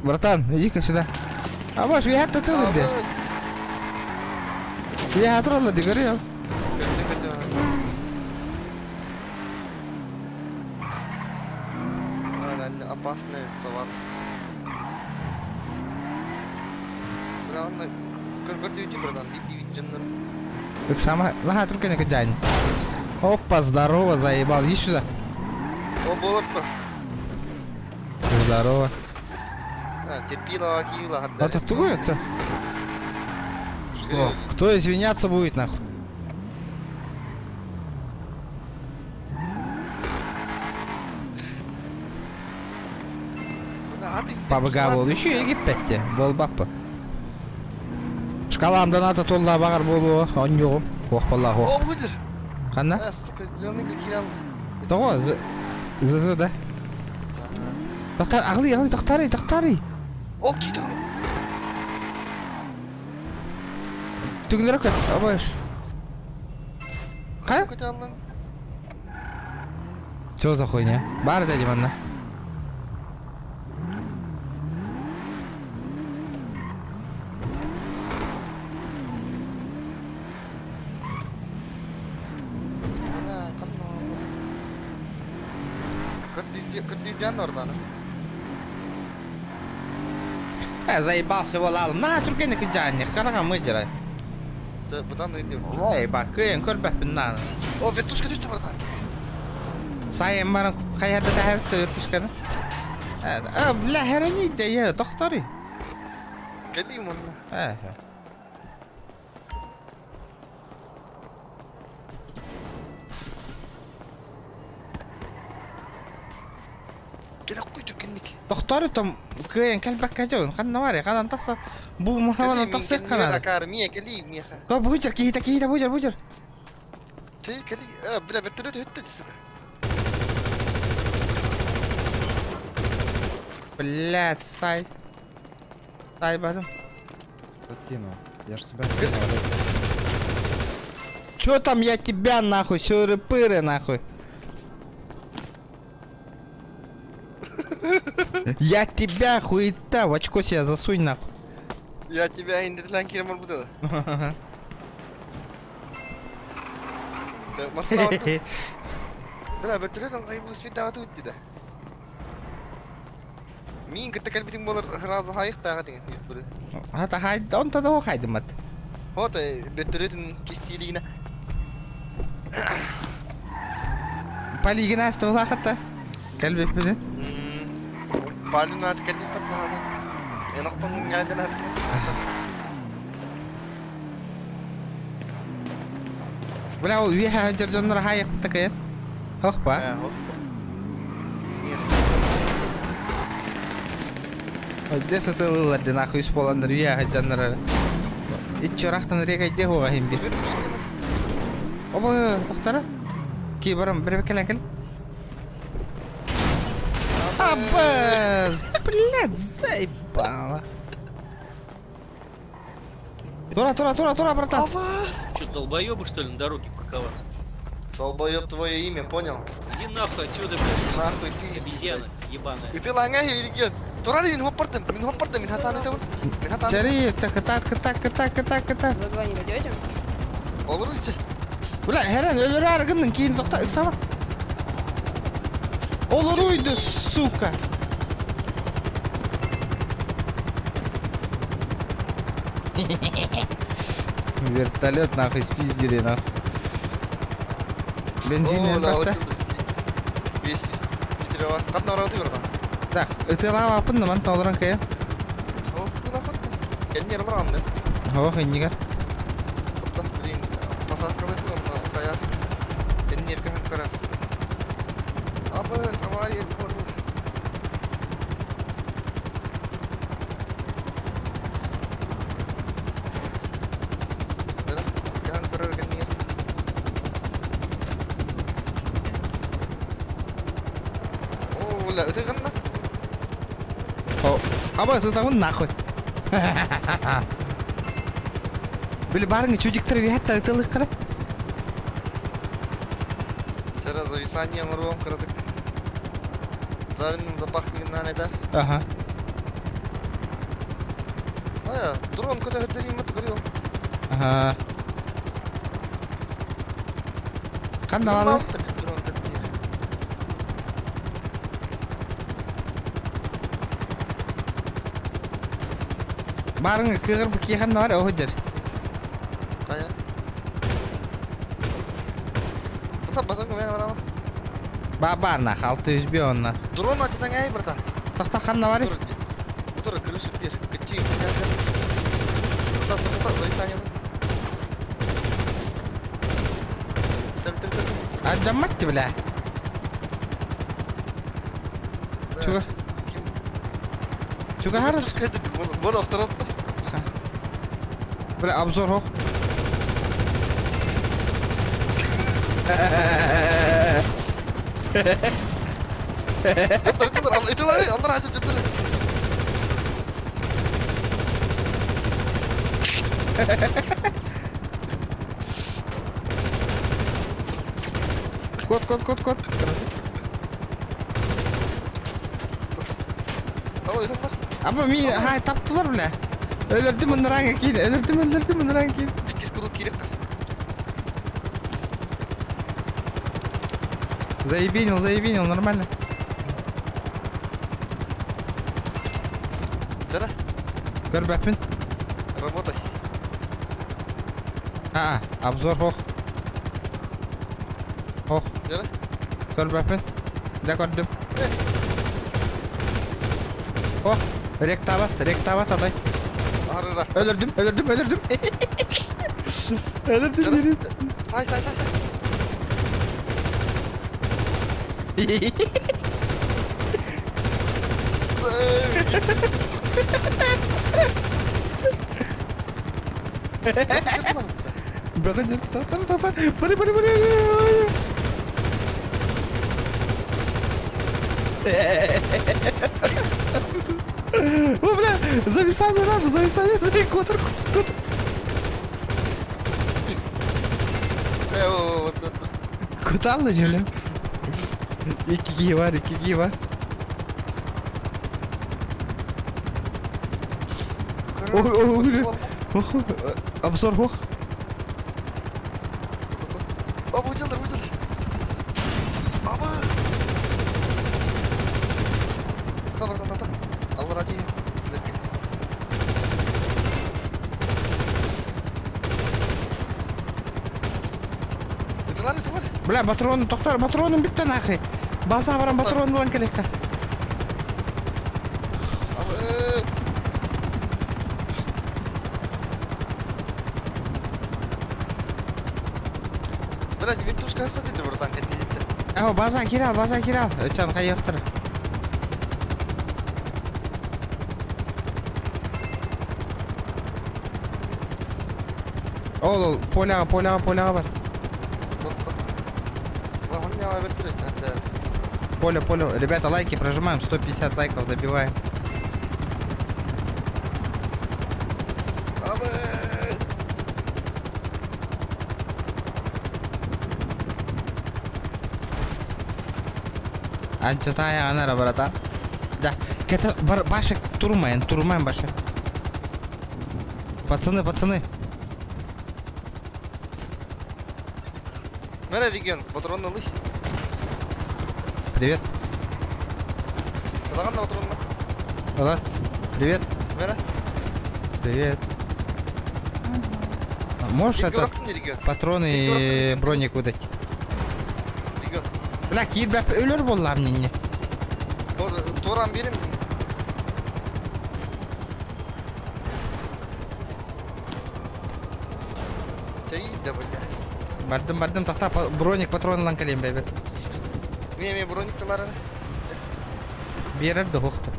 Братан, иди-ка сюда. А ваш, я это ты лады. Я отролла, ты говорил. Опасная соваться. Главное, Так сама... Ага, только не кидань. Опа, здорово, заебал. Иди сюда. О, болот. Здорово. Терпила, кивила. Это кто это? Что? Кто извиняться будет, нахуй? Пабыга бол. Еще Египетте. Бол баппы. Шкалам доната толла багар болу. Он yok. Ох балла ох. О, выдер. Қана? Сука, зеленый как хирал. Того, зы да. Доктор, ағли, доктори. Ол кейді ғой. Түгілер өкет, абайш. Қай? Чё за хуйня? Бар дәдім анна. Кырдыйден орданы. Заебался его лалым. На, только не кидание, карага мыдера. Бұдан өйдем. Ой, бак, күйен көрбәппін наны. О, вертушка düştü buradan. Сайын барым қаярда тәхәбітті вертушканы. Бля, хәрәнейді, я, доқтори. Келейм онына. Доктор там күйен кәлбәк кәжеуін. Қанна бар я, қанан тақса. Бұл мұхаманын тақсыз қанады. Мия, келейм, мияға. Бұйдыр, кейді, бұйдыр. Ты, келей, бля, вертолет өтті десігі. Блядь, Сай бадым. Подкинул. Я ж тебя скинул. Чё там я тебя нахуй, сюры-пыры нахуй. Я тебя, хуета, в очко себя засунь нахуй. Я тебя индетлен керем буду. Масла отты. Бля, вертолетом қайбыл светаваты өтті да. Мен күтті кәлбетің болыр разы хайық тағы деген үйіп бұды. Ата хайды, он тада оқ хайды мат. Вот, вертолетін кестелігіне. Полигін асты бұл ақытта. Кәлбет бізі. Палин аты кәлбет паттағады. Мен оқтың ғайдан әрді. Бля, ол үйе жыржонлар хайық бұтты кәйін. Хоқ ба? Десі тылыларды нахуй үс боландар үйе жыржонлар. Итчо рақтан рек айде хоға хем бір. Оба, тоқтара? Кей барам, бір бекелен кәл. Абаз! Блядь, заебало. Тура, братан. Что, долбоёбы, что ли, на дороге парковаться? Долбоёб твое имя, понял? Иди нахуй отсюда, блядь. Нахуй ты. Обезьяна ебаная. И ты лангай иргет. Тура ли, мин хоппардым, мин хатан это вот. Чари, катат. Вы два не пойдете? Олруйте. Бля, херен, өлір арғынның кейін тоқта, үксама. Олруйды, сука. Вертолет нахуй спиздили нахуй. Бензин бақта. Қатна орауды берді. Так, үтелава апынды ман таулыран кая. Келіне ұрам да. Оқ, еннегер. Посадка выскал, кая. Келіне еркімен кара. Абы, авария көрді. Бля, это ганна? Абай, сытағын нахуй. Бля, барыңы чудиктер вияттар етілік қара. Вчера зависание мұрғым қырадық. Зарының запахлығынан еді. Ага. Ая, дрон көте хөттерейін мұты көрел. Ага. Қанда валы? Barın kığır bu kiyhan var o hıdır. Kaya. Tetap basın ke mana mana. Baba nak 600 bir onunla. Drone açtan ay berta. Tak kan var. Motor kırışık bir kecil. Tak zaisanya. Acammat bile. Juga harus. Bunu aftarat. Böyle abzor ho. Itu lari, Allah aja cetar. Kot. Ama mi hay taptılar bile. Öldürdüm onları kini. Öldürdüm onları kini. Ikis kudu kiri. Заебенил, нормально. Цера? Горбапин. Работай. Обзор хох. Цера? Горбапин. Да gördüm. Rektavat aday. Arıra. Öldürdüm. Öldürdüm biri. Say. Bakın. Bari. О, бля, зависание надо, котр. Куда начали? İki var. Обзор хох. Abi ucaldır. Abi. Tamam. Allah razı olsun. Itular. Бля, патроным bitti нахуй. Baza varan patron lan kelekka. Бля, винтушка остатыды братан, как видите. База кирал. Чан кайыктыр. Ол поляга бар. Поле. Ребята, лайки прожимаем, 150 лайков добиваем. Анчатая анара брата. Да, это башек турмаем башек. Пацаны. Мера регион, патронный лыж. Привет. Кадаган патронный. Ага. Привет. Мера. Привет. Можешь это патроны и броник выдать? Бля, кирбап ölür болла мне. Торам берем. Тайда, бля. Бардым, тахта броник патроны ланкалем, бебе. Не, броник-то лара. Берер да хохта.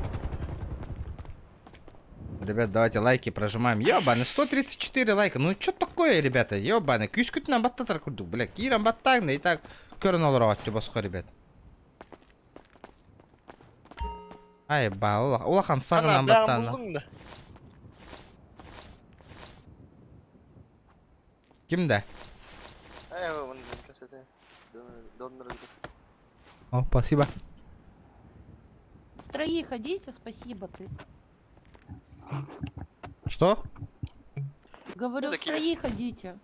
Ребят, давайте лайки прожимаем. Ёбаны, 134 лайка. Ну что такое, ребята? Ёбаны, küskütünden battatar kurduk. Бля, кирам баттагны и так көрін олар ағатты басқа, ребят. Ай, ба, улахан сағынан баттағына. Кімді? О, спасибо. Строи ходите, спасибо ты. Что? Говорю, строи ходите.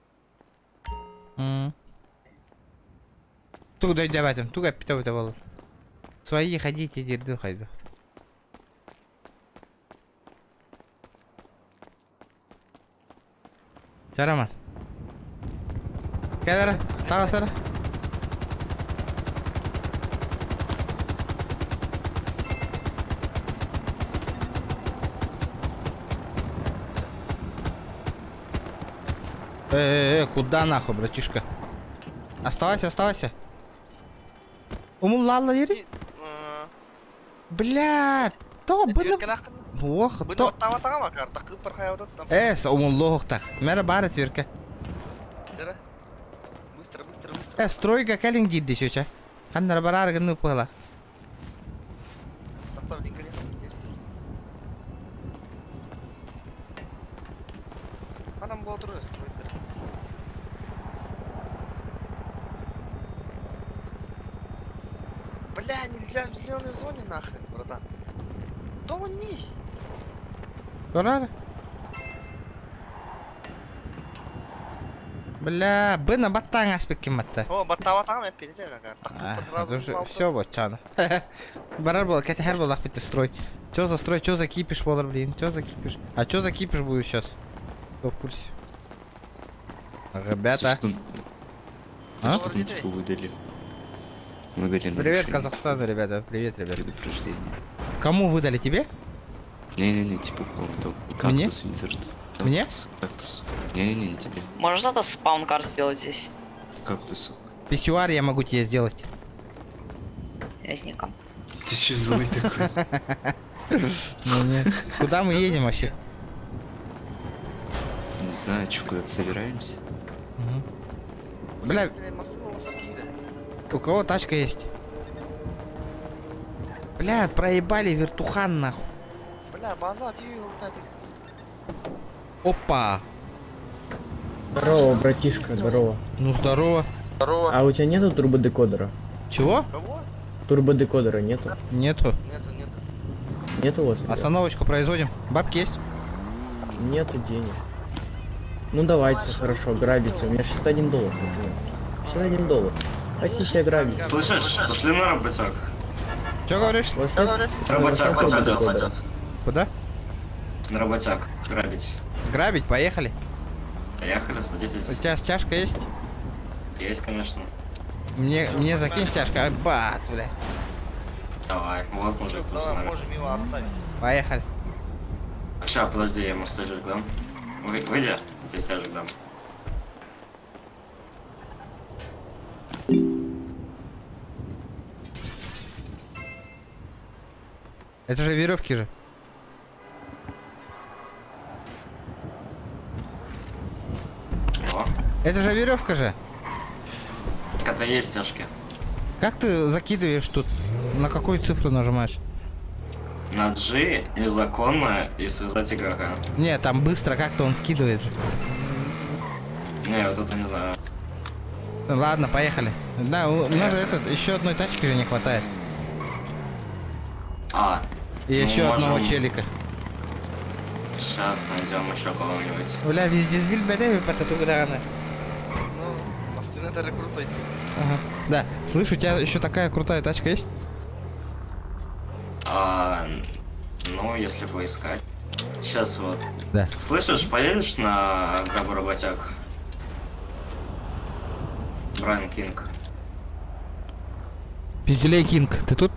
Тугда давайте, туга питовый-то волос. Свои ходите, дерду хайду. Роман. Кедера, става сара. Куда нахуй, братишка? Оставайся. Умуллала ери? Блядь, то было... Ох, то... Умуллохтах. Мера бары тверка. Быстро. Стройка калин гидди чуча. Ханнара барар гну пыла. Адам был трое стройка. Бля, нельзя в зеленой зоне нахрен, братан. Да он не. Дорара. Бля, бына баттан аспект кематта. О, баттаватан я передел как. Все вот чана. Барар был, Катя Хер был ахпит строй. Чё за строй, чё за кипиш, болар, блин, чё за кипиш? А чё за кипиш будет сейчас? Кто в курсе? Ребята. А? Что там типа выдали? Привет, Казахстану, ребята. Привет, ребята. Предупреждение. Кому выдали? Тебе? Не, типа кактус Визард. Мне? Кактус. Не тебе. Можешь зато спаункар сделать здесь? Кактусу. Писсуар я могу тебе сделать. Ясненько. Ты еще злый такой. Куда мы едем вообще? Не знаю, что куда-то собираемся. Бля, у кого тачка есть? Бля, проебали вертухан нахуй. Бля, база, ты его Опа. Здорово, братишка, здорово. Ну здорово. А у тебя нету турбодекодера? Чего? Кого? Турбодекодера нету? Нету. Нету у вас? Остановочку производим. Бабки есть? Нету денег. Ну давайте, хорошо, грабите. У меня $61, пацаны. $61. Хотите грабить? Слышишь? Пошли на работяг. Че говоришь? Работяг пойдет. Куда? На работяг. Грабить. Грабить? Поехали. Поехали, садитесь. У тебя стяжка есть? Есть, конечно. Мне закинь стяжка. Бац, блядь. Давай, вот мужик тут с нами. Можем его оставить. Поехали. Сейчас, подожди, я ему стяжек дам. Выйди, я тебе стяжек дам. Это же веревки же. О. Это же веревка же. Это есть стяжки. Как ты закидываешь тут? На какую цифру нажимаешь? На G незаконно и связать игрока. Не, там быстро как-то он скидывает же. Не, вот это не знаю. Ладно, поехали. Да, у нас же еще одной тачки же не хватает. И еще одного челика. Сейчас найдем еще кого-нибудь. Бля, везде сбил бедами по тату грана. Ну, Мастин это крутой. Ага. Да, слышь, у тебя еще такая крутая тачка есть? Ну, если поискать. Сейчас вот. Да. Слышишь, поедешь на грабу работяг? Брайан Кинг. Пизделей Кинг, ты тут?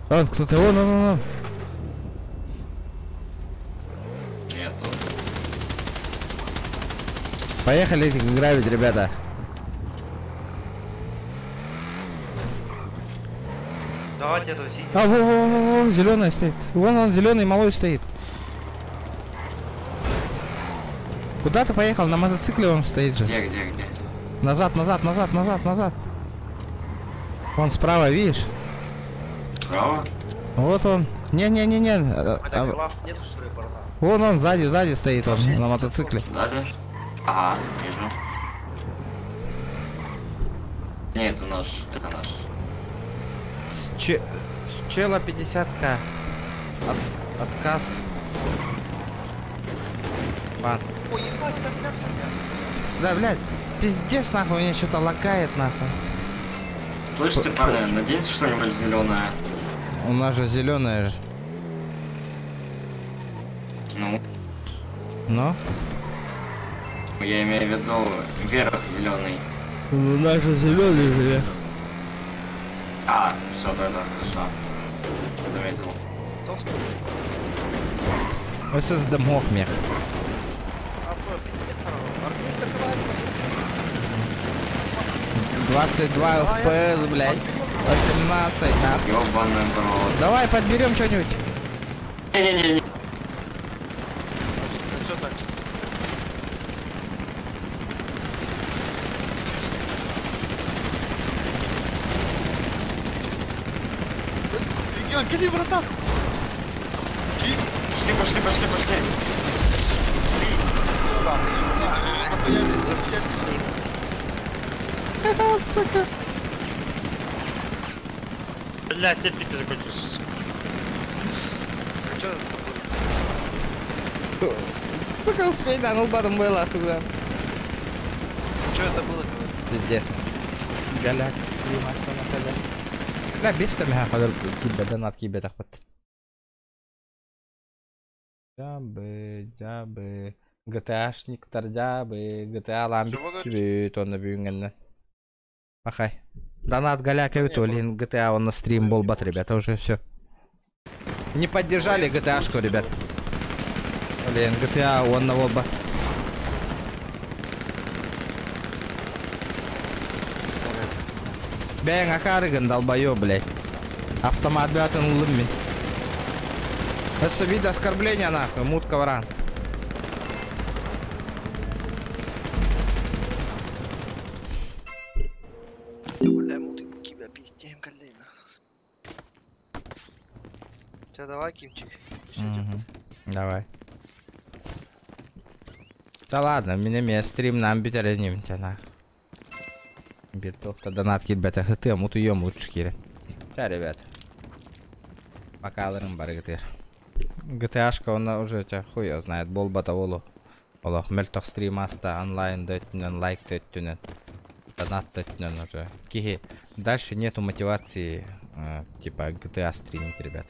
Вон кто-то, вон. Нету. Поехали грабить, ребята. Давайте это сидим. Вон, зеленый стоит. Вон он, зеленый малой стоит. Куда ты поехал? На мотоцикле он стоит же. Где? Назад. Вон справа, видишь? Справа? Вот он. Не. Глаз нету, что ли, братан? Вон он, сзади стоит он на мотоцикле. Сзади? Ага, вижу. Не, это наш. С чела 50к. Отказ. Ой, ебать, там мясо. Да, блядь, пиздец, нахуй, у меня что-то лагает, нахуй. Слышите, парни, наденьте что-нибудь зеленое. У нас же зеленое же. Ну? Ну? Я имею в виду верх зеленый. Ну, наш зеленый же. А, все, да, хорошо. Я заметил. Это с домов мех. 22 FPS, блядь. 18, нахуй. Ёбаный брод. Давай подберем что-нибудь. Не-не-не. Что так? Регион, гони, братан! Пошли. Сюда. Сука. Блядь, я пить закончился. Сука, успей, да, ну потом было оттуда. Что это было? Пиздец. Галяк, стрима, остановка. Бля, бестами хаходил кибе, донат кибе тахпат. Жабы. GTA-шниктар жабы. GTA ламбит. Тонна бүйінгенне. Ахай. Донат Галяка Витолин, GTA он на стрим болбат, ребята, уже все. Не поддержали GTA-шку, ребят. Блин, GTA он на болбат. Бэнг акарыган долбоё, блядь. Автомат бятын улымми. Это вид оскорбления, нахуй, мутка вран. Давай, Кимчик. Давай. Да ладно, меня стрим нам битереним тяна. Биртовка донатки бета хт, муту ем лучше кире. Ча, ребят. Пока алырым бар гтр. GTA-шка он уже тебя хуй его знает, бол бата волу. Олох мельтох стрим аста онлайн дөттүнен, лайк дөттүнен. Донат дөттүнен уже. Кихи. Дальше нету мотивации типа GTA стримить, ребят.